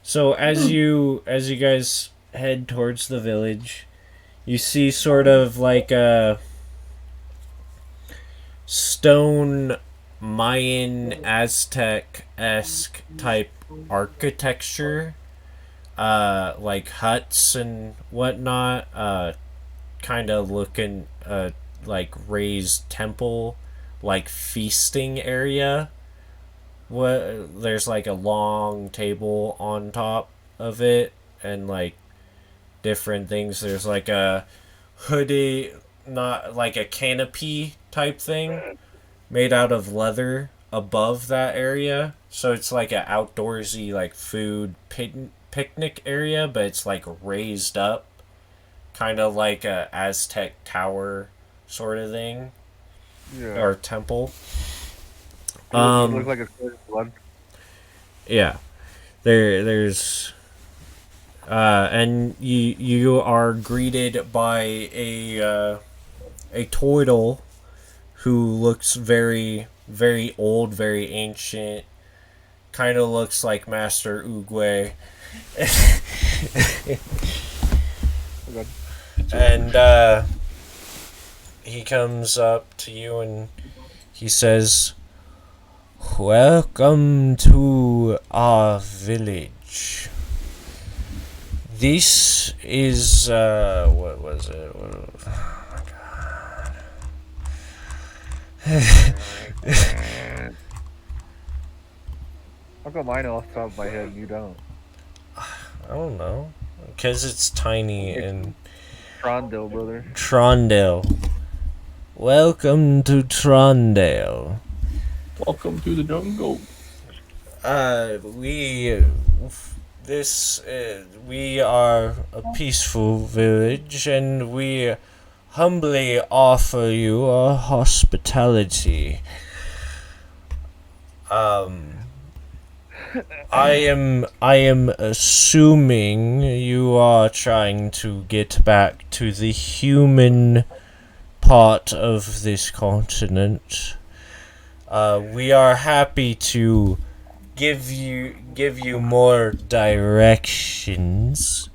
[SPEAKER 1] So as you guys head towards the village, you see sort of like a stone Mayan Aztec-esque type architecture, like huts and whatnot, kind of looking like raised temple, like feasting area. There's like a long table on top of it and like different things. There's like a hoodie, not like a canopy type thing made out of leather above that area. So it's like an outdoorsy like food picnic area, but it's like raised up, kind of like a Aztec tower sort of thing, or temple.
[SPEAKER 4] Looks like a blood.
[SPEAKER 1] Yeah, there's and you are greeted by a turtle who looks very very old, very ancient. Kind of looks like Master Oogway. And he comes up to you and he says, "Welcome to our village. This is what was it? Oh my god."
[SPEAKER 4] How come I know off the top of my head and you don't?
[SPEAKER 1] I don't know. Because it's tiny and...
[SPEAKER 4] Trondale, brother.
[SPEAKER 1] Trondale. Welcome to Trondale.
[SPEAKER 3] Welcome to the jungle.
[SPEAKER 1] We are a peaceful village and we humbly offer you our hospitality. I am assuming you are trying to get back to the human part of this continent. We are happy to give you more directions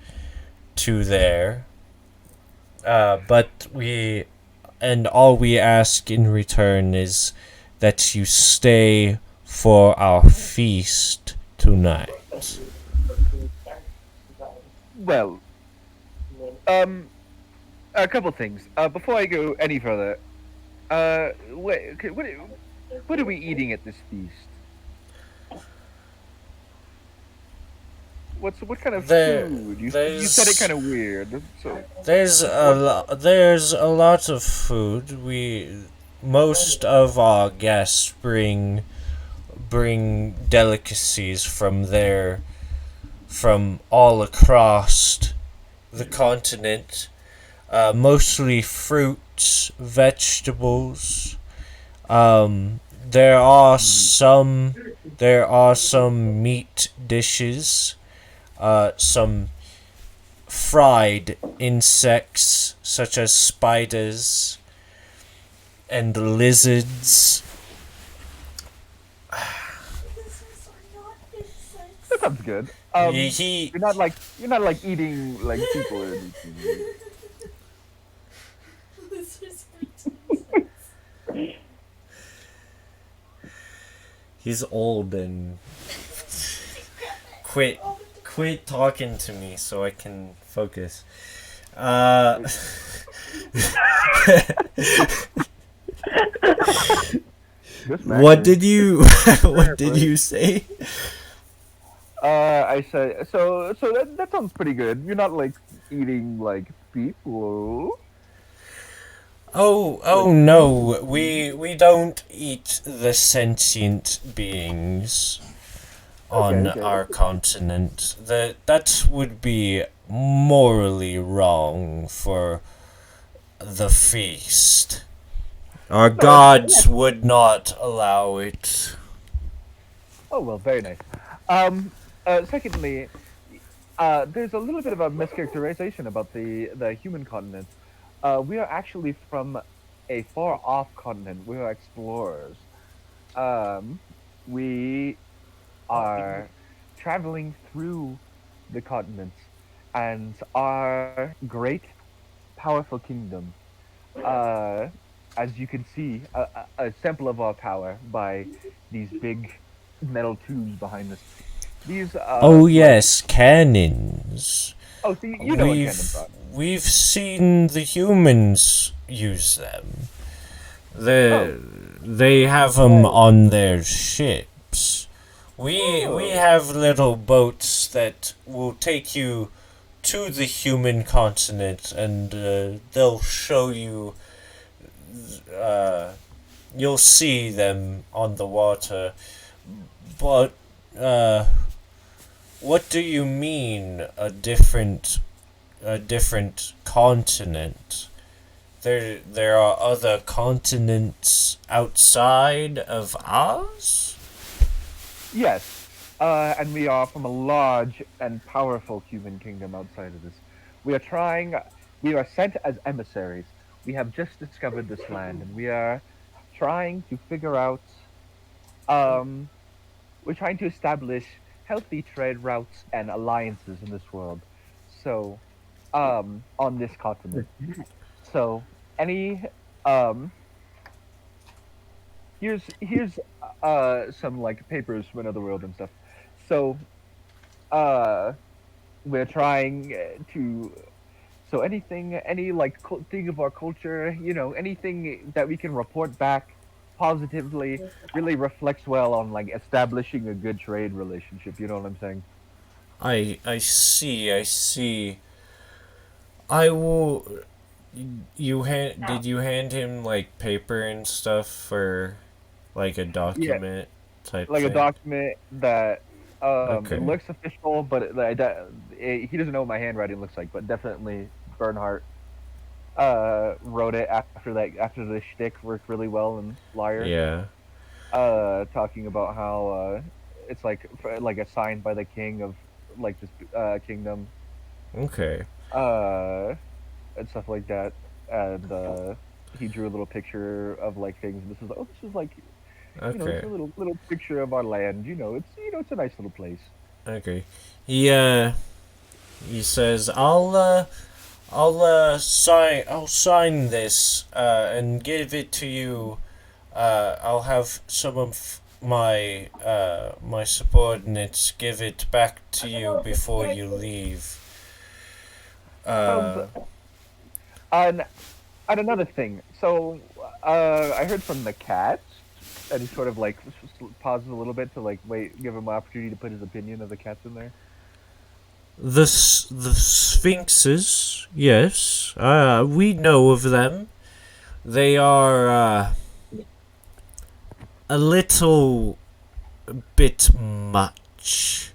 [SPEAKER 1] to there. But all we ask in return is that you stay for our feast tonight.
[SPEAKER 4] Well, a couple things. Before I go any further, what are we eating at this feast? What kind of food? You said it kind of weird. So
[SPEAKER 1] there's a lot of food. Most of our guests bring delicacies from all across the continent. mostly fruits, vegetables. There are some meat dishes, some fried insects such as spiders and lizards.
[SPEAKER 4] That sounds good.
[SPEAKER 1] He
[SPEAKER 4] You're not like eating like people or anything.
[SPEAKER 1] he's old and quit talking to me so I can focus. What did you say?
[SPEAKER 4] I said so. So that sounds pretty good. You're not like eating like people.
[SPEAKER 1] Oh no, we don't eat the sentient beings on
[SPEAKER 4] Okay.
[SPEAKER 1] our continent. That would be morally wrong for the feast. Our gods would not allow it.
[SPEAKER 4] Oh well, very nice. Secondly, there's a little bit of a mischaracterization about the human continent. We are actually from a far off continent. We are explorers. We are traveling through the continents, and our great, powerful kingdom. As you can see, a sample of our power by these big metal tubes behind us. These
[SPEAKER 1] Oh yes, cannons.
[SPEAKER 4] Oh, so you know what cannons are.
[SPEAKER 1] We've seen the humans use them. They have them on their ships. We have little boats that will take you to the human continent, and they'll show you. You'll see them on the water, but what do you mean a different continent? There are other continents outside of ours?
[SPEAKER 4] Yes, and we are from a large and powerful human kingdom outside of this. We are sent as emissaries. We have just discovered this land, and we are trying to figure out, we're trying to establish healthy trade routes and alliances in this world. So, on this continent. So, any, um, here's some like papers from another world and stuff. So we're trying to so anything any like thing of our culture, anything that we can report back positively really reflects well on like establishing a good trade relationship. You know what I'm saying?
[SPEAKER 1] I see. I will. Did you hand him like paper and stuff for like a document type
[SPEAKER 4] Like
[SPEAKER 1] thing?
[SPEAKER 4] a document that
[SPEAKER 1] Okay.
[SPEAKER 4] it looks official, but he doesn't know what my handwriting looks like. But definitely Bernhardt wrote it after the shtick worked really well in Liar.
[SPEAKER 1] Yeah.
[SPEAKER 4] Talking about how it's like assigned by the king of like this kingdom.
[SPEAKER 1] Okay.
[SPEAKER 4] And stuff like that, and he drew a little picture of like things. And this is like
[SPEAKER 1] Okay.
[SPEAKER 4] it's a little picture of our land. It's a nice little place.
[SPEAKER 1] Okay. He says I'll sign this and give it to you. I'll have some of my subordinates give it back to you before you leave.
[SPEAKER 4] And another thing. So I heard from the cat, and he sort of like pauses a little bit to like give him an opportunity to put his opinion of the cats in there.
[SPEAKER 1] The sphinxes, yes, we know of them. They are a little bit much.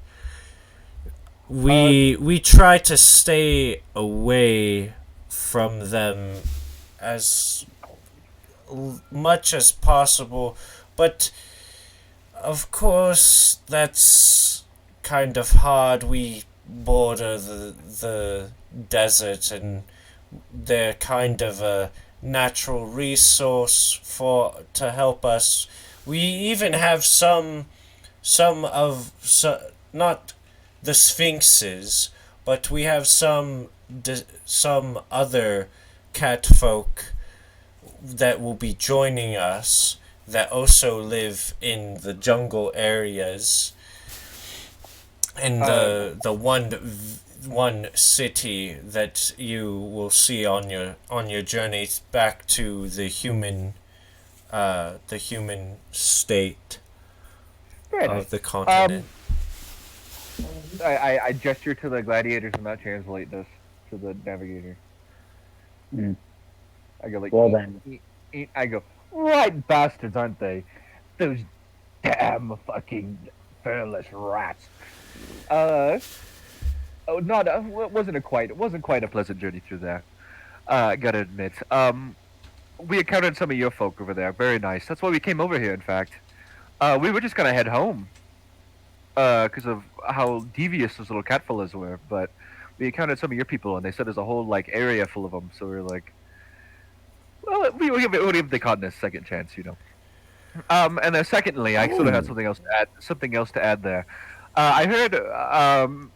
[SPEAKER 1] We try to stay away from them as much as possible, but of course that's kind of hard. We border the desert, and they're kind of a natural resource to help us. We even have not the sphinxes, but we have some other cat folk that will be joining us that also live in the jungle areas. And the one city that you will see on your journey back to the human state of the continent.
[SPEAKER 4] I gesture to the gladiators and not translate this to the navigator. I go like,
[SPEAKER 2] well then.
[SPEAKER 4] I go, right bastards, aren't they? Those damn fucking fearless rats. It wasn't quite a pleasant journey through there. I gotta admit. We encountered some of your folk over there. Very nice. That's why we came over here. In fact, we were just gonna head home. Because of how devious those little cat fellas were, but we encountered some of your people, and they said there's a whole like area full of them. So we were like, well, we'll give the continent a second chance, you know. And then secondly, I sort of had something else to add there. I heard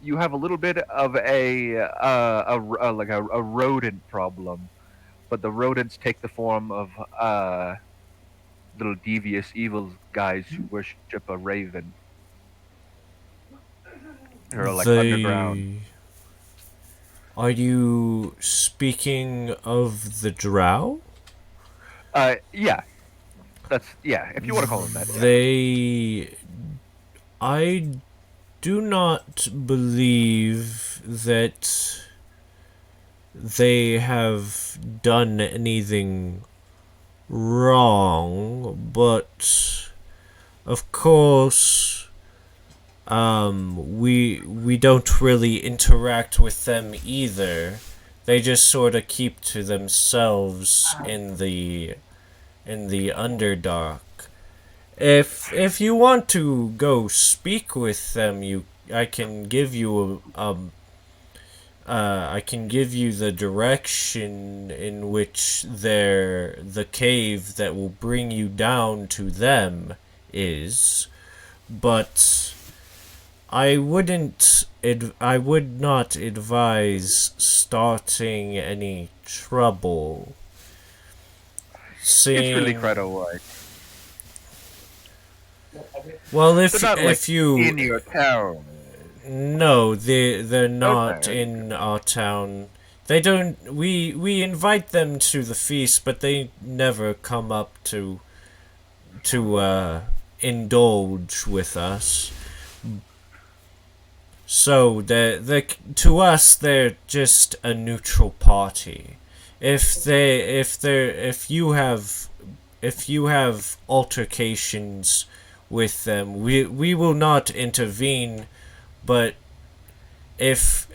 [SPEAKER 4] you have a little bit of a rodent problem, but the rodents take the form of little devious evil guys who worship a raven. Or like underground.
[SPEAKER 1] Are you speaking of the drow?
[SPEAKER 4] Yeah. If you want to call them that.
[SPEAKER 1] I do not believe that they have done anything wrong, but of course we don't really interact with them either. They just sort of keep to themselves in the Underdark. If you want to go speak with them, I can give you the direction in which the cave that will bring you down to them is, but I would not advise starting any trouble.
[SPEAKER 4] It's really like.
[SPEAKER 1] Well, if you
[SPEAKER 4] in your town.
[SPEAKER 1] No, they're not in our town. They don't. We invite them to the feast, but they never come up to indulge with us. So to us they're just a neutral party. If you have altercations with them, we will not intervene. But if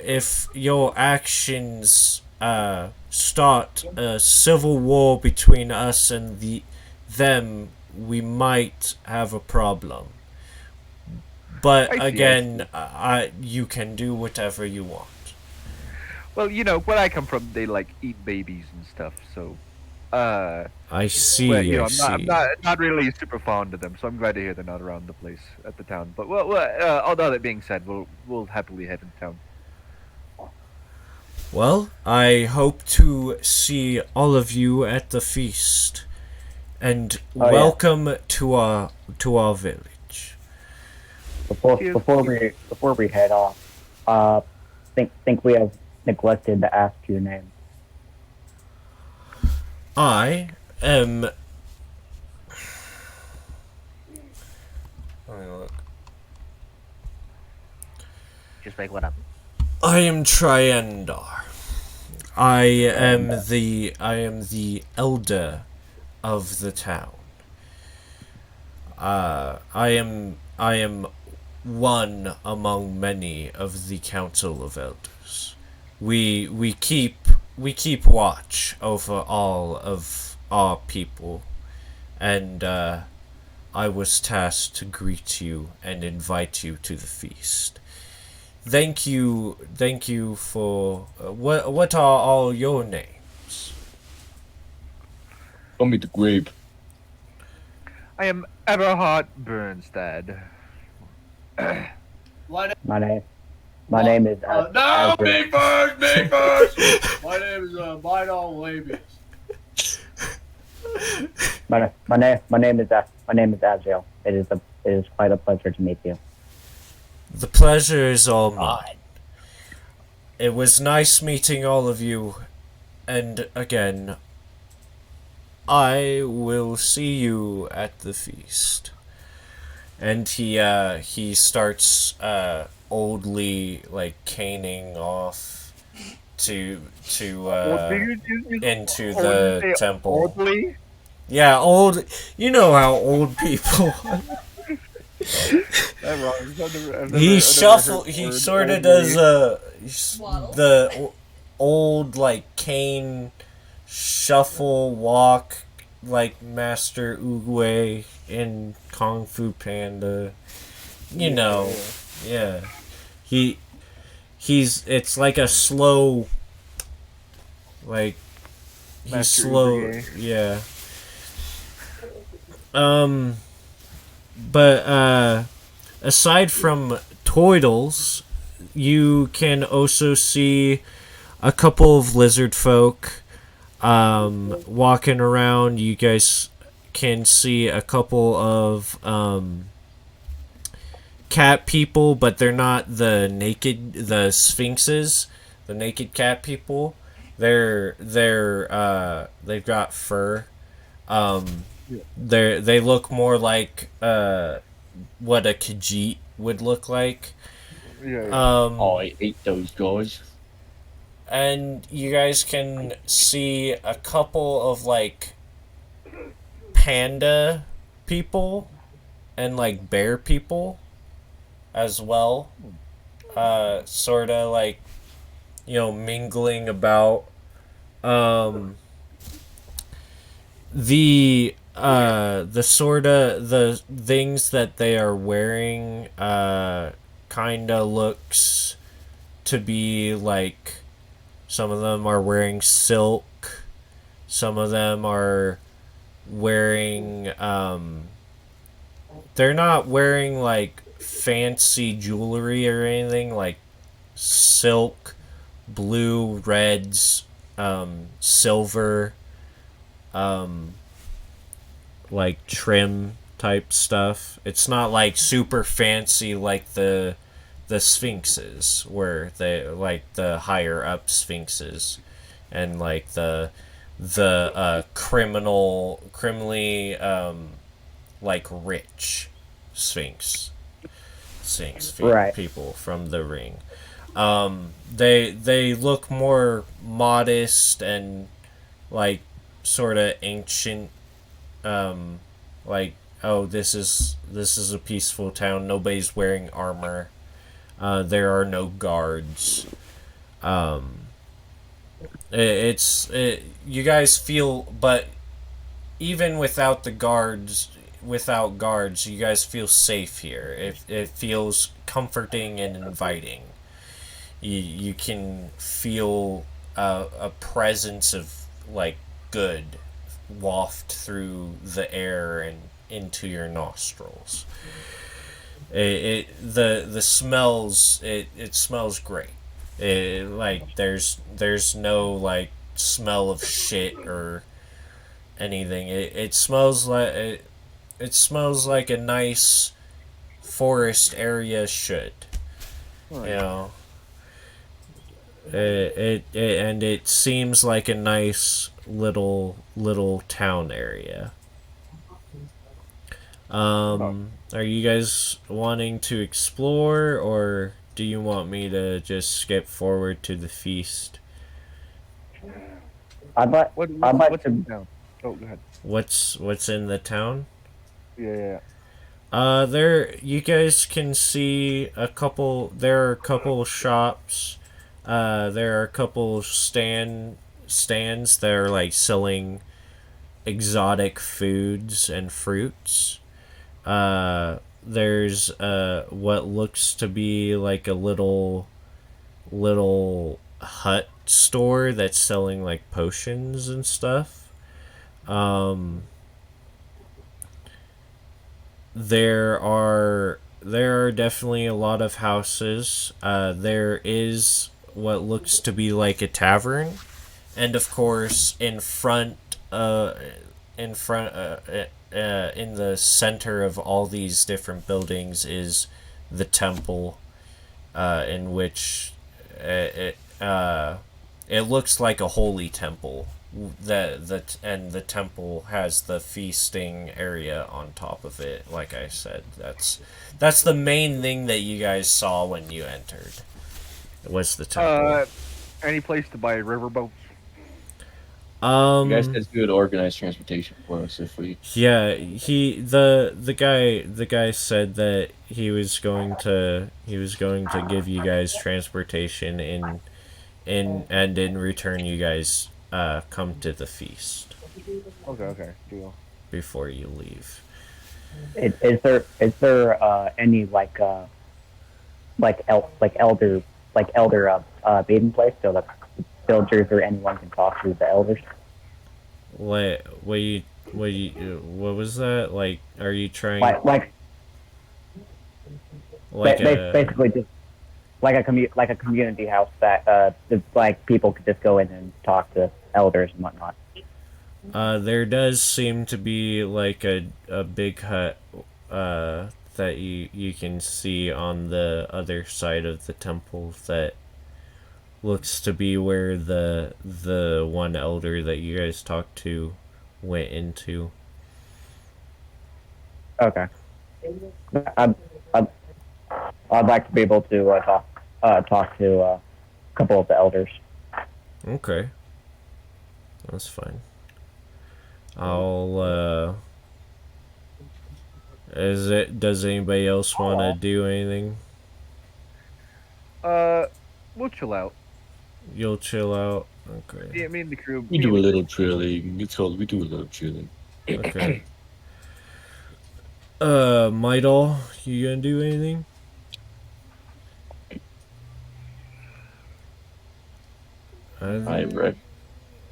[SPEAKER 1] your actions start a civil war between us and them, we might have a problem. But again, you can do whatever you want.
[SPEAKER 4] Well, where I come from, they like eat babies and stuff. So,
[SPEAKER 1] I see.
[SPEAKER 4] Well, I'm not really super fond of them. So I'm glad to hear they're not around the place at the town. But all that being said, we'll happily head into town.
[SPEAKER 1] Well, I hope to see all of you at the feast, and welcome to our village.
[SPEAKER 2] Before we head off, think we have neglected to ask your name.
[SPEAKER 1] I am. Let me look.
[SPEAKER 9] Just make one up.
[SPEAKER 1] I am Triandar. I am the elder of the town. I am one among many of the Council of Elders. We keep we keep watch over all of our people, and I was tasked to greet you and invite you to the feast. Thank you for what are all your names?
[SPEAKER 7] Call me the grape.
[SPEAKER 4] I am Everhard Bernstad.
[SPEAKER 2] My name is
[SPEAKER 6] no,
[SPEAKER 2] Azrael.
[SPEAKER 6] me first. My name is Vidal Labius.
[SPEAKER 2] My name is Azrael. It is quite a pleasure to meet you.
[SPEAKER 1] The pleasure is all mine. It was nice meeting all of you, and again, I will see you at the feast. And he starts oldly like caning off to into the temple.
[SPEAKER 4] Oldly?
[SPEAKER 1] Yeah, old. You know how old people.
[SPEAKER 4] I'm wrong.
[SPEAKER 1] He sort of does the old like cane shuffle walk like Master Oogway in Kung Fu Panda. You know, yeah. It's like a slow, like he's
[SPEAKER 4] Master
[SPEAKER 1] slow,
[SPEAKER 4] Oogway.
[SPEAKER 1] yeah. But aside from Toidles, you can also see a couple of lizard folk walking around. You guys can see a couple of cat people, but they're not the sphinxes, the naked cat people. They've got fur. They look more like what a Khajiit would look like.
[SPEAKER 7] I ate those guys.
[SPEAKER 1] And you guys can see a couple of like panda people and like bear people as well. Sort of like, mingling about. The sort of the things that they are wearing kind of looks to be like some of them are wearing silk, some of them are wearing they're not wearing like fancy jewelry or anything, like silk, blue, reds, silver, like trim type stuff. It's not like super fancy like the sphinxes, where they like the higher up sphinxes, and like the criminally like rich sphinx
[SPEAKER 2] Right.
[SPEAKER 1] people from the ring. They look more modest and like sort of ancient, like, oh, this is a peaceful town, nobody's wearing armor, there are no guards. You guys feel, but even without guards, you guys feel safe here. It feels comforting and inviting. You can feel a presence of like good waft through the air and into your nostrils. The smells, it smells great. Like there's no like smell of shit or anything. It smells like it smells like a nice forest area should. You know. And it seems like a nice little town area. Are you guys wanting to explore, or do you want me to just skip forward to the feast?
[SPEAKER 2] I'd like
[SPEAKER 4] What's
[SPEAKER 2] to.
[SPEAKER 4] in town? Oh, go ahead.
[SPEAKER 1] What's in the town?
[SPEAKER 4] Yeah.
[SPEAKER 1] There you guys can see a couple. There are a couple shops. There are a couple stands that are like selling exotic foods and fruits. There's what looks to be like a little hut store that's selling like potions and stuff. Um, there are definitely a lot of houses. There is what looks to be like a tavern, and of course, in front, in the center of all these different buildings is the temple, in which it looks like a holy temple. And the temple has the feasting area on top of it. Like I said, that's the main thing that you guys saw when you entered. Was the temple.
[SPEAKER 4] Any place to buy riverboats?
[SPEAKER 3] You guys said you would organize transportation for us if we.
[SPEAKER 1] Yeah, the guy said that he was going to give you guys transportation and in return you guys come to the feast.
[SPEAKER 4] Okay, deal.
[SPEAKER 1] Before you leave.
[SPEAKER 2] Is there any like elder meeting place so the villagers or anyone can talk to the elders?
[SPEAKER 1] What was that? Like, are you trying
[SPEAKER 2] basically just like a community house that like people could just go in and talk to elders and whatnot?
[SPEAKER 1] There does seem to be like a big hut that you can see on the other side of the temple that looks to be where the one elder that you guys talked to went into.
[SPEAKER 2] Okay. I'd like to be able to talk to a couple of the elders.
[SPEAKER 1] Okay. That's fine. I'll does anybody else want to do anything?
[SPEAKER 4] We'll chill out.
[SPEAKER 1] You'll chill out? Okay.
[SPEAKER 4] Yeah, me and the crew.
[SPEAKER 3] We do a little chilling. It's called we do a little chilling.
[SPEAKER 1] Okay. Midol, you gonna do anything?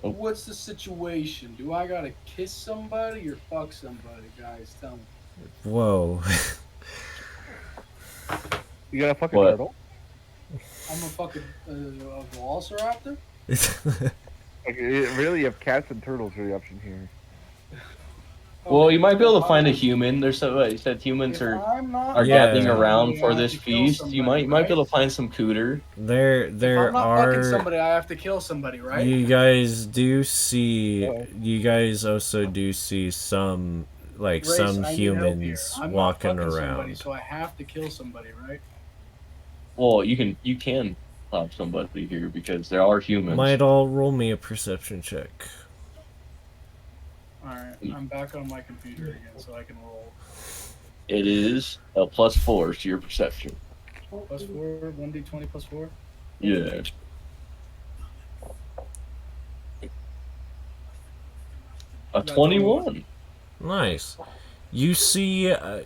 [SPEAKER 6] What's the situation? Do I gotta kiss somebody or fuck somebody, guys? Tell me.
[SPEAKER 1] Whoa.
[SPEAKER 4] You got a fucking turtle?
[SPEAKER 6] I'm a fucking velociraptor?
[SPEAKER 4] Like, really, you have cats and turtles are the option here.
[SPEAKER 3] Well, you might be able to find a human. There's some you said humans are gathering around for this feast. You might be able to find some cooter.
[SPEAKER 1] There
[SPEAKER 6] if I'm not fucking somebody, I have to kill somebody, right?
[SPEAKER 1] You guys do see. You guys also do see some some humans walking around.
[SPEAKER 6] Somebody, so I have to kill somebody, right?
[SPEAKER 3] Well, you can stop somebody here because there are humans.
[SPEAKER 1] Might all roll me a perception check.
[SPEAKER 6] Alright, I'm back on my computer again so I can roll.
[SPEAKER 3] It is a +4 to your perception.
[SPEAKER 6] +4? 1d20 +4?
[SPEAKER 3] Yeah. A 21.
[SPEAKER 1] Nice. You see a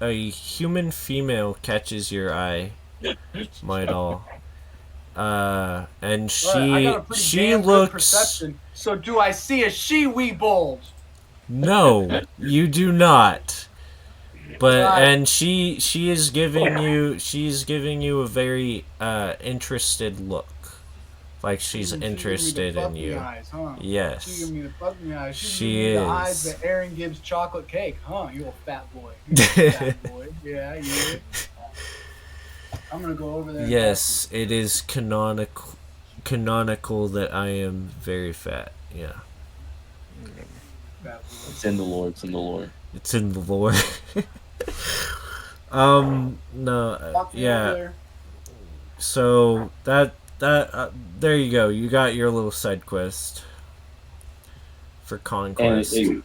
[SPEAKER 1] human female catches your eye, Midol. And she looks.
[SPEAKER 6] So do I see a she-wee bulge?
[SPEAKER 1] No, you do not. But and she is giving you a very interested look. Like she's interested in you.
[SPEAKER 6] Eyes, huh?
[SPEAKER 1] Yes.
[SPEAKER 6] She giving me the fucking eyes.
[SPEAKER 1] She is.
[SPEAKER 6] The eyes that Aaron gives chocolate cake, huh? You a fat boy. You a fat boy. Yeah, you. I'm gonna go over there.
[SPEAKER 1] Yes, it is canonical that I am very fat. Yeah.
[SPEAKER 3] It's in the lore. It's in the lore.
[SPEAKER 1] It's in the lore. No. Yeah. So that there you go. You got your little side quest for conquest.
[SPEAKER 3] And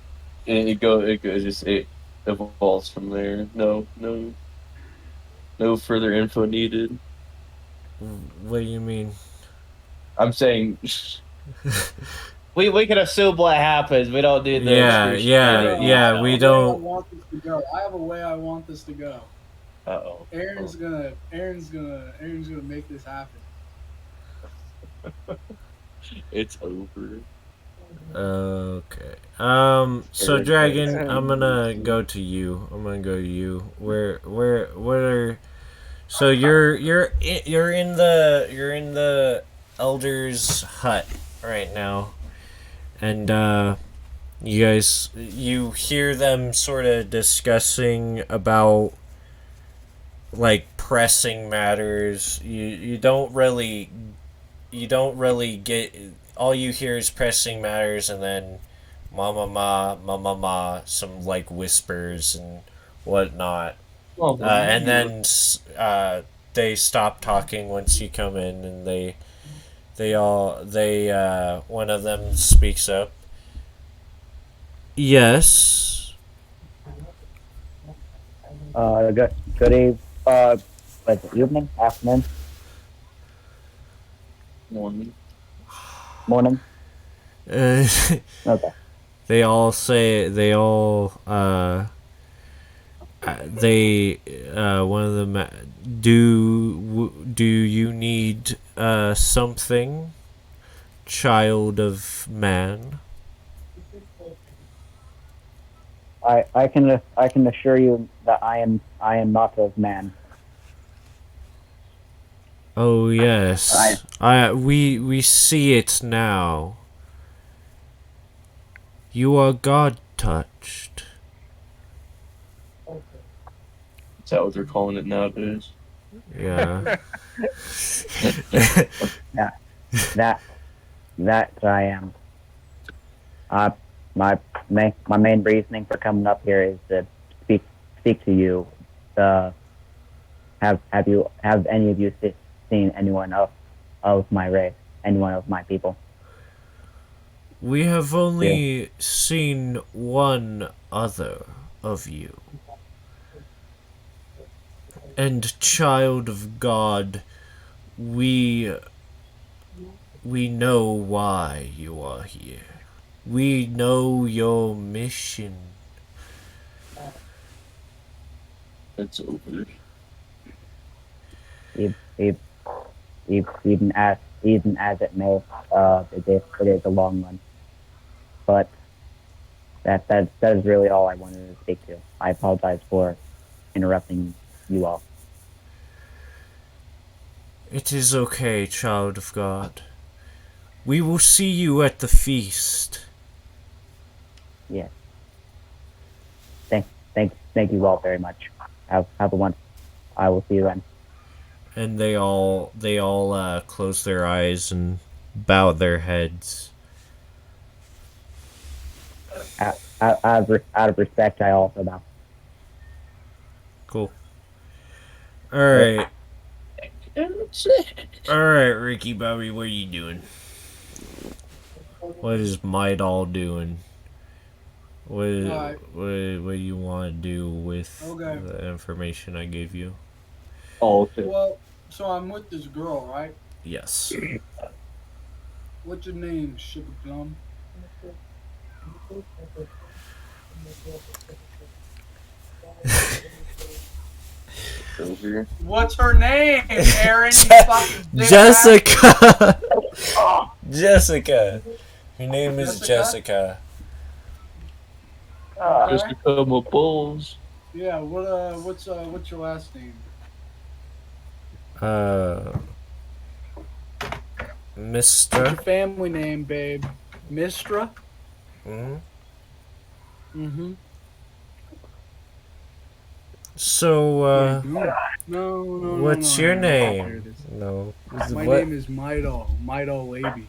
[SPEAKER 3] it evolves from there. No further info needed.
[SPEAKER 1] What do you mean?
[SPEAKER 3] I'm saying we can assume what happens. We don't need the
[SPEAKER 1] Yeah, we
[SPEAKER 5] I
[SPEAKER 1] don't.
[SPEAKER 5] want this to go. I have a way I want this to go.
[SPEAKER 3] Uh-oh.
[SPEAKER 5] Aaron's gonna make this happen.
[SPEAKER 3] It's over.
[SPEAKER 1] Okay. So Dragon, I'm gonna go to you. What are? So you're in the elder's hut right now, and you hear them sort of discussing about like pressing matters. You don't really get. All you hear is pressing matters, and then ma, some like whispers and whatnot. And then they stop talking once you come in, and one of them speaks up. Yes.
[SPEAKER 2] What's it, evening, afternoon,
[SPEAKER 3] Morning.
[SPEAKER 2] morning?
[SPEAKER 1] Uh,
[SPEAKER 2] Okay.
[SPEAKER 1] they all say one of them do you need something, child of man?
[SPEAKER 2] I can assure you that I am not of man.
[SPEAKER 1] Oh yes, we see it now. You are God touched.
[SPEAKER 3] Is that what they're calling it nowadays?
[SPEAKER 1] Yeah.
[SPEAKER 2] Yeah, that I am. Uh, my main reasoning for coming up here is to speak to you. Have any of you seen anyone of my race, anyone of my people?
[SPEAKER 1] We have only seen one other of you. And child of God, we know why you are here. We know your mission.
[SPEAKER 3] It's over.
[SPEAKER 2] Even as it may, it is a long one. But that is really all I wanted to speak to. I apologize for interrupting you all.
[SPEAKER 1] It is okay, child of God. We will see you at the feast.
[SPEAKER 2] Yes. Thank you all very much. Have a one. I will see you then.
[SPEAKER 1] And they all close their eyes and bow their heads.
[SPEAKER 2] Out of respect, I also bow.
[SPEAKER 1] Cool. Alright. Alright, Ricky Bobby, what are you doing? What is my doll doing? What do you want to do with the information I gave you?
[SPEAKER 3] Oh, okay.
[SPEAKER 5] Well, so I'm with this girl, right?
[SPEAKER 1] Yes.
[SPEAKER 5] What's your name, Sugar Plum? What's her name, Aaron? You fucking
[SPEAKER 1] Jessica. Jessica. Her name is Jessica.
[SPEAKER 3] Jessica my balls.
[SPEAKER 5] Yeah. What's your last name?
[SPEAKER 1] Mister.
[SPEAKER 5] What's your family name, babe? Mistra? Mm-hmm.
[SPEAKER 1] So,
[SPEAKER 5] no,
[SPEAKER 1] what's your name? No.
[SPEAKER 5] My name is Midal Labies.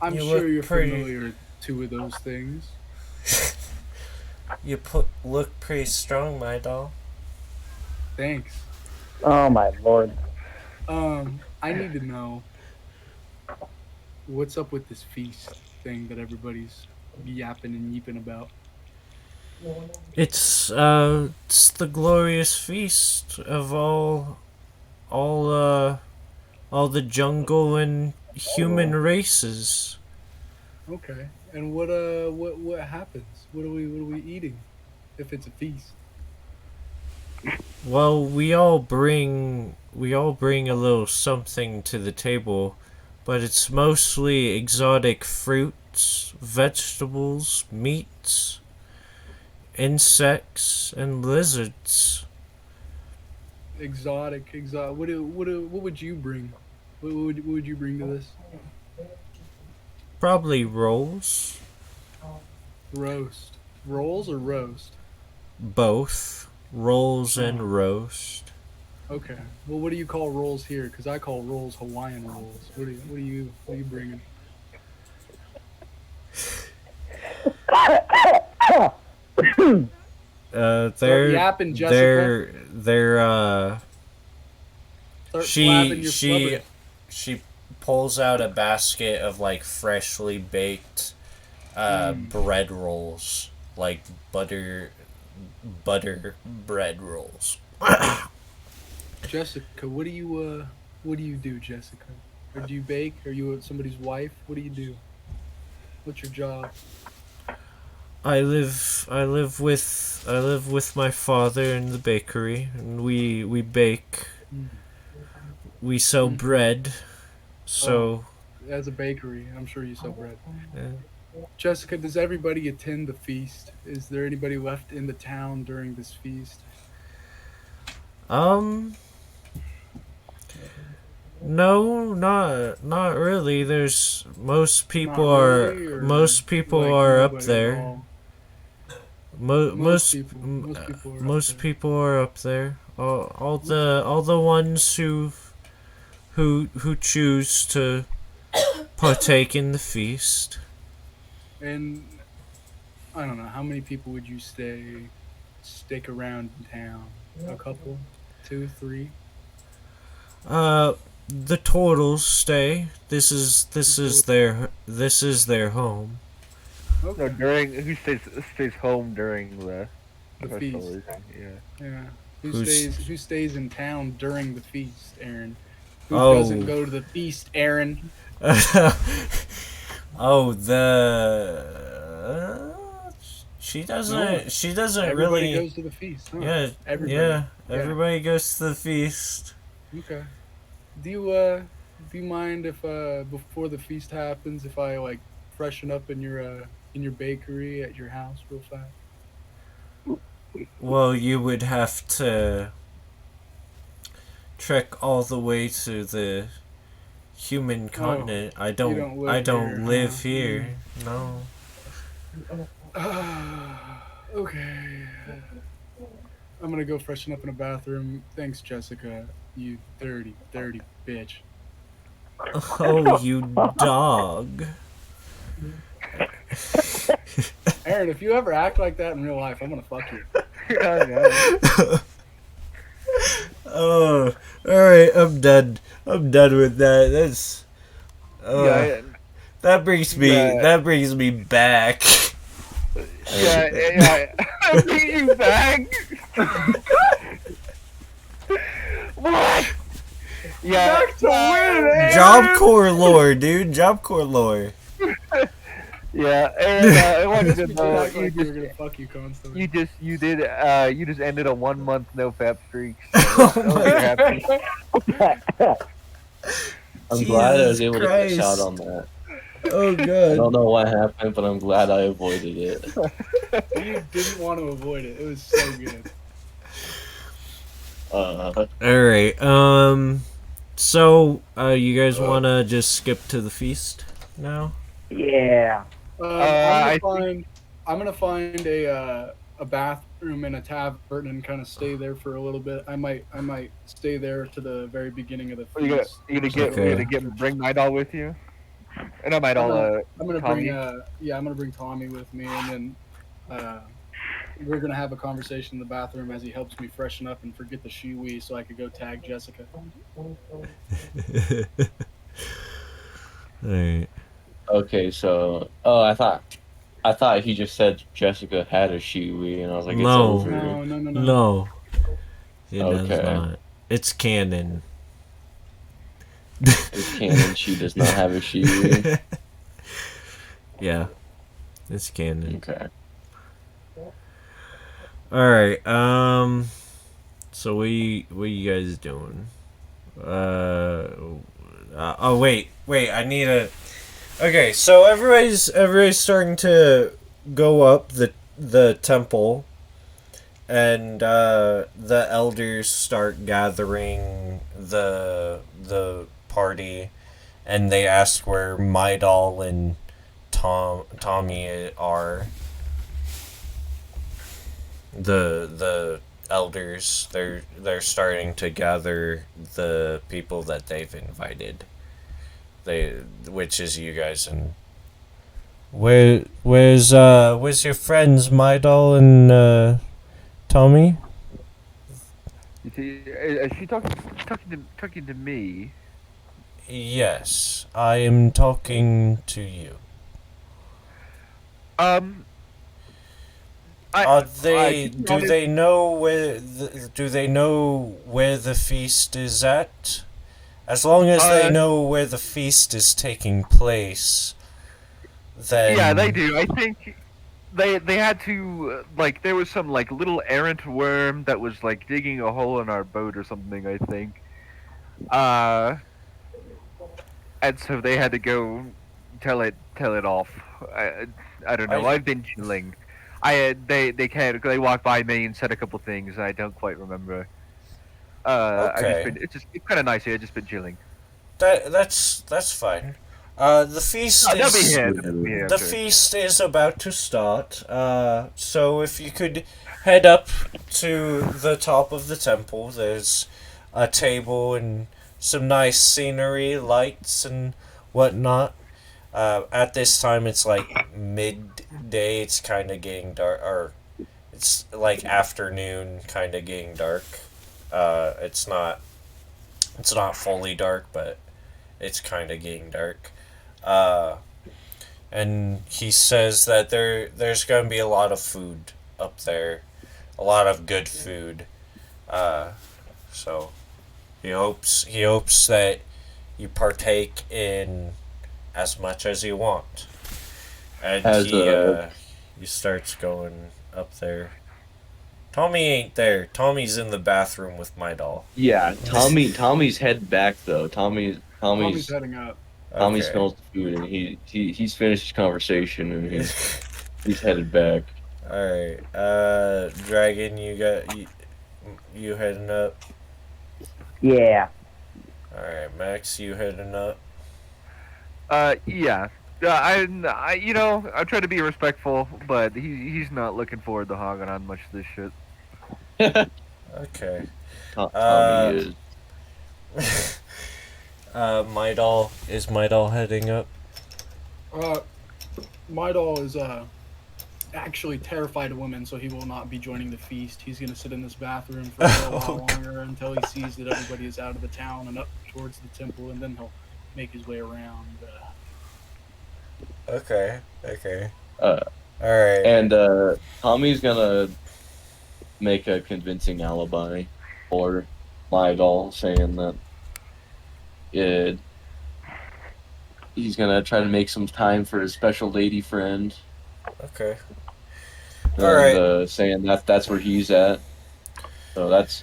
[SPEAKER 5] I'm sure you're familiar with two of those things.
[SPEAKER 1] You look pretty strong, my doll.
[SPEAKER 5] Thanks.
[SPEAKER 2] Oh my lord.
[SPEAKER 5] I need to know what's up with this feast thing that everybody's yapping and yeeping about.
[SPEAKER 1] It's the glorious feast of all all the jungle and human races.
[SPEAKER 5] Okay. And what happens? What are we eating if it's a feast?
[SPEAKER 1] Well, we all bring a little something to the table, but it's mostly exotic fruits, vegetables, meats, insects, and lizards.
[SPEAKER 5] Exotic. What would you bring? What would you bring to this?
[SPEAKER 1] Probably rolls.
[SPEAKER 5] Roast. Rolls or roast?
[SPEAKER 1] Both. Rolls and roast.
[SPEAKER 5] Okay. Well, what do you call rolls here? Because I call rolls Hawaiian rolls. What are you bringing?
[SPEAKER 1] They're
[SPEAKER 5] yapping, Jessica.
[SPEAKER 1] they're
[SPEAKER 5] Start flapping your
[SPEAKER 1] she
[SPEAKER 5] flubber.
[SPEAKER 1] pulls out a basket of like freshly baked bread rolls, like butter bread rolls.
[SPEAKER 5] Jessica, what do you do, Jessica? Or do you bake? Are you somebody's wife? What do you do? What's your job?
[SPEAKER 1] I live with my father in the bakery, and we bake. We sell bread. So
[SPEAKER 5] as a bakery, I'm sure you sell bread.
[SPEAKER 1] Yeah.
[SPEAKER 5] Jessica, does everybody attend the feast? Is there anybody left in the town during this feast?
[SPEAKER 1] No, not really. There's most people
[SPEAKER 5] Most people
[SPEAKER 1] are up there. Most people are up there. All the ones who choose to partake in the feast.
[SPEAKER 5] And I don't know, how many people would you stick around in town? A couple? 2, 3?
[SPEAKER 1] The totals stay. This is their home.
[SPEAKER 5] Okay.
[SPEAKER 4] No, who stays home during the
[SPEAKER 5] feast? Yeah. Who stays in town during the feast, Aaron? Who doesn't go to the feast, Aaron?
[SPEAKER 1] She doesn't
[SPEAKER 5] Everybody
[SPEAKER 1] really.
[SPEAKER 5] goes to the feast. Huh?
[SPEAKER 1] Yeah, everybody goes to the feast.
[SPEAKER 5] Okay. Do you mind if before the feast happens, if I like freshen up in your bakery at your house real fast?
[SPEAKER 1] Well, you would have to trek all the way to the human continent. I don't live here. No.
[SPEAKER 5] Okay. I'm gonna go freshen up in a bathroom. Thanks, Jessica. You dirty bitch.
[SPEAKER 1] Oh, you dog.
[SPEAKER 5] Aaron, if you ever act like that in real life, I'm gonna fuck you.
[SPEAKER 1] Oh, alright, I'm done. I'm done with that. That's that brings me back.
[SPEAKER 4] Yeah. I bring you back. What? Yeah.
[SPEAKER 5] Back to win,
[SPEAKER 1] Job Corps lore, dude. Job Corps lore.
[SPEAKER 4] Yeah, and I wanted to know
[SPEAKER 5] you were gonna fuck you constantly.
[SPEAKER 4] you just ended a 1 month no fap streak. So
[SPEAKER 7] I'm glad I was able to catch out on that.
[SPEAKER 1] Oh god.
[SPEAKER 7] I don't know what happened, but I'm glad I avoided it.
[SPEAKER 5] You didn't want to avoid it. It was so good.
[SPEAKER 1] Alright, so, you guys wanna just skip to the feast now?
[SPEAKER 2] Yeah.
[SPEAKER 5] I'm gonna find a bathroom in a tavern and kind of stay there for a little bit. I might stay there to the very beginning of the feast.
[SPEAKER 4] You gonna bring my doll with you? And I might
[SPEAKER 5] I'm gonna
[SPEAKER 4] Tommy?
[SPEAKER 5] bring Tommy with me, and then we're gonna have a conversation in the bathroom as he helps me freshen up and forget the shiwi so I could go tag Jessica.
[SPEAKER 1] Alright.
[SPEAKER 7] Okay, so I thought he just said Jessica had a shiwi, and I was like, it's over.
[SPEAKER 5] No.
[SPEAKER 1] No. It does
[SPEAKER 7] Okay.
[SPEAKER 1] not. It's canon.
[SPEAKER 7] It's canon. She does not have a Shiwi.
[SPEAKER 1] Yeah, it's canon.
[SPEAKER 7] Okay.
[SPEAKER 1] All right. So what you guys doing? Oh wait. I need a. Okay, so everybody's starting to go up the temple, and the elders start gathering the party, and they ask where Mydal and Tommy are. The elders, they're starting to gather the people that they've invited. Which is you guys. And where's your friends Mydal and Tommy?
[SPEAKER 4] Is she talking to me?
[SPEAKER 1] Yes, I am talking to you. Are they? Do they know where? Do they know where the feast is at? As long as they know where the feast is taking place, then
[SPEAKER 4] yeah, they do. I think they had to like there was some like little errant worm that was like digging a hole in our boat or something. I think. And so they had to go tell it off. I don't know. I've been chilling. They walked by me and said a couple things, and I don't quite remember.
[SPEAKER 1] Okay.
[SPEAKER 4] It's kind of nice here. I've just been chilling.
[SPEAKER 1] That's fine. The feast
[SPEAKER 4] They'll be
[SPEAKER 1] is
[SPEAKER 4] here. They'll be here,
[SPEAKER 1] the
[SPEAKER 4] sure.
[SPEAKER 1] feast is about to start. So if you could head up to the top of the temple, there's a table and some nice scenery, lights and whatnot. At this time, it's like midday. It's kind of getting dark, or it's like afternoon, kind of getting dark. It's not fully dark, but it's kind of getting dark. And he says that there's going to be a lot of food up there, a lot of good food. So he hopes that you partake in as much as you want. And he starts going up there. Tommy ain't there. Tommy's in the bathroom with Mydal.
[SPEAKER 7] Yeah, Tommy's head back though. Tommy's
[SPEAKER 5] heading up.
[SPEAKER 7] Tommy
[SPEAKER 1] Okay.
[SPEAKER 7] smells the food, and he's finished his conversation, and he's headed back.
[SPEAKER 1] All right, Dragon, you heading up?
[SPEAKER 2] Yeah.
[SPEAKER 1] All right, Max, you heading up?
[SPEAKER 4] Yeah. I try to be respectful, but he's not looking forward to hogging on much of this shit.
[SPEAKER 1] Okay.
[SPEAKER 7] Tommy is.
[SPEAKER 1] Mydal, is Mydal heading up?
[SPEAKER 5] Mydal is actually terrified of women, so he will not be joining the feast. He's going to sit in this bathroom for a little while longer until he sees that everybody is out of the town and up towards the temple, and then he'll make his way around.
[SPEAKER 1] Okay.
[SPEAKER 7] All
[SPEAKER 1] right.
[SPEAKER 7] And Tommy's gonna make a convincing alibi for Mydal, saying that he's gonna try to make some time for his special lady friend.
[SPEAKER 1] Okay.
[SPEAKER 7] And,
[SPEAKER 1] all right.
[SPEAKER 7] Saying that's where he's at. So that's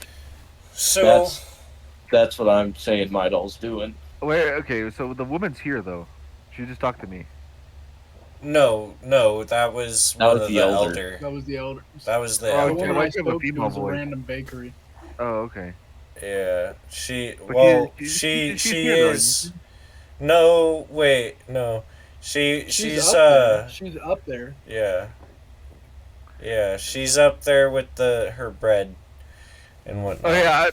[SPEAKER 7] what I'm saying Mydal's doing.
[SPEAKER 4] Okay, so the woman's here though. She just talked to me.
[SPEAKER 1] No, that was one of the elder.
[SPEAKER 5] That was the elder.
[SPEAKER 1] That was the
[SPEAKER 5] The
[SPEAKER 1] elder.
[SPEAKER 5] woman I spoke to was a random bakery.
[SPEAKER 4] Oh, okay.
[SPEAKER 1] Yeah, she
[SPEAKER 4] is.
[SPEAKER 1] No, wait, no. She's
[SPEAKER 5] up there.
[SPEAKER 1] Yeah, she's up there with her bread and whatnot.
[SPEAKER 4] Oh yeah.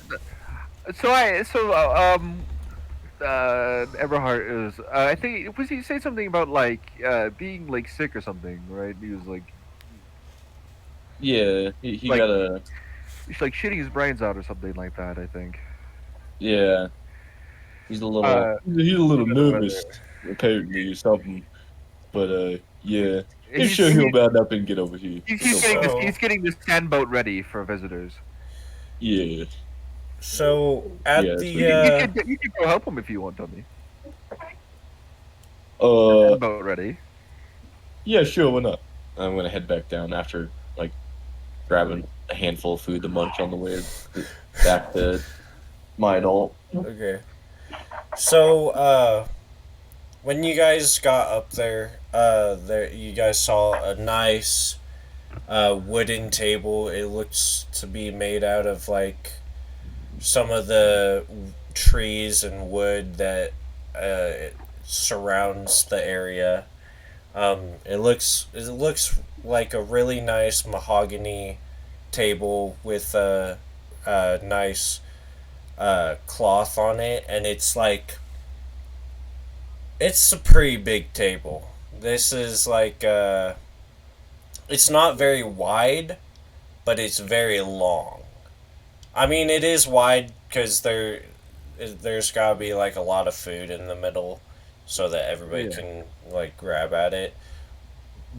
[SPEAKER 4] Everhart is. I think was he say something about like being like sick or something, right? He was like.
[SPEAKER 7] Yeah, he
[SPEAKER 4] like,
[SPEAKER 7] got a.
[SPEAKER 4] He's like shitting his brains out or something like that. I think.
[SPEAKER 7] Yeah. He's a little nervous, apparently, or something. But yeah, he's sure he'll man up and get over here.
[SPEAKER 4] He's getting this sandboat ready for visitors.
[SPEAKER 7] Yeah.
[SPEAKER 1] So at
[SPEAKER 7] Yeah,
[SPEAKER 1] the
[SPEAKER 7] so you
[SPEAKER 4] You could go help him if you want, Tommy.
[SPEAKER 7] Uh,
[SPEAKER 4] About ready.
[SPEAKER 7] yeah, sure, why not? I'm gonna head back down after like grabbing a handful of food to munch on the way back to my adult.
[SPEAKER 1] okay. So when you guys got up there, you guys saw a nice wooden table. It looks to be made out of like some of the trees and wood that it surrounds the area. It looks like a really nice mahogany table with a nice cloth on it, and it's a pretty big table. This is like it's not very wide, but it's very long. I mean, it is wide because there's gotta be like a lot of food in the middle, so that everybody
[SPEAKER 4] Yeah.
[SPEAKER 1] can like grab at it.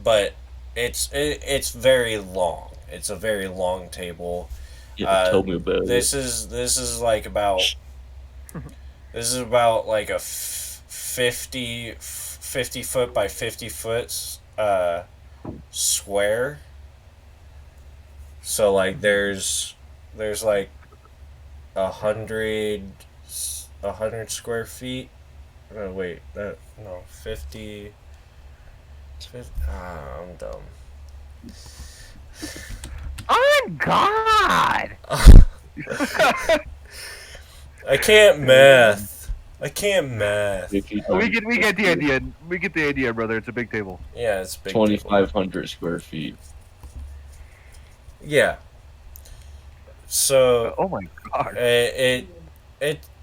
[SPEAKER 1] But it's very long. It's a very long table.
[SPEAKER 7] Yeah, tell me about it.
[SPEAKER 1] This is like about this is about like a 50 foot by 50 foot square. So like there's like 100 100 square feet. Oh wait, that no 50. I'm dumb.
[SPEAKER 4] On God.
[SPEAKER 1] I can't math. I can't math.
[SPEAKER 7] If you
[SPEAKER 4] We get the idea. We get the idea, brother. It's a big table.
[SPEAKER 1] Yeah, it's a big table.
[SPEAKER 7] 2,500 square feet.
[SPEAKER 1] Yeah. So
[SPEAKER 4] Oh my God.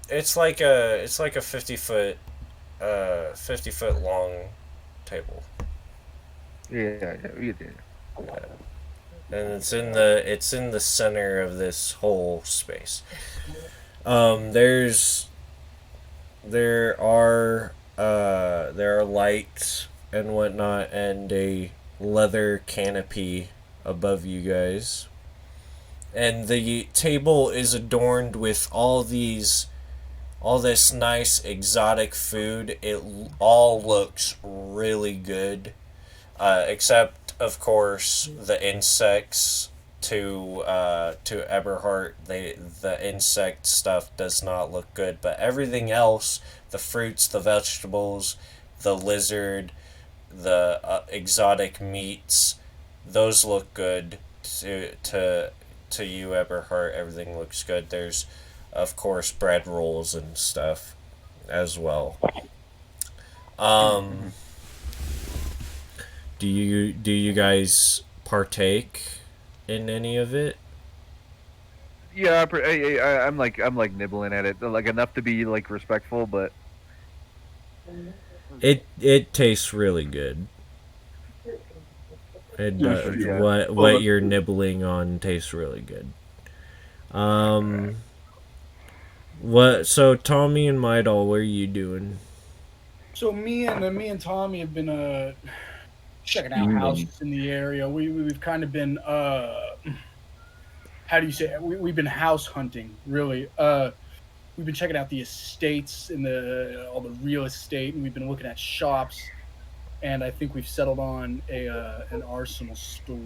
[SPEAKER 1] it's like a 50 foot long table.
[SPEAKER 4] Yeah, we get the idea.
[SPEAKER 1] And it's in the center of this whole space. There are lights and whatnot, and a leather canopy above you guys. And the table is adorned with all this nice exotic food. It all looks really good, except of course the insects. To Eberhard, the insect stuff does not look good, but everything else, the fruits, the vegetables, the lizard, the exotic meats, those look good to you, Eberhard. Everything looks good. There's, of course, bread rolls and stuff as well. Do you guys partake in any of it?
[SPEAKER 4] Yeah, I'm like nibbling at it, like enough to be like respectful, but
[SPEAKER 1] It tastes really good.
[SPEAKER 4] Yeah.
[SPEAKER 1] What you're nibbling on tastes really good. What? So Tommy and Midal, what are you doing?
[SPEAKER 6] So me and Tommy have been checking out houses in the area. We've kind of been how do you say it? We've been house hunting really. We've been checking out the estates and all the real estate, and we've been looking at shops. And I think we've settled on an arsenal store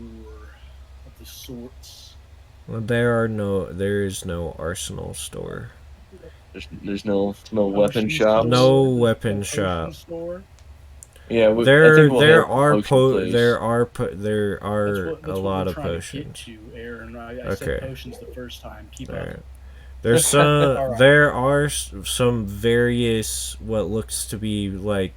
[SPEAKER 6] of the sorts.
[SPEAKER 1] Well, there is no arsenal store.
[SPEAKER 7] There's no weapon shop.
[SPEAKER 1] No weapon shop.
[SPEAKER 6] Store.
[SPEAKER 7] Yeah,
[SPEAKER 1] there are
[SPEAKER 7] a
[SPEAKER 1] lot of potions.
[SPEAKER 6] To, Aaron. I
[SPEAKER 1] Okay.
[SPEAKER 6] said potions the first time. Keep up.
[SPEAKER 1] Right. There's some.
[SPEAKER 6] All right.
[SPEAKER 1] There are some various what looks to be like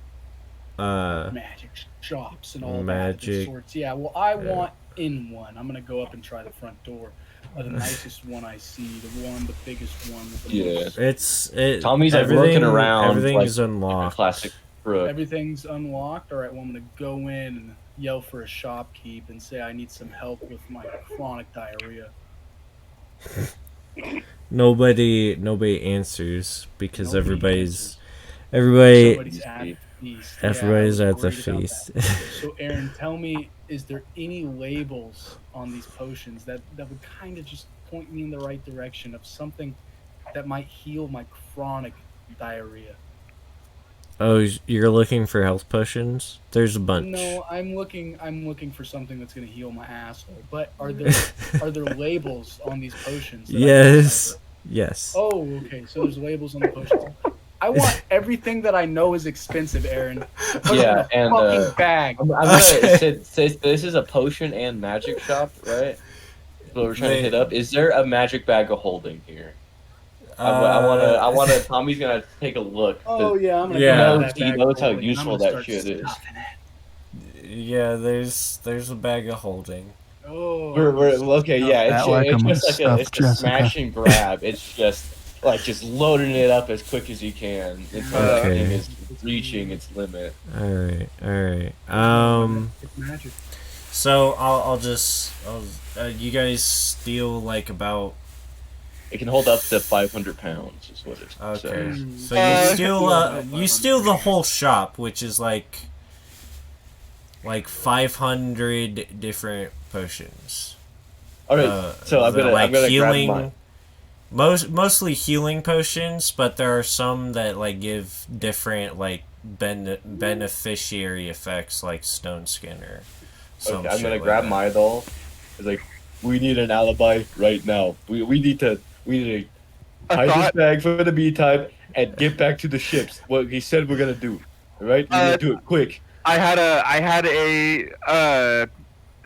[SPEAKER 6] magic shops and all that sorts. Yeah. Well, I want in one. I'm gonna go up and try the front door. The nicest one I see, the biggest one. With the most.
[SPEAKER 7] Tommy's like looking around.
[SPEAKER 1] Everything's
[SPEAKER 7] like
[SPEAKER 1] unlocked.
[SPEAKER 7] Classic crook.
[SPEAKER 6] Everything's unlocked. All right. Well, I'm gonna go in and yell for a shopkeep and say I need some help with my chronic diarrhea.
[SPEAKER 1] Nobody answers because everybody's at
[SPEAKER 6] the feast.
[SPEAKER 1] Everybody's at the feast.
[SPEAKER 6] So, Aaron, tell me, is there any labels on these potions that would kind of just point me in the right direction of something that might heal my chronic diarrhea?
[SPEAKER 1] Oh, you're looking for health potions? There's a bunch.
[SPEAKER 6] No, I'm looking for something that's gonna heal my asshole. But are there labels on these potions? That I can
[SPEAKER 1] Yes.
[SPEAKER 6] decipher?
[SPEAKER 1] Yes.
[SPEAKER 6] Oh, okay. So there's labels on the potions. I want everything that I know is expensive, Aaron. Put it in
[SPEAKER 3] Yeah,
[SPEAKER 6] a
[SPEAKER 3] and
[SPEAKER 6] fucking bag.
[SPEAKER 3] I'm gonna say this is a potion and magic shop, right? What we're trying to hit up. Is there a magic bag of holding here? I wanna. Tommy's gonna take a look.
[SPEAKER 6] Oh yeah, I'm gonna
[SPEAKER 1] Yeah.
[SPEAKER 6] grab
[SPEAKER 3] He
[SPEAKER 6] that bag.
[SPEAKER 3] knows how
[SPEAKER 6] holding, and I'm
[SPEAKER 3] useful
[SPEAKER 6] gonna
[SPEAKER 3] that
[SPEAKER 6] start
[SPEAKER 3] shit is.
[SPEAKER 6] stuffing it.
[SPEAKER 1] Yeah, there's a bag of holding.
[SPEAKER 6] Oh,
[SPEAKER 3] We're okay. Yeah,
[SPEAKER 8] That like
[SPEAKER 3] it's
[SPEAKER 8] I'm
[SPEAKER 3] just like
[SPEAKER 8] stuffed
[SPEAKER 3] it's a
[SPEAKER 8] Jessica.
[SPEAKER 3] smash and grab. It's just loading it up as quick as you can until that
[SPEAKER 1] Okay.
[SPEAKER 3] thing is reaching its limit.
[SPEAKER 1] All right.
[SPEAKER 6] It's magic.
[SPEAKER 1] So you guys steal like about.
[SPEAKER 3] It can hold up to 500 pounds. Is what it
[SPEAKER 1] Okay.
[SPEAKER 3] says.
[SPEAKER 1] So
[SPEAKER 6] you
[SPEAKER 1] you steal the whole shop, which is like 500 different potions.
[SPEAKER 3] All right. So I'm gonna
[SPEAKER 1] healing,
[SPEAKER 3] grab
[SPEAKER 1] mostly healing potions, but there are some that like give different like beneficiary effects, like Stone Skinner.
[SPEAKER 3] Okay, I'm gonna grab my doll. It's like, we need an alibi right now. We need to hide this bag for the meantime and get back to the ships. What he said we're gonna do. All right, we're gonna do it quick.
[SPEAKER 4] I had a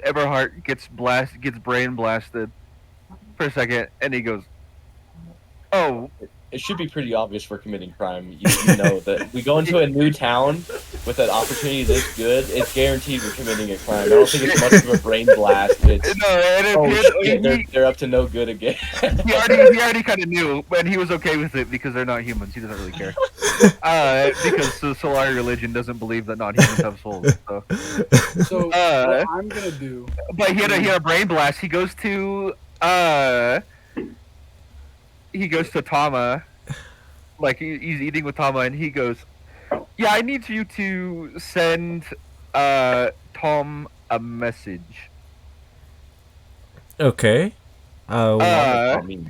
[SPEAKER 4] Eberhard gets brain blasted for a second, and he goes, "Oh,
[SPEAKER 3] It should be pretty obvious we're committing crime. You know that we go into a new town with an opportunity this good. It's guaranteed we're committing a crime. I don't think it's much of a brain blast. It's they're up to no good again.
[SPEAKER 4] he already kind of knew, but he was okay with it because they're not humans. He doesn't really care. Because the Solari religion doesn't believe that non-humans have souls.
[SPEAKER 6] So what I'm gonna do.
[SPEAKER 4] But he had a brain blast. He goes to Tama, like he's eating with Tama, and he goes, "Yeah, I need you to send Tom a message."
[SPEAKER 1] Okay.
[SPEAKER 3] Tommy.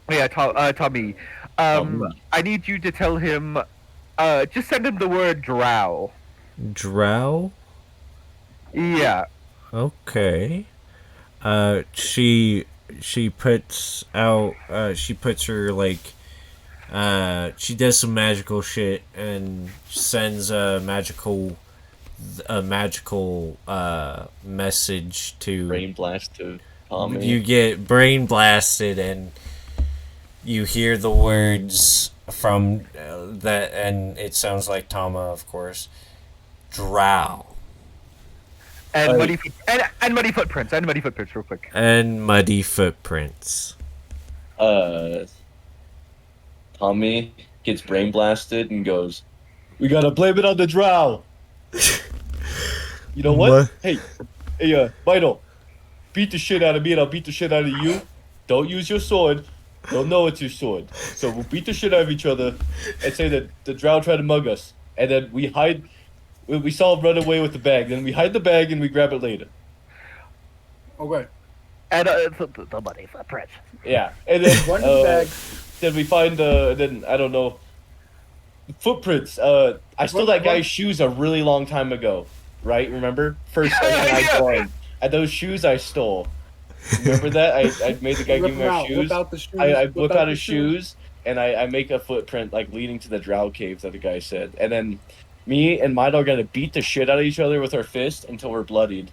[SPEAKER 4] Yeah, Tommy. I need you to tell him. Just send him the word drow.
[SPEAKER 1] Drow.
[SPEAKER 4] Yeah.
[SPEAKER 1] Okay. She puts her like she does some magical shit and sends a magical message to
[SPEAKER 3] Brain blast to Tommy.
[SPEAKER 1] You get brain blasted and you hear the words from that, and it sounds like Tama, of course. Drow.
[SPEAKER 4] And muddy footprints. And muddy footprints, real quick.
[SPEAKER 1] And muddy footprints.
[SPEAKER 3] Tommy gets brain blasted and goes, "We gotta blame it on the drow." You know what? Hey, Vital, beat the shit out of me and I'll beat the shit out of you. Don't use your sword. Don't know it's your sword. So we'll beat the shit out of each other and say that the drow tried to mug us. And then we hide. We saw him run away with the bag. Then we hide the bag and we grab it later.
[SPEAKER 6] Okay.
[SPEAKER 4] And the muddy footprints.
[SPEAKER 3] Yeah. And then
[SPEAKER 6] Run the bag.
[SPEAKER 3] Then we find then I don't know, footprints. I stole that guy's shoes a really long time ago, right? Remember? First session I joined. And those shoes I stole. Remember that? I made the guy give me my shoes.
[SPEAKER 6] Whip out the shoes.
[SPEAKER 3] I whip out his shoes and I make a footprint like leading to the drow cave that the guy said. And then me and my dog are gonna beat the shit out of each other with our fists until we're bloodied.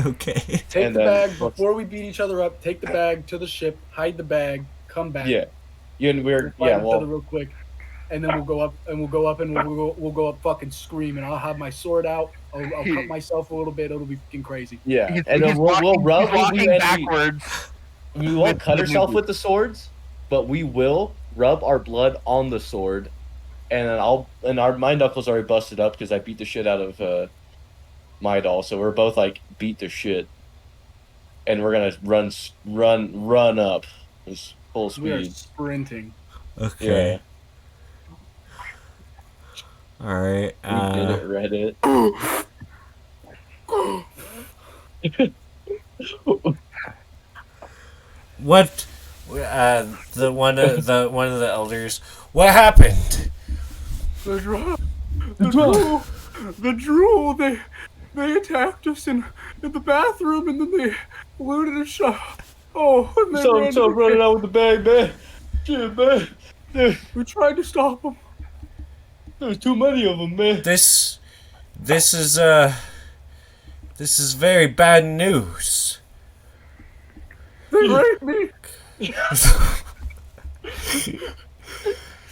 [SPEAKER 1] Okay.
[SPEAKER 6] Take the bag before we beat each other up. Take the bag to the ship. Hide the bag. Come back.
[SPEAKER 3] Yeah. And we'll
[SPEAKER 6] each other real quick, and then we'll go up and we'll go up fucking screaming. I'll have my sword out. I'll cut myself a little bit. It'll be fucking crazy.
[SPEAKER 3] Yeah, and then we'll rub
[SPEAKER 4] backwards.
[SPEAKER 3] We won't cut ourselves with the swords, but we will rub our blood on the sword, and then my knuckles already busted up because I beat the shit out of my doll. So we're both like beat the shit, and we're gonna run up this full speed.
[SPEAKER 6] We are sprinting.
[SPEAKER 1] Okay.
[SPEAKER 3] Yeah.
[SPEAKER 1] All right.
[SPEAKER 3] We did it, Reddit.
[SPEAKER 1] What? the one of the elders. What happened?
[SPEAKER 6] The drool. They attacked us in the bathroom, and then they looted a shop. Oh, and they ran
[SPEAKER 7] So running out with the bag, man. Shit, man.
[SPEAKER 6] We tried to stop them.
[SPEAKER 7] There's too many of them, man.
[SPEAKER 1] This is very bad news.
[SPEAKER 6] They raped me.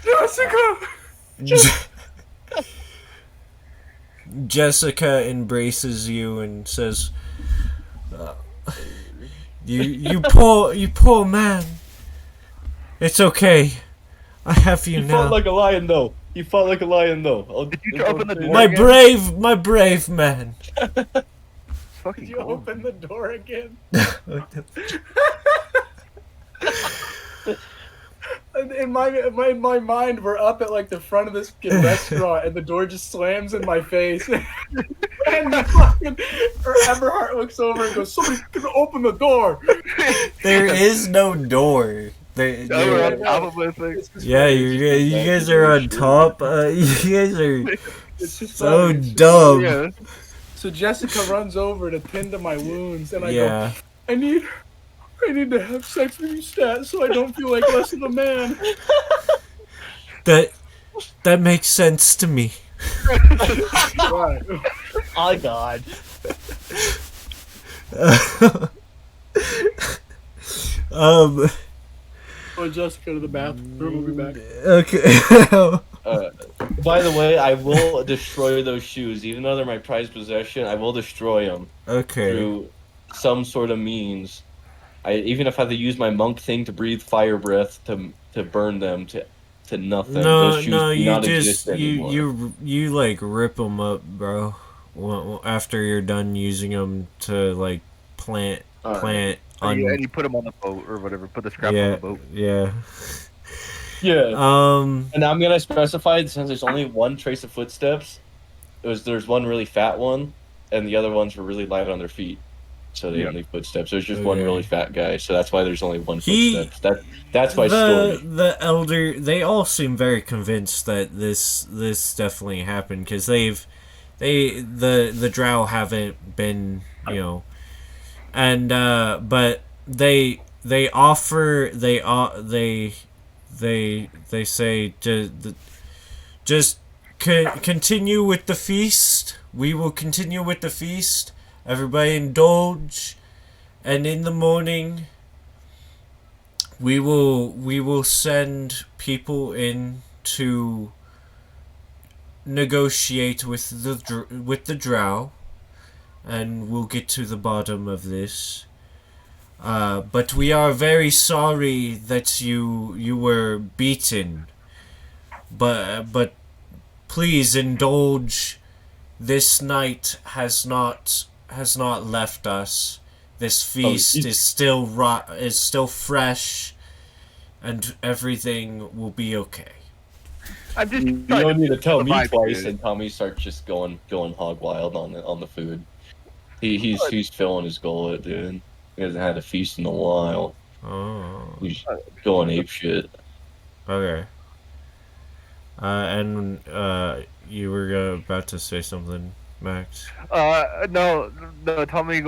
[SPEAKER 6] Jessica.
[SPEAKER 1] Jessica embraces you and says, "You poor man. It's okay. I have you
[SPEAKER 7] He
[SPEAKER 1] now."
[SPEAKER 7] fought like a lion, though. Did you
[SPEAKER 4] open the door?
[SPEAKER 1] My brave man.
[SPEAKER 4] Fucking
[SPEAKER 6] Did you
[SPEAKER 4] cool.
[SPEAKER 6] open the door again? In my mind, we're up at like the front of this restaurant, and the door just slams in my face. And fucking Eberhard looks over and goes, "Somebody can open the door."
[SPEAKER 1] There is no door.
[SPEAKER 4] We're on top of this thing.
[SPEAKER 1] Yeah, you guys are on top. You guys are
[SPEAKER 6] It's just
[SPEAKER 1] so
[SPEAKER 6] funny. It's just
[SPEAKER 1] dumb.
[SPEAKER 4] Yeah.
[SPEAKER 6] So Jessica runs over to tend to my wounds, and I
[SPEAKER 1] Yeah.
[SPEAKER 6] go, I need to have sex with you, Stat, so I don't feel like less of a man.
[SPEAKER 1] That makes sense to me.
[SPEAKER 6] Right.
[SPEAKER 3] Oh God.
[SPEAKER 6] Go Jessica to the bathroom. We'll be back.
[SPEAKER 1] Okay.
[SPEAKER 7] By the way, I will destroy those shoes, even though they're my prized possession. I will destroy them
[SPEAKER 1] Okay.
[SPEAKER 7] through some sort of means. Even if I have to use my monk thing to breathe fire breath to burn them to nothing. Those shoes do
[SPEAKER 1] you
[SPEAKER 7] not
[SPEAKER 1] just
[SPEAKER 7] exist anymore.
[SPEAKER 1] you like rip them up, bro. After you're done using them to like plant.
[SPEAKER 4] And you put them on the boat or whatever. Put the scrap on the boat.
[SPEAKER 1] Yeah.
[SPEAKER 7] Yeah. And I'm gonna specify, since there's only one trace of footsteps, there's one really fat one, and the other ones were really light on their feet, so they didn't leave footsteps. There's just one really fat guy, so that's why there's only one footsteps. That's my story.
[SPEAKER 1] The elder, they all seem very convinced that this definitely happened because the drow haven't been, and but they say just continue with the feast. We will continue with the feast. Everybody indulge, and in the morning we will send people in to negotiate with the drow, and we'll get to the bottom of this. But we are very sorry that you were beaten. But please indulge. This night has not left us. This feast is still fresh, and everything will be okay.
[SPEAKER 4] I'm just
[SPEAKER 7] You don't need to tell me twice, and Tommy starts just going hog wild on the food. He's filling his gullet, dude. He hasn't had a feast in a while.
[SPEAKER 1] Oh.
[SPEAKER 7] He's going ape shit.
[SPEAKER 1] Okay. And you were about to say something, Max?
[SPEAKER 4] No. Tommy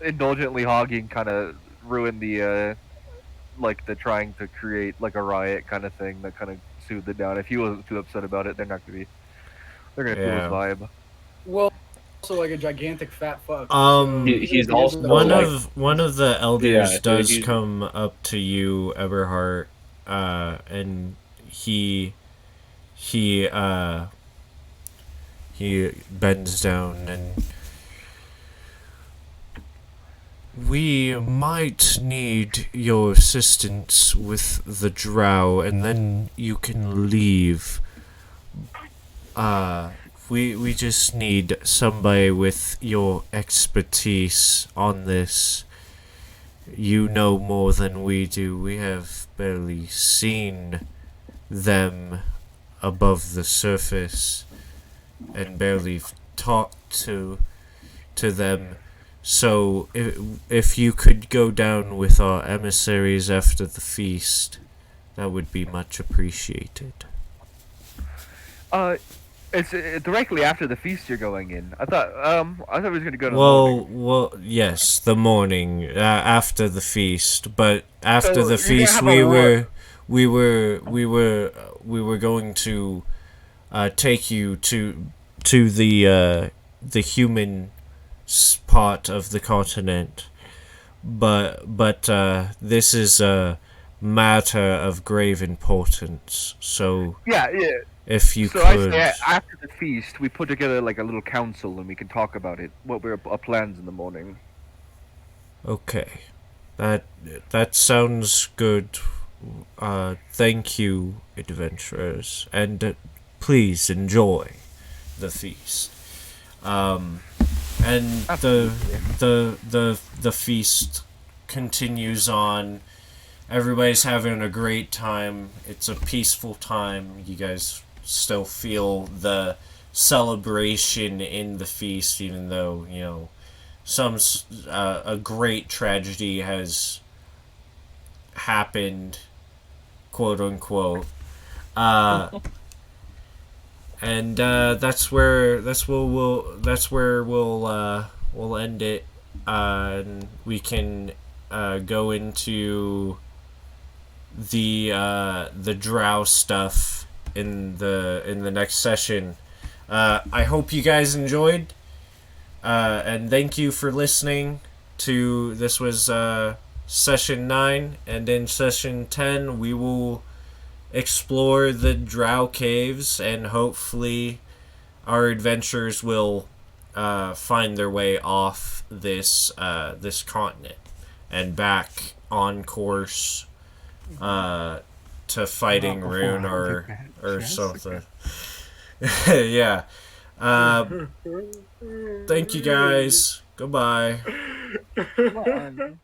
[SPEAKER 4] indulgently hogging kind of ruined the the trying to create like a riot kind of thing that kind of soothed it down. If he wasn't too upset about it, they're gonna feel his vibe.
[SPEAKER 6] Well, also like a gigantic fat fuck.
[SPEAKER 7] He's also
[SPEAKER 1] one of the elders does come up to you, Eberhard, and he bends down and we might need your assistance with the drow, and then you can leave. We just need somebody with your expertise on this. You know more than we do. We have barely seen them above the surface and barely talked to them. So if you could go down with our emissaries after the feast, that would be much appreciated.
[SPEAKER 4] It's directly after the feast you're going in. I thought we was gonna go to the morning.
[SPEAKER 1] Well, yes, the morning after the feast. But after
[SPEAKER 4] So
[SPEAKER 1] the
[SPEAKER 4] you're gonna
[SPEAKER 1] feast,
[SPEAKER 4] have a
[SPEAKER 1] we were going to take you to the human part of the continent. But this is a matter of grave importance. So
[SPEAKER 4] Yeah.
[SPEAKER 1] if you
[SPEAKER 4] So I
[SPEAKER 1] could.
[SPEAKER 4] say after the feast we put together like a little council and we can talk about it. What our plans in the morning.
[SPEAKER 1] Okay. That sounds good. Thank you, adventurers, and please enjoy the feast. And the feast continues on. Everybody's having a great time. It's a peaceful time. You guys still feel the celebration in the feast, even though a great tragedy has happened, quote unquote. And that's where we'll end it. And we can go into the drow stuff in the next session. I hope you guys enjoyed. And thank you for listening to this was session 9, and in session 10 we will explore the drow caves, and hopefully our adventurers will find their way off this continent and back on course to fighting Rune or something. Yeah. Thank you guys. Goodbye.
[SPEAKER 5] Come on.